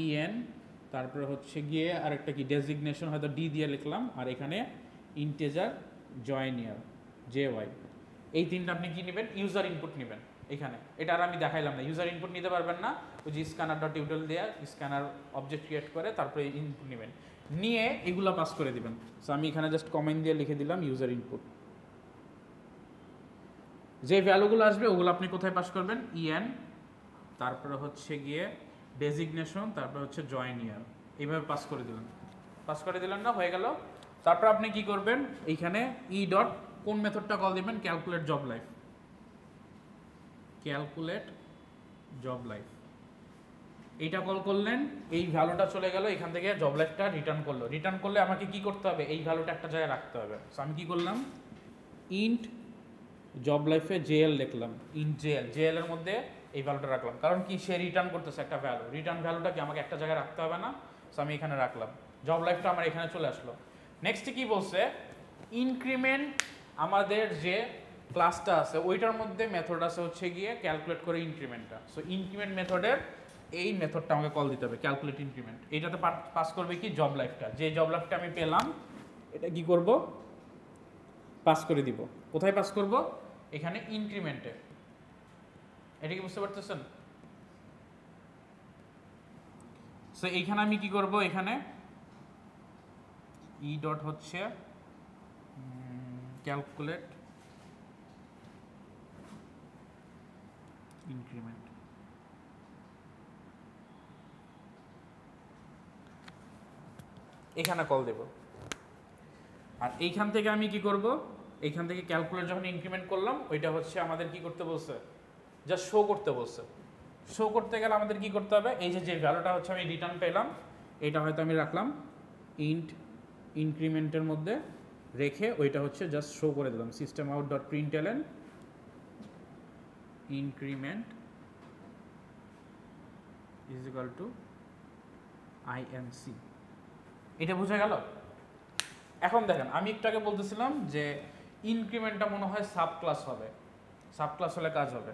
ইএন, তারপরে হচ্ছে গিয়ে আরেকটা কি ডেজিগনেশন হয়তো ডি দিয়ে লিখলাম, আর এখানে ইন্টেজার জয়েন ইয়ার জে ওয়াই। এই 3টা আপনি কি নেবেন, ইউজার ইনপুট নেবেন এখানে। এটা আর আমি দেখাইলাম না, ইউজার ইনপুট নিতে পারবেন না, ওই যে স্ক্যানার ডট টিউটোরিয়াল দিয়ে স্ক্যানার অবজেক্ট ক্রিয়েট করে তারপরে ইনপুট নেবেন, নিয়ে এগুলো পাস করে দিবেন। সো আমি এখানে জাস্ট কমেন্ট দিয়ে লিখে দিলাম ইউজার ইনপুট। যে ভ্যালুগুলো আসবে ওগুলো আপনি কোথায় পাস করবেন, ইএন, তারপরে হচ্ছে গিয়ে ডেজিগনেশন, তারপরে হচ্ছে জয়েন ইয়ার, এইভাবে পাস করে দিলেন। পাস করে দিলেন না, হয়ে গেল। তারপর আপনি কি করবেন, এইখানে ই ডট কোন মেথডটা কল দিবেন, calculate job life, calculate job life এইটা কল করলেন, এই ভ্যালুটা চলে গেল এখান থেকে, জব লাইফটা রিটার্ন করলো। রিটার্ন করলে আমাকে কি করতে হবে, এই ভ্যালুটা একটা জায়গায় রাখতে হবে। সো আমি কি করলাম, ইন্ট জব লাইফে জেএল লিখলাম, ইন্ট জেএল এর মধ্যে এই ভ্যালুটা রাখলাম। কারণ কি, সে রিটার্ন করতেছে একটা ভ্যালু, রিটার্ন ভ্যালুটা কি আমাকে একটা জায়গায় রাখতে হবে না। সো আমি এখানে রাখলাম, জব লাইফটা আমার এখানে চলে আসলো। নেক্সট কি বলছে, ইনক্রিমেন্ট আমাদের যে ক্লাসটা আছে ওইটার মধ্যে মেথড আছে হচ্ছে গিয়ে ক্যালকুলেট করে ইনক্রিমেন্টটা। সো ইনক্রিমেন্ট মেথডের এই মেথডটা আমাকে কল দিতে হবে, ক্যালকুলেট ইনক্রিমেন্ট। এইটাতে পাস করবে কি, জব লাইফটা, যে জব লাইফটা আমি পেলাম এটা কি করব, পাস করে দিব। কোথায় পাস করব, এখানে ইনক্রিমেন্টে। এটা কি বুঝতে পারতেছেন? সো এইখানে আমি কি করব, এখানে ই ডট হচ্ছে ক্যালকুলেট ইনক্রিমেন্ট, এখানে কল দেব। আর এইখান থেকে আমি কি করব, এইখান থেকে ক্যালকুলেট যখন ইনক্রিমেন্ট করলাম ওইটা হচ্ছে আমাদের কি করতে বলছে, জাস্ট শো করতে বলছে। শো করতে গেলে আমাদের কি করতে হবে, এই যে ভ্যালুটা হচ্ছে আমি রিটার্ন পেলাম এটা হয়তো আমি রাখলাম ইন্ট ইনক্রিমেন্টের মধ্যে রেখে ওইটা হচ্ছে জাস্ট শো করে দিলাম, system out dot প্রিন্টএলএন increment is equal two INC. এটা বোঝা গেল? এখন দেখেন, আমি একটু আগে বলতেছিলাম যে ইনক্রিমেন্টটা মনে হয় সাব ক্লাস হবে, সাব ক্লাস হলে কাজ হবে।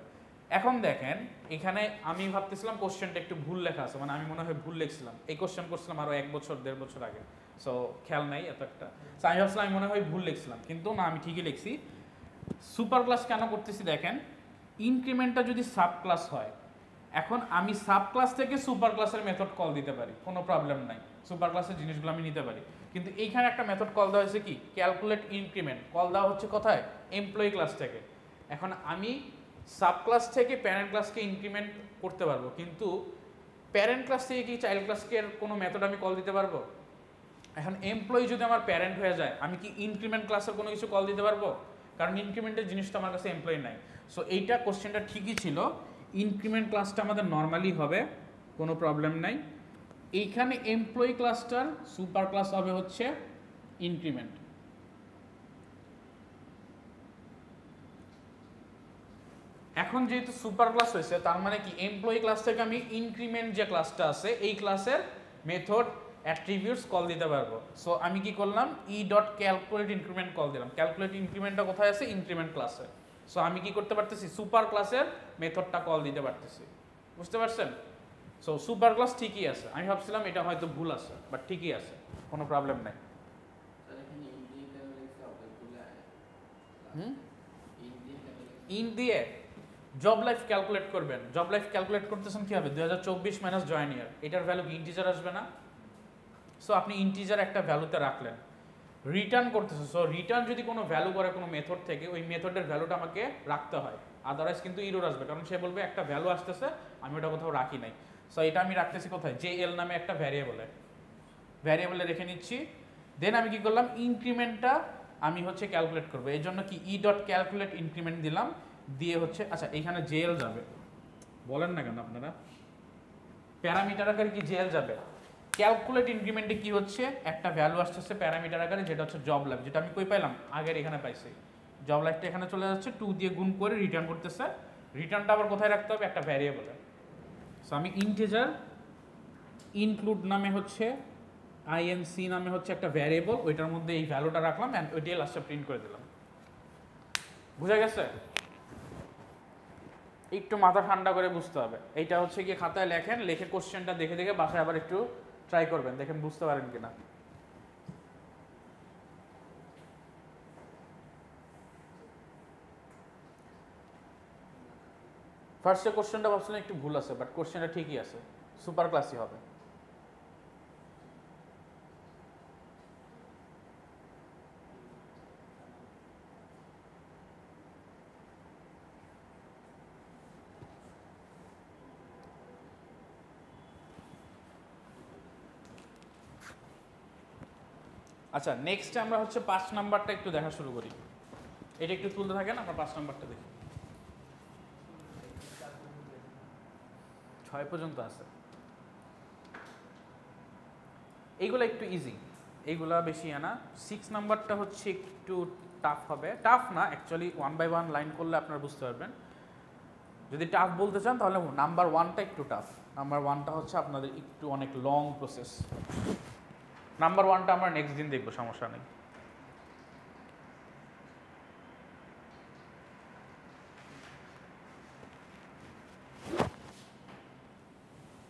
এখন দেখেন এখানে আমি ভাবতেছিলাম কোশ্চেনটা একটু ভুল লেখা আছে, মানে আমি মনে হয় ভুল লিখছিলাম। এই কোশ্চেন করছিলাম আরও 1 বছর 1.5 বছর আগে, সো খেয়াল নাই এত একটা। সো আমি ভাবছিলাম আমি মনে হয় ভুল লিখছিলাম, কিন্তু না, আমি ঠিকই লিখছি। সুপার ক্লাস কেন করতেছি দেখেন, ইনক্রিমেন্টটা যদি সাব ক্লাস হয়, এখন আমি সাব ক্লাস থেকে সুপার ক্লাসের মেথড কল দিতে পারি, কোনো প্রবলেম নাই, সুপার ক্লাসের জিনিসগুলো আমি নিতে পারি। কিন্তু এইখানে একটা মেথড কল দেওয়া হয়েছে কি, ক্যালকুলেট ইনক্রিমেন্ট, কল দেওয়া হচ্ছে কোথায়, এমপ্লয়ি ক্লাস থেকে। এখন আমি সাব ক্লাস থেকে প্যারেন্ট ক্লাসকে ইনক্রিমেন্ট করতে পারবো, কিন্তু প্যারেন্ট ক্লাস থেকে কি চাইল্ড ক্লাসকে কোনো মেথড আমি কল দিতে পারবো? এখন এমপ্লয়ি যদি আমার প্যারেন্ট হয়ে যায়, আমি কি ইনক্রিমেন্ট ক্লাসের কোনো কিছু কল দিতে পারবো? কারণ ইনক্রিমেন্টের জিনিসটা আমার কাছে এমপ্লয়ি নাই। সো এইটা কোশ্চেনটা ঠিকই ছিল, ইনক্রিমেন্ট ক্লাসটা আমাদের নর্মালি হবে, কোনো প্রবলেম নাই। এইখানে এমপ্লয়ি ক্লাসটার সুপার ক্লাস হবে হচ্ছে ইনক্রিমেন্ট। এখন যেহেতু সুপার ক্লাস হয়েছে, তার মানে কি এমপ্লয়ি ক্লাস থেকে আমি ইনক্রিমেন্ট যে ক্লাসটা আছে এই ক্লাসের মেথড অ্যাট্রিবিউটস কল দিতে পারবো। সো আমি কি করলাম, E dot calculate increment call দিলাম। ক্যালকুলেট ইনক্রিমেন্টটা কোথায় আছে? ইনক্রিমেন্ট ক্লাসে। সো আমি কি করতে পারতেছি, সুপার ক্লাসের মেথডটা কল দিতে পারতেছি। বুঝতে পারছেন? সো সুপার ক্লাস ঠিকই আছে। আমি ভাবছিলাম এটা হয়তো ভুল আছে, বাট ঠিকই আছে, কোনো প্রবলেম নাই। ইন দিয়ে জব লাইফ ক্যালকুলেট করবেন। জব লাইফ ক্যালকুলেট করতেছেন কি হবে, 2024 মাইনাস জয়েন ইয়ার, এটার ভ্যালু কি ইন্টিজার আসবে না? সো আপনি ইন্টিজার একটা ভ্যালুতে রাখলেন, রিটার্ন করতেছে। সো রিটার্ন যদি কোনো ভ্যালু করে কোনো মেথড থেকে, ওই মেথডের ভ্যালুটা আমাকে রাখতে হয়, আদারওয়াইজ কিন্তু ইরর আসবে, কারণ সে বলবে একটা ভ্যালু আসতেছে আমি ওটা কোথাও রাখি নাই। সো এটা আমি রাখতেছি কোথায়, জে এল নামে একটা ভ্যারিয়েবলে রেখে নিচ্ছি। দেন আমি কি করলাম, ইনক্রিমেন্টটা আমি হচ্ছে ক্যালকুলেট করবো, এই জন্য কি ই ডট ক্যালকুলেট ইনক্রিমেন্ট দিলাম, দিয়ে হচ্ছে আচ্ছা এইখানে জেএল যাবে, বলেন না কেন আপনারা, প্যারামিটার আকারে কি জেএল যাবে? ক্যালকুলেট ইনক্রিমেন্টে কি হচ্ছে, একটা ভ্যালু আসতেছে প্যারামিটার আকারে, যেটা হচ্ছে জব লাইফ, যেটা আমি কই পাইলাম, আগের এখানে পাইছি। জব লাইফটা এখানে চলে যাচ্ছে, 2 দিয়ে গুণ করে রিটার্ন করতেছে। রিটার্নটা আবার কোথায় রাখতে হবে, একটা ভ্যারিয়েবলে। সো আমি ইন্টিজার ইনক্লুড নামে হচ্ছে আইএনসি নামে হচ্ছে একটা ভ্যারিয়েবল, ওইটার মধ্যে এই ভ্যালুটা রাখলাম অ্যান্ড ওইটাই লাস্টে প্রিন্ট করে দিলাম। বুঝা গেছে? একটু মাথা ঠান্ডা করে বুঝতে হবে। এইটা হচ্ছে গিয়ে খাতায় লেখেন, লিখে কোশ্চেনটা দেখে দেখে বাসায় আবার একটু ট্রাই করবেন, দেখেন বুঝতে পারেন কিনা। ফার্স্টে কোশ্চেনটা ভাবছিলাম একটু ভুল আছে, বাট কোশ্চেনটা ঠিকই আছে, সুপার ক্লাসই হবে। আচ্ছা, নেক্সটে আমরা হচ্ছে 5 নাম্বারটা একটু দেখা শুরু করি। এটা একটু তুলতে থাকেন, আমরা 5 নাম্বারটা দেখি। 6 পর্যন্ত আছে। এইগুলো একটু ইজি, এইগুলা বেশি আনা। 6 নাম্বারটা হচ্ছে একটু টাফ হবে, টাফ না অ্যাকচুয়ালি, 1 বাই 1 লাইন করলে আপনারা বুঝতে পারবেন। যদি টাফ বলতে চান তাহলে নাম্বার 1টা একটু টাফ। নাম্বার 1টা হচ্ছে আপনাদের একটু অনেক লং প্রসেস। নাম্বার 1টা আমরা নেক্সট দিন দেখবো, সমস্যা নেই।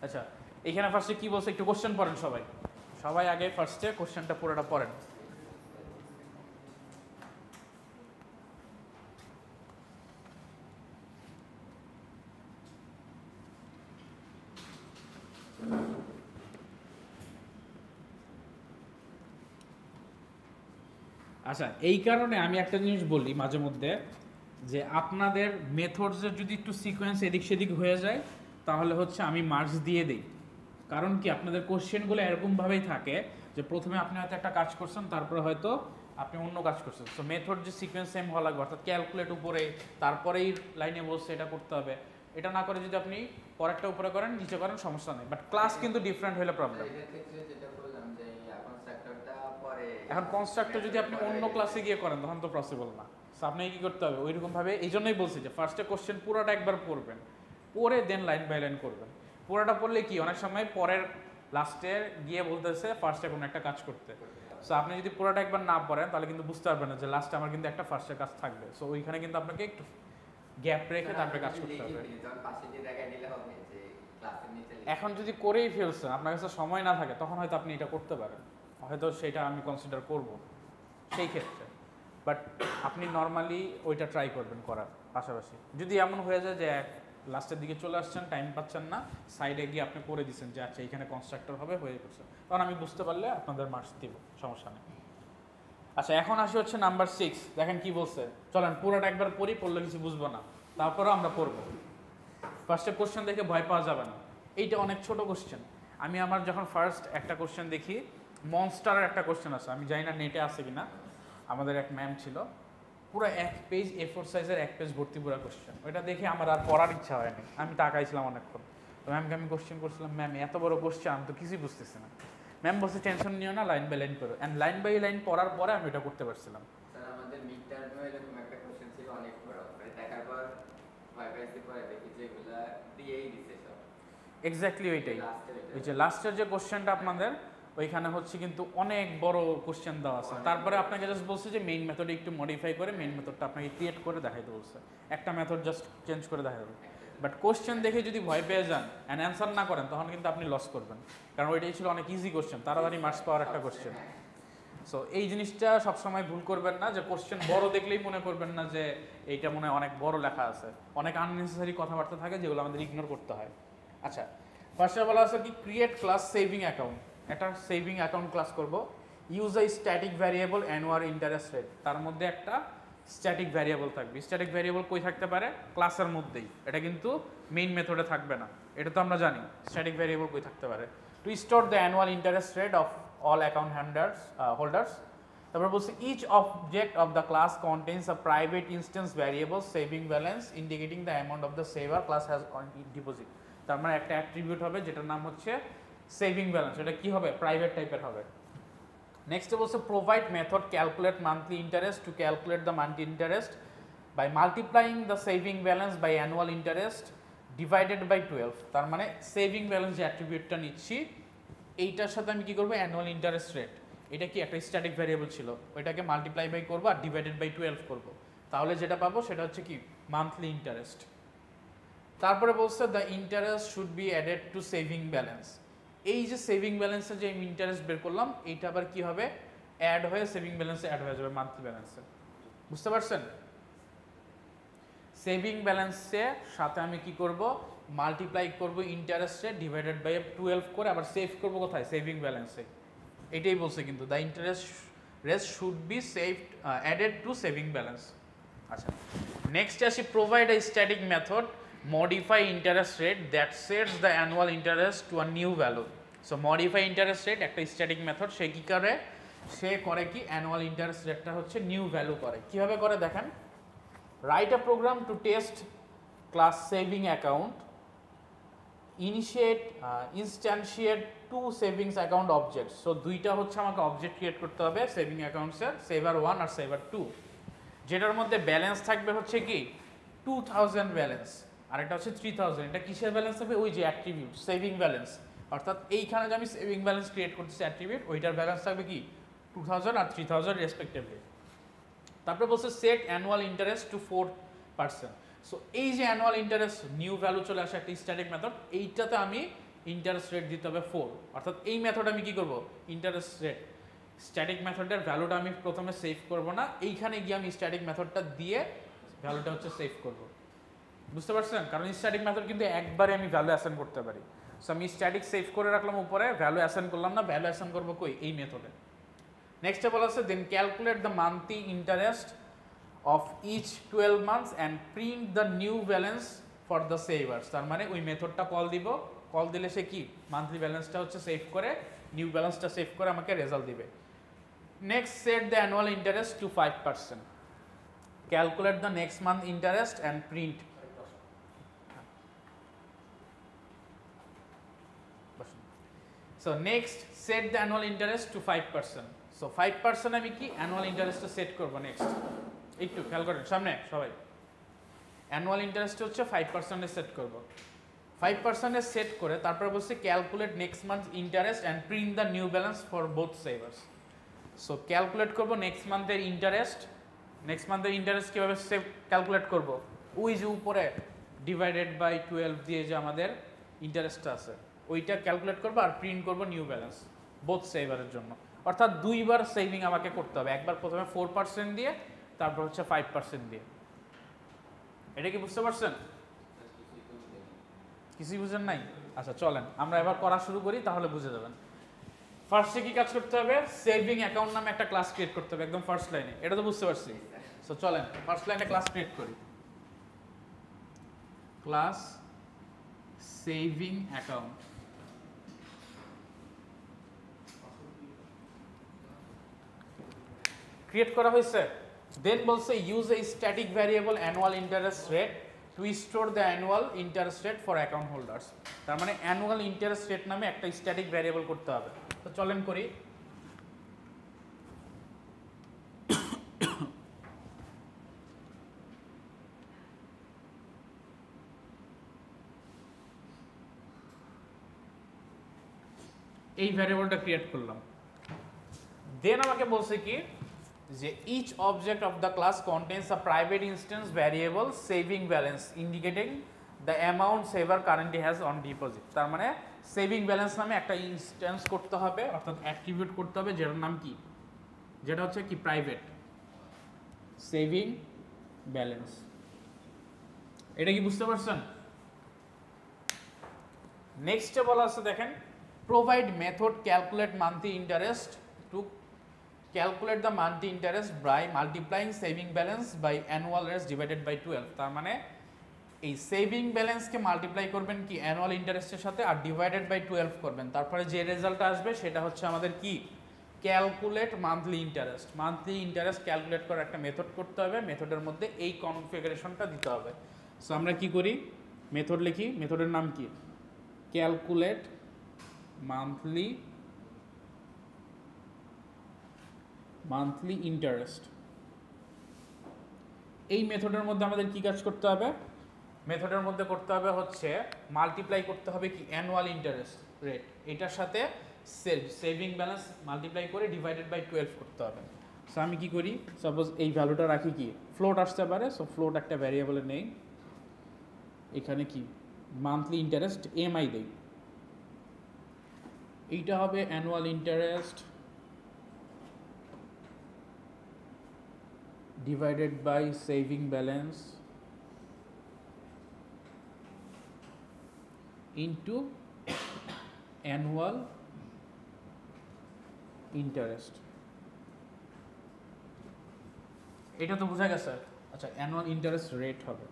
আচ্ছা, এখানে ফার্স্টে কি বলছে, একটু কোশ্চেন পড়েন সবাই, সবাই আগে ফার্স্টে কোশ্চেনটা পুরোটা পড়েন। আচ্ছা, এই কারণে আমি একটা জিনিস বলি মাঝে মধ্যে, যে আপনাদের মেথডসের যদি একটু সিকোয়েন্স এদিক সেদিক হয়ে যায় তাহলে হচ্ছে আমি মার্কস দিয়ে দিই। কারণ কি, আপনাদের কোশ্চেনগুলো এরকমভাবেই থাকে যে প্রথমে আপনি হয়তো একটা কাজ করছেন, তারপরে হয়তো আপনি অন্য কাজ করছেন। সো মেথড যে সিকোয়েন্স সেম হওয়া লাগবে, অর্থাৎ ক্যালকুলেট উপরে তারপরেই লাইনে বলছে এটা করতে হবে, এটা না করে যদি আপনি পরেরটা উপরে করেন নিচে করেন সমস্যা নেই, বাট ক্লাস কিন্তু ডিফারেন্ট হলে প্রবলেম। এখন কনস্ট্রাক্টর যদি আপনি অন্য ক্লাসে গিয়ে করেন তখন তো পসিবল না। সো আপনাকে কী করতে হবে, ওইরকমভাবে, এই জন্যই বলছি যে ফার্স্টে কোশ্চেন পুরোটা একবার পড়বেন, পড়ে দেন লাইন বাই লাইন করবেন। পুরোটা পড়লে কি, অনেক সময় পরের লাস্টে গিয়ে বলতেছে ফার্স্টে কোনো একটা কাজ করতে। সো আপনি যদি পুরোটা একবার না পড়েন তাহলে কিন্তু বুঝতে পারবেন না যে লাস্টে আমার কিন্তু একটা ফার্স্টের কাজ থাকবে। সো ওইখানে কিন্তু আপনাকে একটু গ্যাপ রেখে তারপরে কাজ করতে হবে। এখন যদি করেই ফেলছেন, আপনার কাছে সময় না থাকে, তখন হয়তো আপনি এটা করতে পারেন, হয়তো সেটা আমি কনসিডার করব সেই ক্ষেত্রে। বাট আপনি নর্মালি ওইটা ট্রাই করবেন করার পাশাপাশি। যদি এমন হয়ে যায় যে লাস্টের দিকে চলে আসছেন, টাইম পাচ্ছেন না, সাইডে গিয়ে আপনি করে দিচ্ছেন যে আচ্ছা এইখানে কনস্ট্রাক্টর হবে, হয়ে গেছে, তখন আমি বুঝতে পারলে আপনাদের মার্কস দিব, সমস্যা নেই। আচ্ছা, এখন আসি হচ্ছে নাম্বার 6। দেখেন কি বলছে, চলেন পুরোটা একবার পড়ি, পড়লে কিছু বুঝবো না, তারপরেও আমরা পড়বো। ফার্স্টে কোশ্চেন দেখে ভয় পাওয়া যাবে না, এইটা অনেক ছোট কোশ্চেন। আমি আমার যখন ফার্স্ট একটা কোশ্চেন দেখি মনস্টারের একটা কোশ্চেন আছে, আমি জানি না নেটে আছে কিনা। আমাদের এক ম্যাম ছিল, পুরো এক পেজ A4 সাইজের এক পেজ ভর্তি পুরো কোশ্চেন। ওইটা দেখে আমার আর পড়ার ইচ্ছা হয়নি, আমি তাকাইছিলাম অনেকক্ষণ। তো ম্যামকে আমি কোশ্চেন করছিলাম, ম্যাম এত বড় কোশ্চেন আমি তো কিছুই বুঝতেছি না। ম্যাম বলছে টেনশন নিও না, লাইন বাই লাইন করো। অ্যান্ড লাইন বাই লাইন পড়ার পরে আমি এটা করতে পারছিলাম। স্যার আমাদের মিড টার্মে এরকম একটা কোশ্চেন ছিল অনেক বড়, দেখার পর ভয় পাইছি, পরে দেখি যে এগুলা দিয়েই দিছে সব। এক্স্যাক্টলি ওইটাই, ওই যে লাস্টের যে কোশ্চেনটা আপনাদের ওইখানে হচ্ছে কিন্তু অনেক বড় কোশ্চেন দেওয়া আছে। তারপরে আপনাকে জাস্ট বলছে যে মেইন মেথডে একটু মডিফাই করে মেইন মেথডটা আপনাকে ক্রিয়েট করে দেখাইতে বলছে, একটা মেথড জাস্ট চেঞ্জ করে দেখা যাবে। বাট কোশ্চেন দেখে যদি ভয় পেয়ে যান অ্যান্ড অ্যান্সার না করেন তখন কিন্তু আপনি লস করবেন, কারণ ওইটাই ছিল অনেক ইজি কোশ্চেন, তাড়াতাড়ি মার্কস পাওয়ার একটা কোশ্চেন। সো এই জিনিসটা সবসময় ভুল করবেন না, যে কোশ্চেন বড় দেখলেই মনে করবেন না যে এইটা মনে হয় অনেক বড় লেখা আছে। অনেক আননেসেসারি কথাবার্তা থাকে যেগুলো আমাদের ইগনোর করতে হয়। আচ্ছা, ফার্স্টে বলা আছে কি ক্রিয়েট ক্লাস সেভিং অ্যাকাউন্ট। একটা সেভিং অ্যাকাউন্ট ক্লাস করব। ইউজ আ static variable annual interest rate, তার মধ্যে একটা স্ট্যাটিক ভ্যারিয়েবল থাকবে। স্ট্যাটিক ভ্যারিয়েবল কই থাকতে পারে? ক্লাসের মধ্যেই, এটা কিন্তু মেইন মেথডে থাকবে না, এটা তো আমরা জানি। স্ট্যাটিক ভ্যারিয়েবল কই থাকতে পারে? Two store the annual interest rate of all account holders. তারপর বলছে each object of the class contains a private instance variable saving balance indicating the amount of the saver class has on deposit. তার মানে একটা অ্যাট্রিবিউট হবে যেটার নাম হচ্ছে সেভিং ব্যালেন্স, এটা কি হবে? প্রাইভেট টাইপের হবে। নেক্সট বলছে provide method calculate monthly interest to calculate the monthly interest by multiplying the saving balance by annual interest divided by 12। তার মানে সেভিং ব্যালেন্স যে অ্যাট্রিবিউটটা নিচ্ছি এইটার সাথে আমি কি করবো? অ্যানুয়াল ইন্টারেস্ট রেট, এটা কি একটা স্ট্যাটিক ভ্যারিয়েবল ছিল, ওইটাকে মাল্টিপ্লাই বাই করবো আর ডিভাইডেড বাই 12 করবো, তাহলে যেটা পাবো সেটা হচ্ছে কি মান্থলি ইন্টারেস্ট। তারপরে বলছে the interest should be added to saving balance. এই যে সেভিং ব্যালেন্সে যে আমি ইন্টারেস্ট বের করলাম এইটা আবার কি হবে? অ্যাড হয়ে সেভিং ব্যালেন্সে অ্যাড হয়ে যাবে মান্থলি ব্যালেন্সে। বুঝতে পারছেন? সেভিং ব্যালেন্সের সাথে আমি কি করব? মাল্টিপ্লাই করব ইন্টারেস্টে ডিভাইডেড বাই 12 করে, আবার সেভ করব কোথায়? সেভিং ব্যালেন্সে। এটাই বলছে কিন্তু the interest rate should be saved added to saving balance. আচ্ছা, নেক্সট আসি provide a static method modify interest rate that sets the annual interest to a new value. So modify interest rate একটা স্ট্যাটিক মেথড, সে কি করে? সে করে কি অ্যানুয়াল ইন্টারেস্ট রেটটা হচ্ছে নিউ ভ্যালু করে। কিভাবে করে দেখেন, write a program to test class saving account, instantiate two savings account objects. So দুইটা হচ্ছে আমাকে অবজেক্ট ক্রিয়েট করতে হবে সেভিং অ্যাকাউন্টসের, সেভার 1 আর সেভার 2, যেটার মধ্যে ব্যালেন্স থাকবে হচ্ছে কি 2000 ব্যালেন্স, আর এটা হচ্ছে 3000। এটা কিসের ব্যালেন্স হবে? ওই যে অ্যাট্রিবিউট সেভিং ব্যালেন্স, অর্থাৎ এইখানে যে আমি সেভিং ব্যালেন্স ক্রিয়েট করতেছি অ্যাট্রিবিউট, ওইটার ব্যালেন্স থাকবে কি 2000 আর 3000 রেসপেক্টিভলি। তারপরে বলছে set annual interest to 4%। So এই যে অ্যানুয়াল ইন্টারেস্ট নিউ ভ্যালু চলে আসে একটা স্ট্যাটিক মেথড, এইটাতে আমি ইন্টারেস্ট রেট দিতে হবে 4। অর্থাৎ এই মেথড আমি কি করব? ইন্টারেস্ট রেট স্ট্যাটিক মেথডের ভ্যালুটা আমি প্রথমে সেভ করব না, এইখানে গিয়ে আমি স্ট্যাটিক মেথডটা দিয়ে ভ্যালুটা হচ্ছে সেভ করব। বুঝতে পারছেন? কারণ স্ট্যাটিক মেথড কিন্তু একবারে আমি ভ্যালু অ্যাসাইন করতে পারি। সো আমি স্ট্যাটিক সেভ করে রাখলাম উপরে, ভ্যালু অ্যাসাইন করলাম না, ভ্যালু অ্যাসাইন করবো কই? এই মেথডে। নেক্সটে বলা আছে then calculate the monthly interest of each 12 months and print the new balance for the savers. তার মানে ওই মেথডটা কল দিব, কল দিলে সে কি মান্থলি ব্যালেন্সটা হচ্ছে সেভ করে, নিউ ব্যালেন্সটা সেভ করে আমাকে রেজাল্ট দিবে। Next set the annual interest to 5%, calculate the next month interest and print. So next set the annual interest to 5%। So 5% আমি কি অ্যানুয়াল ইন্টারেস্টটা সেট করবো। নেক্সট একটু খেয়াল করেন সামনে সবাই, অ্যানুয়াল ইন্টারেস্ট হচ্ছে 5% সেট করব। 5% সেট করে তারপরে বলছে calculate next month interest and print the new balance for both সেভার্স। So calculate করব নেক্সট মান্থের ইন্টারেস্ট। নেক্সট মান্থের ইন্টারেস্ট কীভাবে সেভ ক্যালকুলেট করব? ওই যে উপরে ডিভাইডেড বাই 12 দিয়ে যে আমাদের ইন্টারেস্টটা আছে ওইটা ক্যালকুলেট করবো আর প্রিন্ট করবো নিউ ব্যালেন্স বোথ সেভারের জন্য। অর্থাৎ দুইবার সেভিং আমাকে করতে হবে, একবার প্রথমে 4% দিয়ে, তারপর হচ্ছে 5% দিয়ে। এটা কি বুঝতে পারছেন? কিছুই বুঝেন নাই? আচ্ছা চলেন আমরা এবার করা শুরু করি, তাহলে বুঝে যাবেন। ফার্স্টে কি কাজ করতে হবে? সেভিং অ্যাকাউন্ট নামে একটা ক্লাস ক্রিয়েট করতে হবে একদম ফার্স্ট লাইনে, এটা তো বুঝতে পারছি। সো চলেন ফার্স্ট লাইনে ক্লাস ক্রিয়েট করি। Class saving account. ক্রিয়েট করা হয়েছে। দেন বলছে use a static variable annual interest rate two store the annual interest rate for account holders. তার মানে অ্যানুয়াল ইন্টারেস্ট রেট নামে একটা স্ট্যাটিক ভ্যারিয়েবল করতে হবে। তো চলেন করি। এই ভ্যারিয়েবলটা ক্রিয়েট করলাম। দেন আমাকে বলছে কি যে each object of the class contains a private instance variable saving balance indicating the amount saver currently has on deposit. তার মানে সেভিং ব্যালেন্স নামে একটা ইনস্ট্যান্স করতে হবে, অর্থাৎ অ্যাট্রিবিউট করতে হবে, যেটার নাম কি, যেটা হচ্ছে কি প্রাইভেট সেভিং ব্যালেন্স। এটা কি বুঝতে পারছেন? নেক্সটে বলা আছে দেখেন, provide method calculate monthly interest to calculate the monthly interest by multiplying saving balance by annual rates divided by 12। তার মানে এই সেভিং ব্যালেন্সকে মাল্টিপ্লাই করবেন কি অ্যানুয়াল ইন্টারেস্টের সাথে, আর ডিভাইডেড বাই 12 করবেন। তারপরে যে রেজাল্ট আসবে সেটা হচ্ছে আমাদের কি calculate monthly interest. Monthly interest calculate করার একটা মেথড করতে হবে, মেথডের মধ্যে এই কনফিগারেশনটা দিতে হবে। সো আমরা কি করি, মেথড লিখি, মেথডের নাম কি ক্যালকুলেট মান্থলি ইন্টারেস্ট। এই মেথডের মধ্যে আমাদের কি কাজ করতে হবে, মেথডের মধ্যে করতে হবে হচ্ছে মাল্টিপ্লাই করতে হবে কি অ্যানুয়াল ইন্টারেস্ট রেট, এটার সাথে সেভিং ব্যালেন্স মাল্টিপ্লাই করে ডিভাইডেড বাই 12 করতে হবে। সো আমি কি করি, সাপোজ এই ভ্যালুটা রাখি কি ফ্লোট আসতে পারে, সো ফ্লোট একটা ভ্যারিয়েবলে নেই, এখানে কি মান্থলি ইন্টারেস্ট এমআই দেই, এইটা হবে annual interest divided by saving balance into annual interest। এটা তো বোঝা গেছে। আচ্ছা, অ্যানুয়াল ইন্টারেস্ট রেট হবে,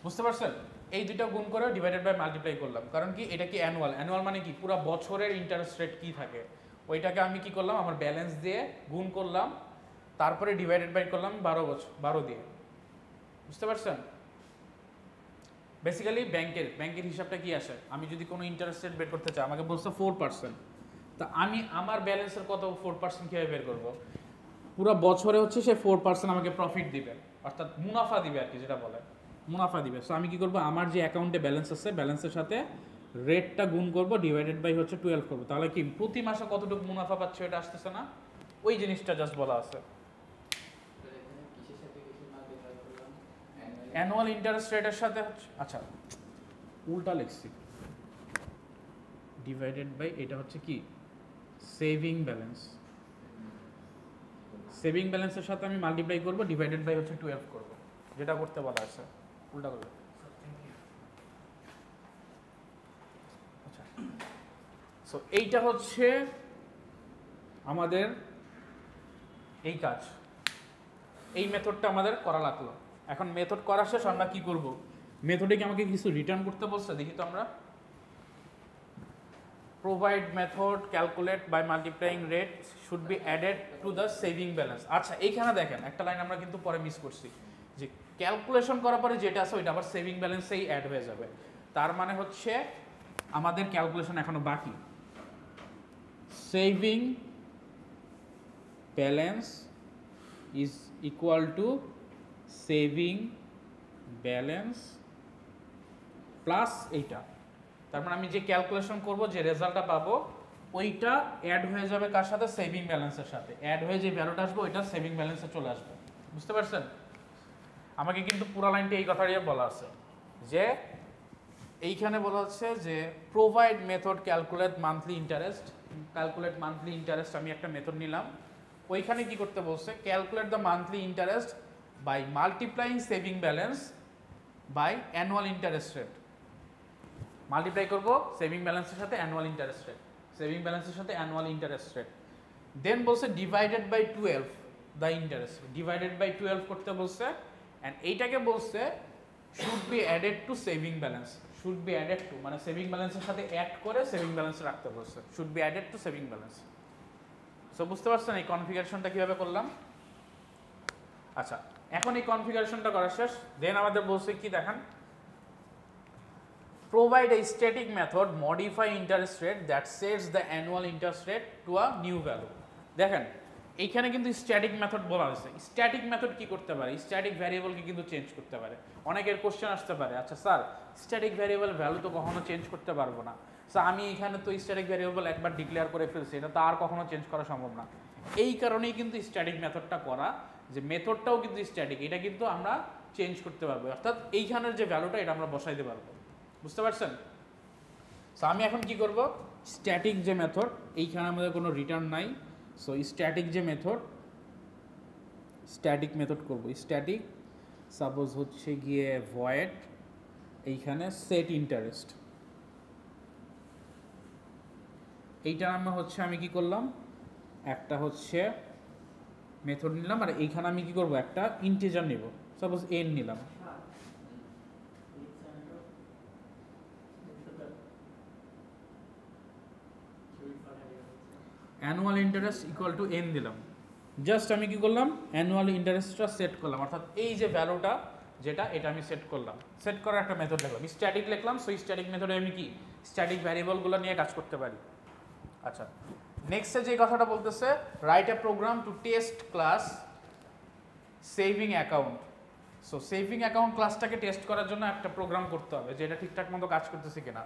বুঝতে পারছেন? এই দুইটা গুণ করে ডিভাইডেড বাই মাল্টিপ্লাই করলাম, কারণ কি এটা কি অ্যানুয়াল, অ্যানুয়াল মানে কি পুরো বছরের ইন্টারেস্ট রেট কি থাকে ওইটাকে আমি কি করলাম আমার ব্যালেন্স দিয়ে গুণ করলাম, তারপরে ডিভাইডেড বাই করলাম 12 দিয়ে। বুঝতে পারছেন? বেসিক্যালি ব্যাংকের হিসাবটা কি আসে, আমি যদি কোনো ইন্টারেস্ট রেট বের করতে চাই, আমাকে বলছে 4%, তা আমি আমার ব্যালেন্সের কত 4% কীভাবে বের করবো, পুরো বছরে হচ্ছে সে 4% আমাকে প্রফিট দিবে, অর্থাৎ মুনাফা দিবে আর কি, যেটা বলে মুনাফা দিবে। সো আমি কি করবো, আমার যে অ্যাকাউন্টে ব্যালেন্স আছে ব্যালেন্সের সাথে রেটটা গুণ করবো, ডিভাইডেড বাই হচ্ছে 12 করবো, তাহলে কি প্রতি মাসে কতটুকু মুনাফা পাচ্ছে এটা আসতেছে না, ওই জিনিসটা জাস্ট বলা আছে। অ্যানুয়াল ইন্টারেস্ট রেটের সাথে হচ্ছে, আচ্ছা উল্টা লিখছি, ডিভাইডেড বাই এটা হচ্ছে কি সেভিং ব্যালেন্স, সেভিং ব্যালেন্সের সাথে আমি মাল্টিপ্লাই করবো, ডিভাইডেড বাই হচ্ছে 12 করবো, যেটা করতে বলা আছে উল্টা করবে। আচ্ছা, সো এইটা হচ্ছে আমাদের এই কাজ, এই মেথডটা আমাদের করা লাগলো। এখন মেথড করা শেষ, আমরা কি করব, মেথডে কি আমাকে কিছু রিটার্ন করতে বলছে, দেখি তো আমরা। Provide method calculate by multiplying rate should be added to the saving balance. আচ্ছা, এইখানে দেখেন একটা লাইন আমরা কিন্তু পরে মিস করছি, যে ক্যালকুলেশন করার পরে যেটা আছে ওইটা আবার সেভিং ব্যালেন্সেই অ্যাড হয়ে যাবে। তার মানে হচ্ছে আমাদের ক্যালকুলেশন এখনো বাকি। Saving balance is equal two saving balance plus এইটা, তার মানে আমি যে ক্যালকুলেশন করব, যে রেজাল্টটা পাবো ওইটা অ্যাড হয়ে যাবে কার সাথে, সেভিং ব্যালেন্সের সাথে, অ্যাড হয়ে যে ভ্যালুটা আসবে ওইটা সেভিং ব্যালেন্সে চলে আসবে। বুঝতে পারছেন? আমাকে কিন্তু পুরো লাইনটা এই কথাটাই বলা আছে, যে এইখানে বলা হচ্ছে যে provide method calculate monthly interest, calculate monthly interest আমি একটা মেথড নিলাম, ওইখানে কি করতে বলছে, calculate the monthly interest by multiplying saving balance by annual interest rate. Multiply করবো সেভিং ব্যালেন্সের সাথে অ্যানুয়াল ইন্টারেস্ট রেট, সেভিং ব্যালেন্সের সাথে অ্যানুয়াল ইন্টারেস্ট রেট। দেন বলছে divided by 12 the interest, divided by 12 করতে বলছে, অ্যান্ড এইটাকে বলছে should be added to saving balance, should be added to মানে সেভিং ব্যালেন্সের সাথে অ্যাড করে সেভিং ব্যালেন্স রাখতে বলছে, should be added to saving balance. So বুঝতে পারছেন এই কনফিগারেশনটা কিভাবে করলাম? আচ্ছা, এখন এই কনফিগারেশনটা করা শেষ, দেন আমাদের বলছে কি দেখেন, provide a static method modify interest rate that sets the annual interest rate to a new value। দেখেন এইখানে কিন্তু স্ট্যাটিক মেথড বলা হয়েছে। স্ট্যাটিক মেথড কি করতে পারে? স্ট্যাটিক ভ্যারিয়েবলকে কিন্তু চেঞ্জ করতে পারে। অনেকের কোশ্চেন আসতে পারে, আচ্ছা স্যার স্ট্যাটিক ভ্যারিয়েবল ভ্যালু তো কখনো চেঞ্জ করতে পারবো না, স্যার আমি এখানে তো স্ট্যাটিক ভ্যারিয়েবল একবার ডিক্লেয়ার করে ফেলছি, এটা তো আর কখনো চেঞ্জ করা সম্ভব না। এই কারণেই কিন্তু স্ট্যাটিক মেথডটা করা, যে মেথডটাও কিন্তু স্ট্যাটিক, এটা কিন্তু আমরা চেঞ্জ করতে পারবো, অর্থাৎ এইখানের যে ভ্যালুটা এটা আমরা বসাইতে পারবো। বুঝতে পারছেন? সো আমি এখন কি করব, স্ট্যাটিক যে মেথড, এইখানে আমাদের কোনো রিটার্ন নাই, সো স্ট্যাটিক যে মেথড, স্ট্যাটিক মেথড করব। স্ট্যাটিক সাপোজ হচ্ছে গিয়ে ভয়েড, এইখানে সেট ইন্টারেস্ট, এইটার নামে হচ্ছে আমি কি করলাম, একটা হচ্ছে মেথড নিলাম, আর এইখানে আমি কি করব, একটা ইন্টিজার নিব, সাপোজ n নিলাম। Annual interest equal to n দিলাম। জাস্ট আমি কি করলাম, অ্যানুয়াল ইন্টারেস্টটা সেট করলাম, অর্থাৎ এই যে ভ্যালুটা যেটা, এটা আমি সেট করলাম। সেট করার একটা মেথড লিখলাম, স্ট্যাটিক লিখলাম। সো স্ট্যাটিক মেথডে আমি কি স্ট্যাটিক ভ্যারিয়েবলগুলো নিয়ে কাজ করতে পারি। আচ্ছা, নেক্সটে যে কথাটা বলতেছে, write a program to test class saving account. So saving account ক্লাসটাকে টেস্ট করার জন্য একটা প্রোগ্রাম করতে হবে যে এটা ঠিকঠাক মতো কাজ করতেছে কিনা।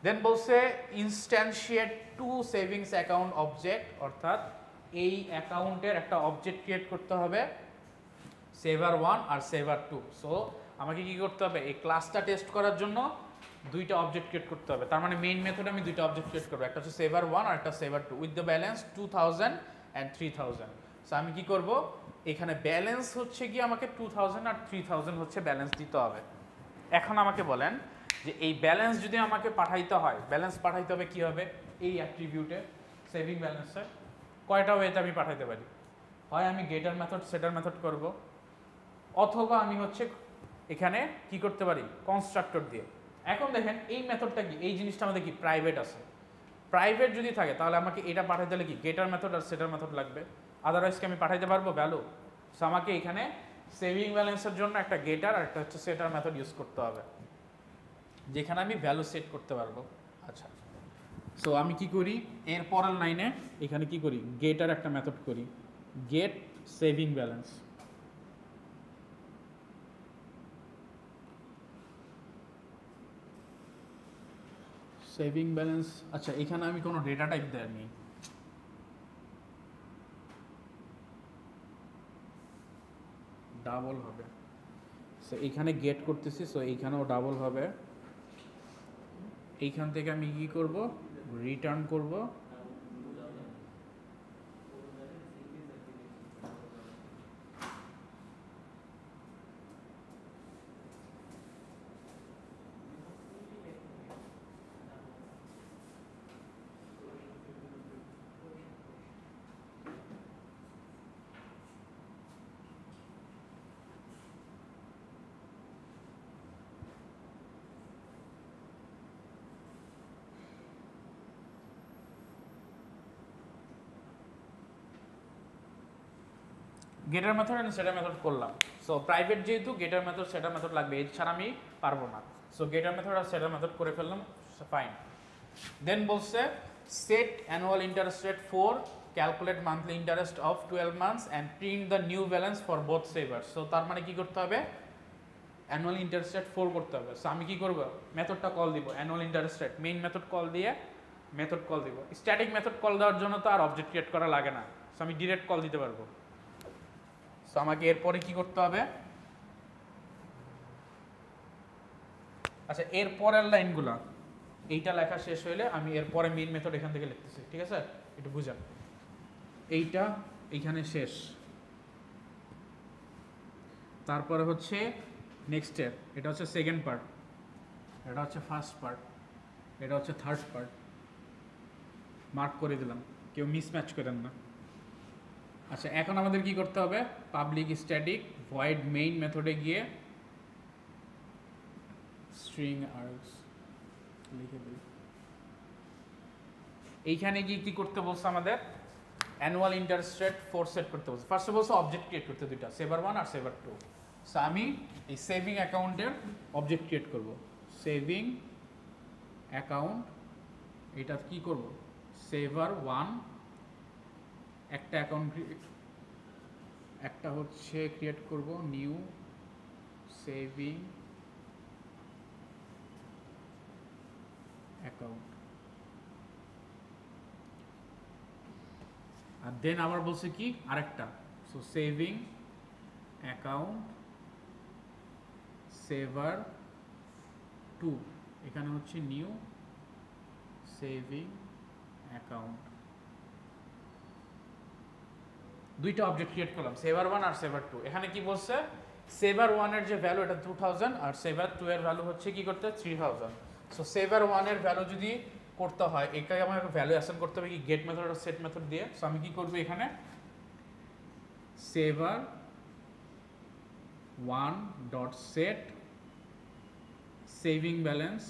দেন বলছে ইনস্ট্যান্সিয়েট টু সেভিংস অ্যাকাউন্ট অবজেক্ট, অর্থাৎ এই অ্যাকাউন্টের একটা অবজেক্ট ক্রিয়েট করতে হবে, সেভার 1 আর সেভার 2। সো আমাকে কি করতে হবে, এই ক্লাসটা টেস্ট করার জন্য দুইটা অবজেক্ট ক্রিয়েট করতে হবে। তার মানে মেইন মেথডে আমি দুইটা অবজেক্ট ক্রিয়েট করবো, একটা হচ্ছে সেভার 1 আর একটা সেভার 2 with the balance 2000 and 3000। So আমি কি করব, এখানে ব্যালেন্স হচ্ছে কি আমাকে 2000 আর 3000 হচ্ছে ব্যালেন্স দিতে হবে। এখন আমাকে বলেন যে এই ব্যালেন্স যদি আমাকে পাঠাইতে হয়, ব্যালেন্স পাঠাইতে হবে কীভাবে, এই অ্যাট্রিবিউটে সেভিং ব্যালেন্সে কয়টা ওয়েতে আমি পাঠাইতে পারি, হয় আমি গেটার মেথড সেটার মেথড করব, অথবা আমি হচ্ছে এখানে কি করতে পারি, কনস্ট্রাক্টর দিয়ে। এখন দেখেন এই মেথডটা কি, এই জিনিসটা আমাদের কি প্রাইভেট আছে, প্রাইভেট যদি থাকে তাহলে আমাকে এটা পাঠাইতে হলে কি গেটার মেথড আর সেটার মেথড লাগবে, আদারওয়াইজ কি আমি পাঠাইতে পারবো ভ্যালু। সো আমাকে এখানে সেভিং ব্যালেন্সের জন্য একটা গেটার আর একটা হচ্ছে সেটার মেথড ইউজ করতে হবে, যেখানে আমি ভ্যালু সেট করতে পারবো। আচ্ছা, সো আমি কি করি, এর পরের লাইনে এখানে কি করি, গেটার একটা মেথড করি, get saving balance. Saving balance, আচ্ছা এখানে আমি কোনো ডেটা টাইপ দেয়নি, ডাবল হবে। সো এইখানে গেট করতেছি, সো এইখানেও ডাবল হবে। এইখান থেকে আমি কি করব, রিটার্ন করব, getter method and setter method করলাম। সো প্রাইভেট যেহেতু গেটার মেথড সেটার মেথড লাগবে, এছাড়া আমি পারবো না। সো গেটার মেথড আর সেটার মেথড করে ফেললাম, ফাইন। দেন বলছে set annual interest rate 4, calculate monthly interest of 12 months and print the new balance for both সেভার্স। So তার মানে কি করতে হবে, অ্যানুয়াল ইন্টারেস্ট রেট 4 করতে হবে। সো আমি কি করব, মেথডটা কল দিব, annual interest rate main method call দিয়ে মেথড কল দিব। স্ট্যাটিক মেথড কল দেওয়ার জন্য তো আর অবজেক্ট ক্রিয়েট করা লাগে না, সো আমি ডিরেক্ট কল দিতে পারবো। সো আমাকে এরপরে কি করতে হবে, আচ্ছা এর পরের লাইনগুলো, এইটা লেখা শেষ হইলে আমি এরপরে মেইন মেথড এখান থেকে লিখতেছি, ঠিক আছে, একটু বুঝেন। এইটা এইখানে শেষ, তারপরে হচ্ছে নেক্সট স্টেপ, এটা হচ্ছে সেকেন্ড পার্ট, এটা হচ্ছে ফার্স্ট পার্ট, এটা হচ্ছে থার্ড পার্ট, মার্ক করে দিলাম, কেউ মিসম্যাচ করেন না। আচ্ছা এখন আমাদের কি করতে হবে, পাবলিক স্ট্যাটিক ভয়েড মেইন মেথডে গিয়ে স্ট্রিং আর্গস লিখে দিই। এইখানে গিয়ে কি করতে বলছে আমাদের অ্যানুয়াল ইন্টারেস্ট রেট 4 সেট করতে বলছে। First of all object create করতে দুইটা, সেভার 1 আর সেভার 2। সো আমি এই সেভিং অ্যাকাউন্টের অবজেক্ট ক্রিয়েট করব। সেভিং অ্যাকাউন্ট, এটা কি করব, সেভার 1 একটা অ্যাকাউন্ট, একটা হচ্ছে ক্রিয়েট করব নিউ সেভিং অ্যাকাউন্ট। আর দেন আবার বলছে কি আরেকটা, সো সেভিং অ্যাকাউন্ট সেভার 2, এখানে হচ্ছে নিউ সেভিং অ্যাকাউন্ট। দুইটা অবজেক্ট ক্রিয়েট করলাম, সেভার 1 আর সেভার 2। এখানে কি বলছে, সেভার 1 এর যে ভ্যালু এটা 2000 আর সেভার 2 এর ভ্যালু হচ্ছে কি করতে 3000। সো সেভার 1 এর ভ্যালু যদি করতে হয় এটাকে আমার ভ্যালু অ্যাসাইন করতে হবে কি গেট মেথড আর সেট মেথড দিয়ে। সো আমি কি করব, এখানে সেভার 1 ডট সেট সেভিং ব্যালেন্স,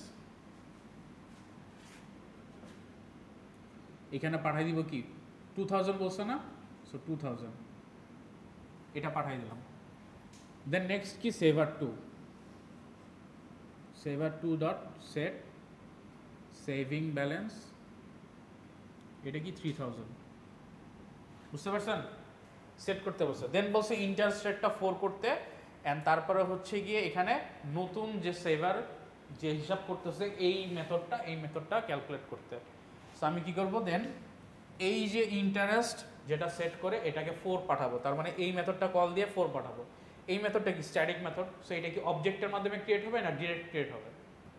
এখানে পাঠাই দিব কি 2000 বলছে না, সো 2000 এটা পাঠাই দিলাম। দেন নেক্সট কি সেভার 2, সেভার 2 ডট সেট সেভিং ব্যালেন্স, এটা কি 3000, বুঝতে পারছেন, সেট করতে বলছে। দেন বলছে ইন্টারেস্ট রেটটা 4 করতে, অ্যান্ড তারপরে হচ্ছে গিয়ে এখানে নতুন যে সেভার যে হিসাব করতেছে এই মেথডটা ক্যালকুলেট করতে। সো আমি কি করব, দেন এই যে ইন্টারেস্ট যেটা সেট করে এটাকে 4 পাঠাবো, তার মানে এই মেথডটা কল দিয়ে 4 পাঠাবো। এই মেথডটা কি স্ট্যাটিক মেথড, সো এটা কি অবজেক্টের মাধ্যমে ক্রিয়েট হবে না ডিরেক্ট ক্রিয়েট হবে,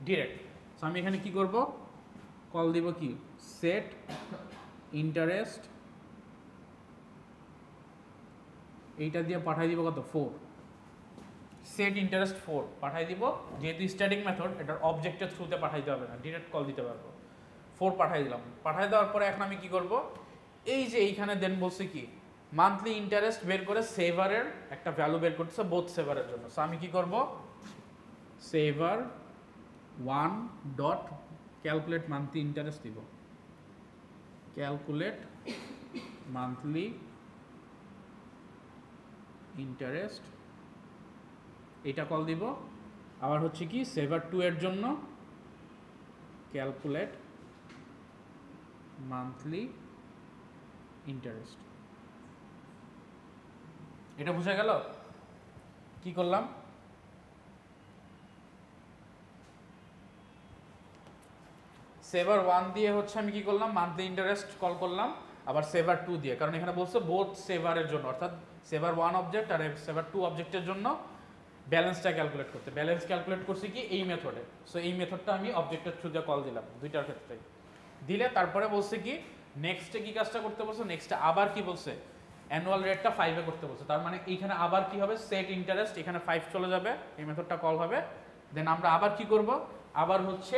ডিরেক্ট। সো আমি এখানে কি করব, কল দিব কি সেট ইন্টারেস্ট, এইটা দিয়ে পাঠাই দিব কত 4, সেট ইন্টারেস্ট 4 পাঠাই দিব। যেহেতু স্ট্যাটিক মেথড এটার অবজেক্টের থ্রুতে পাঠাইতে হবে না, ডিরেক্ট কল দিতে পারবো। 4 পাঠাই দিলাম, পাঠাই দেওয়ার পরে এখন আমি কি করব, এই যে এইখানে দেন বলছে কি মান্থলি ইন্টারেস্ট বের করে সেভারের একটা ভ্যালু বের করতেছে বোথ সেভারের জন্য। সো আমি কি করব, সেভার 1 ডট ক্যালকুলেট মান্থলি ইন্টারেস্ট দিব, ক্যালকুলেট মান্থলি ইন্টারেস্ট, এটা কল দিব। আবার হচ্ছে কি সেভার 2 এর জন্য ক্যালকুলেট মান্থলি ইন্টারেস্ট। এটা বুঝা গেল কি করলাম, সেভার 1 দিয়ে হচ্ছে আমি কি করলাম মান্থলি ইন্টারেস্ট কল করলাম, আবার সেভার 2 দিয়ে, কারণ এখানে বলছে বোথ সেভারের জন্য, অর্থাৎ সেভার 1 অবজেক্ট আর সেভার 2 অবজেক্টের জন্য ব্যালেন্সটা ক্যালকুলেট করতে। ব্যালেন্স ক্যালকুলেট করছি কি এই মেথডে। সো এই মেথডটা আমি অবজেক্টের থ্রু দিয়ে কল দিলাম দুইটার ক্ষেত্রে দিলে, তারপরে বলছে কি নেক্সটে কি কাজটা করতে বলছে, নেক্সটে আবার কি বলছে অ্যানুয়াল রেটটা 5 এ করতে বলছে। তার মানে এইখানে আবার কি হবে, সেট ইন্টারেস্ট, এখানে 5 চলে যাবে, এই মেথডটা কল হবে। দেন আমরা আবার কি করব, আবার হচ্ছে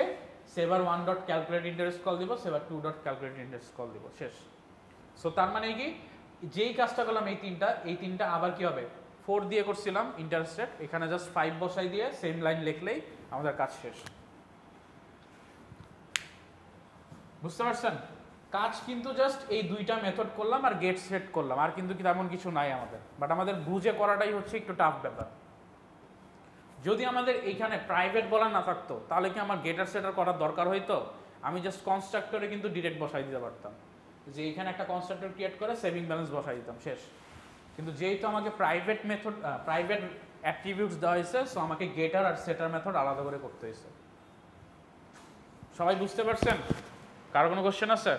সেভার 1 ডট ক্যালকুলেট ইন্টারেস্ট কল দিব, সেভার 2 ডট ক্যালকুলেট ইন্টারেস্ট কল দিব, শেষ। সো তার মানে কি যেই কাজটা করলাম এই তিনটা আবার কি হবে 4 দিয়ে করছিলাম ইন্টারেস্ট রেট, এখানে জাস্ট 5 বসাই দিয়ে সেম লাইন লিখলেই আমাদের কাজ শেষ। বুঝতে পারছেন, কাজ কিন্তু জাস্ট এই দুইটা মেথড করলাম আর গেট সেট করলাম, আর কিন্তু তেমন কিছু নাই আমাদের, বাট আমাদের বুঝে করাটাই হচ্ছে একটু টাফ ব্যাপার। যদি আমাদের এইখানে প্রাইভেট বলা না থাকতো তাহলে কি আমার গেটার সেটার করার দরকার হইতো, আমি জাস্ট কনস্ট্রাক্টরে কিন্তু ডিরেক্ট বসাই দিতে পারতাম, যে এখানে একটা কনস্ট্রাক্টর ক্রিয়েট করে সেভিং ব্যালেন্স বসাই দিতাম, শেষ। কিন্তু যেহেতু আমাকে প্রাইভেট মেথড প্রাইভেট অ্যাট্রিবিউটস দেওয়া হয়েছে, সো আমাকে গেটার আর সেটার মেথড আলাদা করে করতে হয়েছে। সবাই বুঝতে পারছেন? কারো কোনো কোশ্চেন আছে?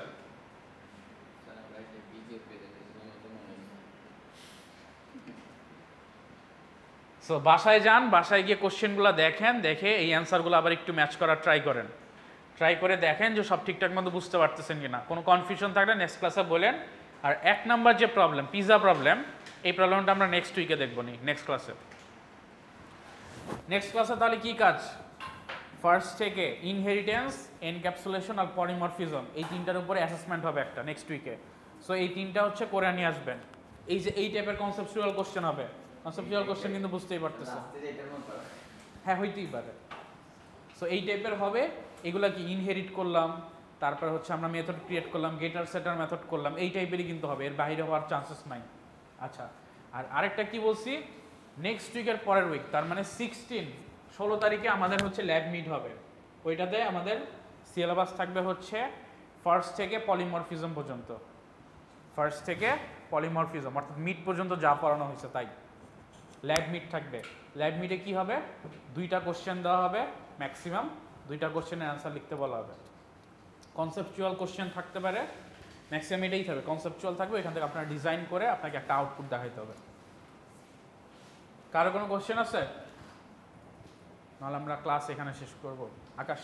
সো বাসায় যান, বাসায় গিয়ে কোশ্চেনগুলো দেখেন, দেখে এই অ্যান্সারগুলো আবার একটু ম্যাচ করার ট্রাই করেন, ট্রাই করে দেখেন যে সব ঠিকঠাক মতো বুঝতে পারতেছেন কিনা। কোনো কনফিউশন থাকলে নেক্সট ক্লাসে বলেন। আর 1 নাম্বার যে প্রবলেম পিজা প্রবলেম, এই প্রবলেমটা আমরা নেক্সট উইকে দেখবো নি, নেক্সট ক্লাসে। তাহলে কি কাজ, ফার্স্ট থেকে ইনহেরিটেন্স, এনক্যাপসুলেশন আর পলিমরফিজম, এই তিনটার উপরে অ্যাসেসমেন্ট হবে একটা নেক্সট উইকে। সো এই তিনটা হচ্ছে করে নিয়ে আসবেন। এই যে এই টাইপের কনসেপচুয়াল কোশ্চেন হবে, কনসেপচুয়াল কোশ্চেন কিন্তু বুঝতেই পারতেছেন, হ্যাঁ হইতেই পারে। সো এই টাইপের হবে, এগুলা কি ইনহেরিট করলাম, তারপর হচ্ছে আমরা মেথড ক্রিয়েট করলাম, গেটার সেটার মেথড করলাম, এই টাইপেরই কিন্তু হবে, এর বাইরে হওয়ার চান্সেস নাই। আচ্ছা, আর আরেকটা কি বলছি, নেক্সট উইকের পরের উইক, তার মানে 16 তারিখে আমাদের হচ্ছে ল্যাব মিট হবে। ওইটাতে আমাদের সিলেবাস থাকবে হচ্ছে ফার্স্ট থেকে পলিমরফিজম পর্যন্ত, ফার্স্ট থেকে পলিমরফিজম অর্থাৎ মিট পর্যন্ত যা পড়ানো হয়েছে তাই। ল্যাব মিট থাকবে, ল্যাব মিটে কি হবে, 2টা কোশ্চেন দেওয়া হবে ম্যাক্সিমাম, 2টা কোশ্চেনের অ্যান্সার লিখতে বলা হবে। কনসেপচুয়াল কোশ্চেন থাকতে পারে, ম্যাক্সিমাম এটাই থাকবে, কনসেপচুয়াল থাকবে, এখান থেকে আপনারা ডিজাইন করে আপনাকে একটা আউটপুট দেখাইতে হবে। কারো কোনো কোশ্চেন আছে? নাহলে আমরা ক্লাস এখানে শেষ করব। আকাশ।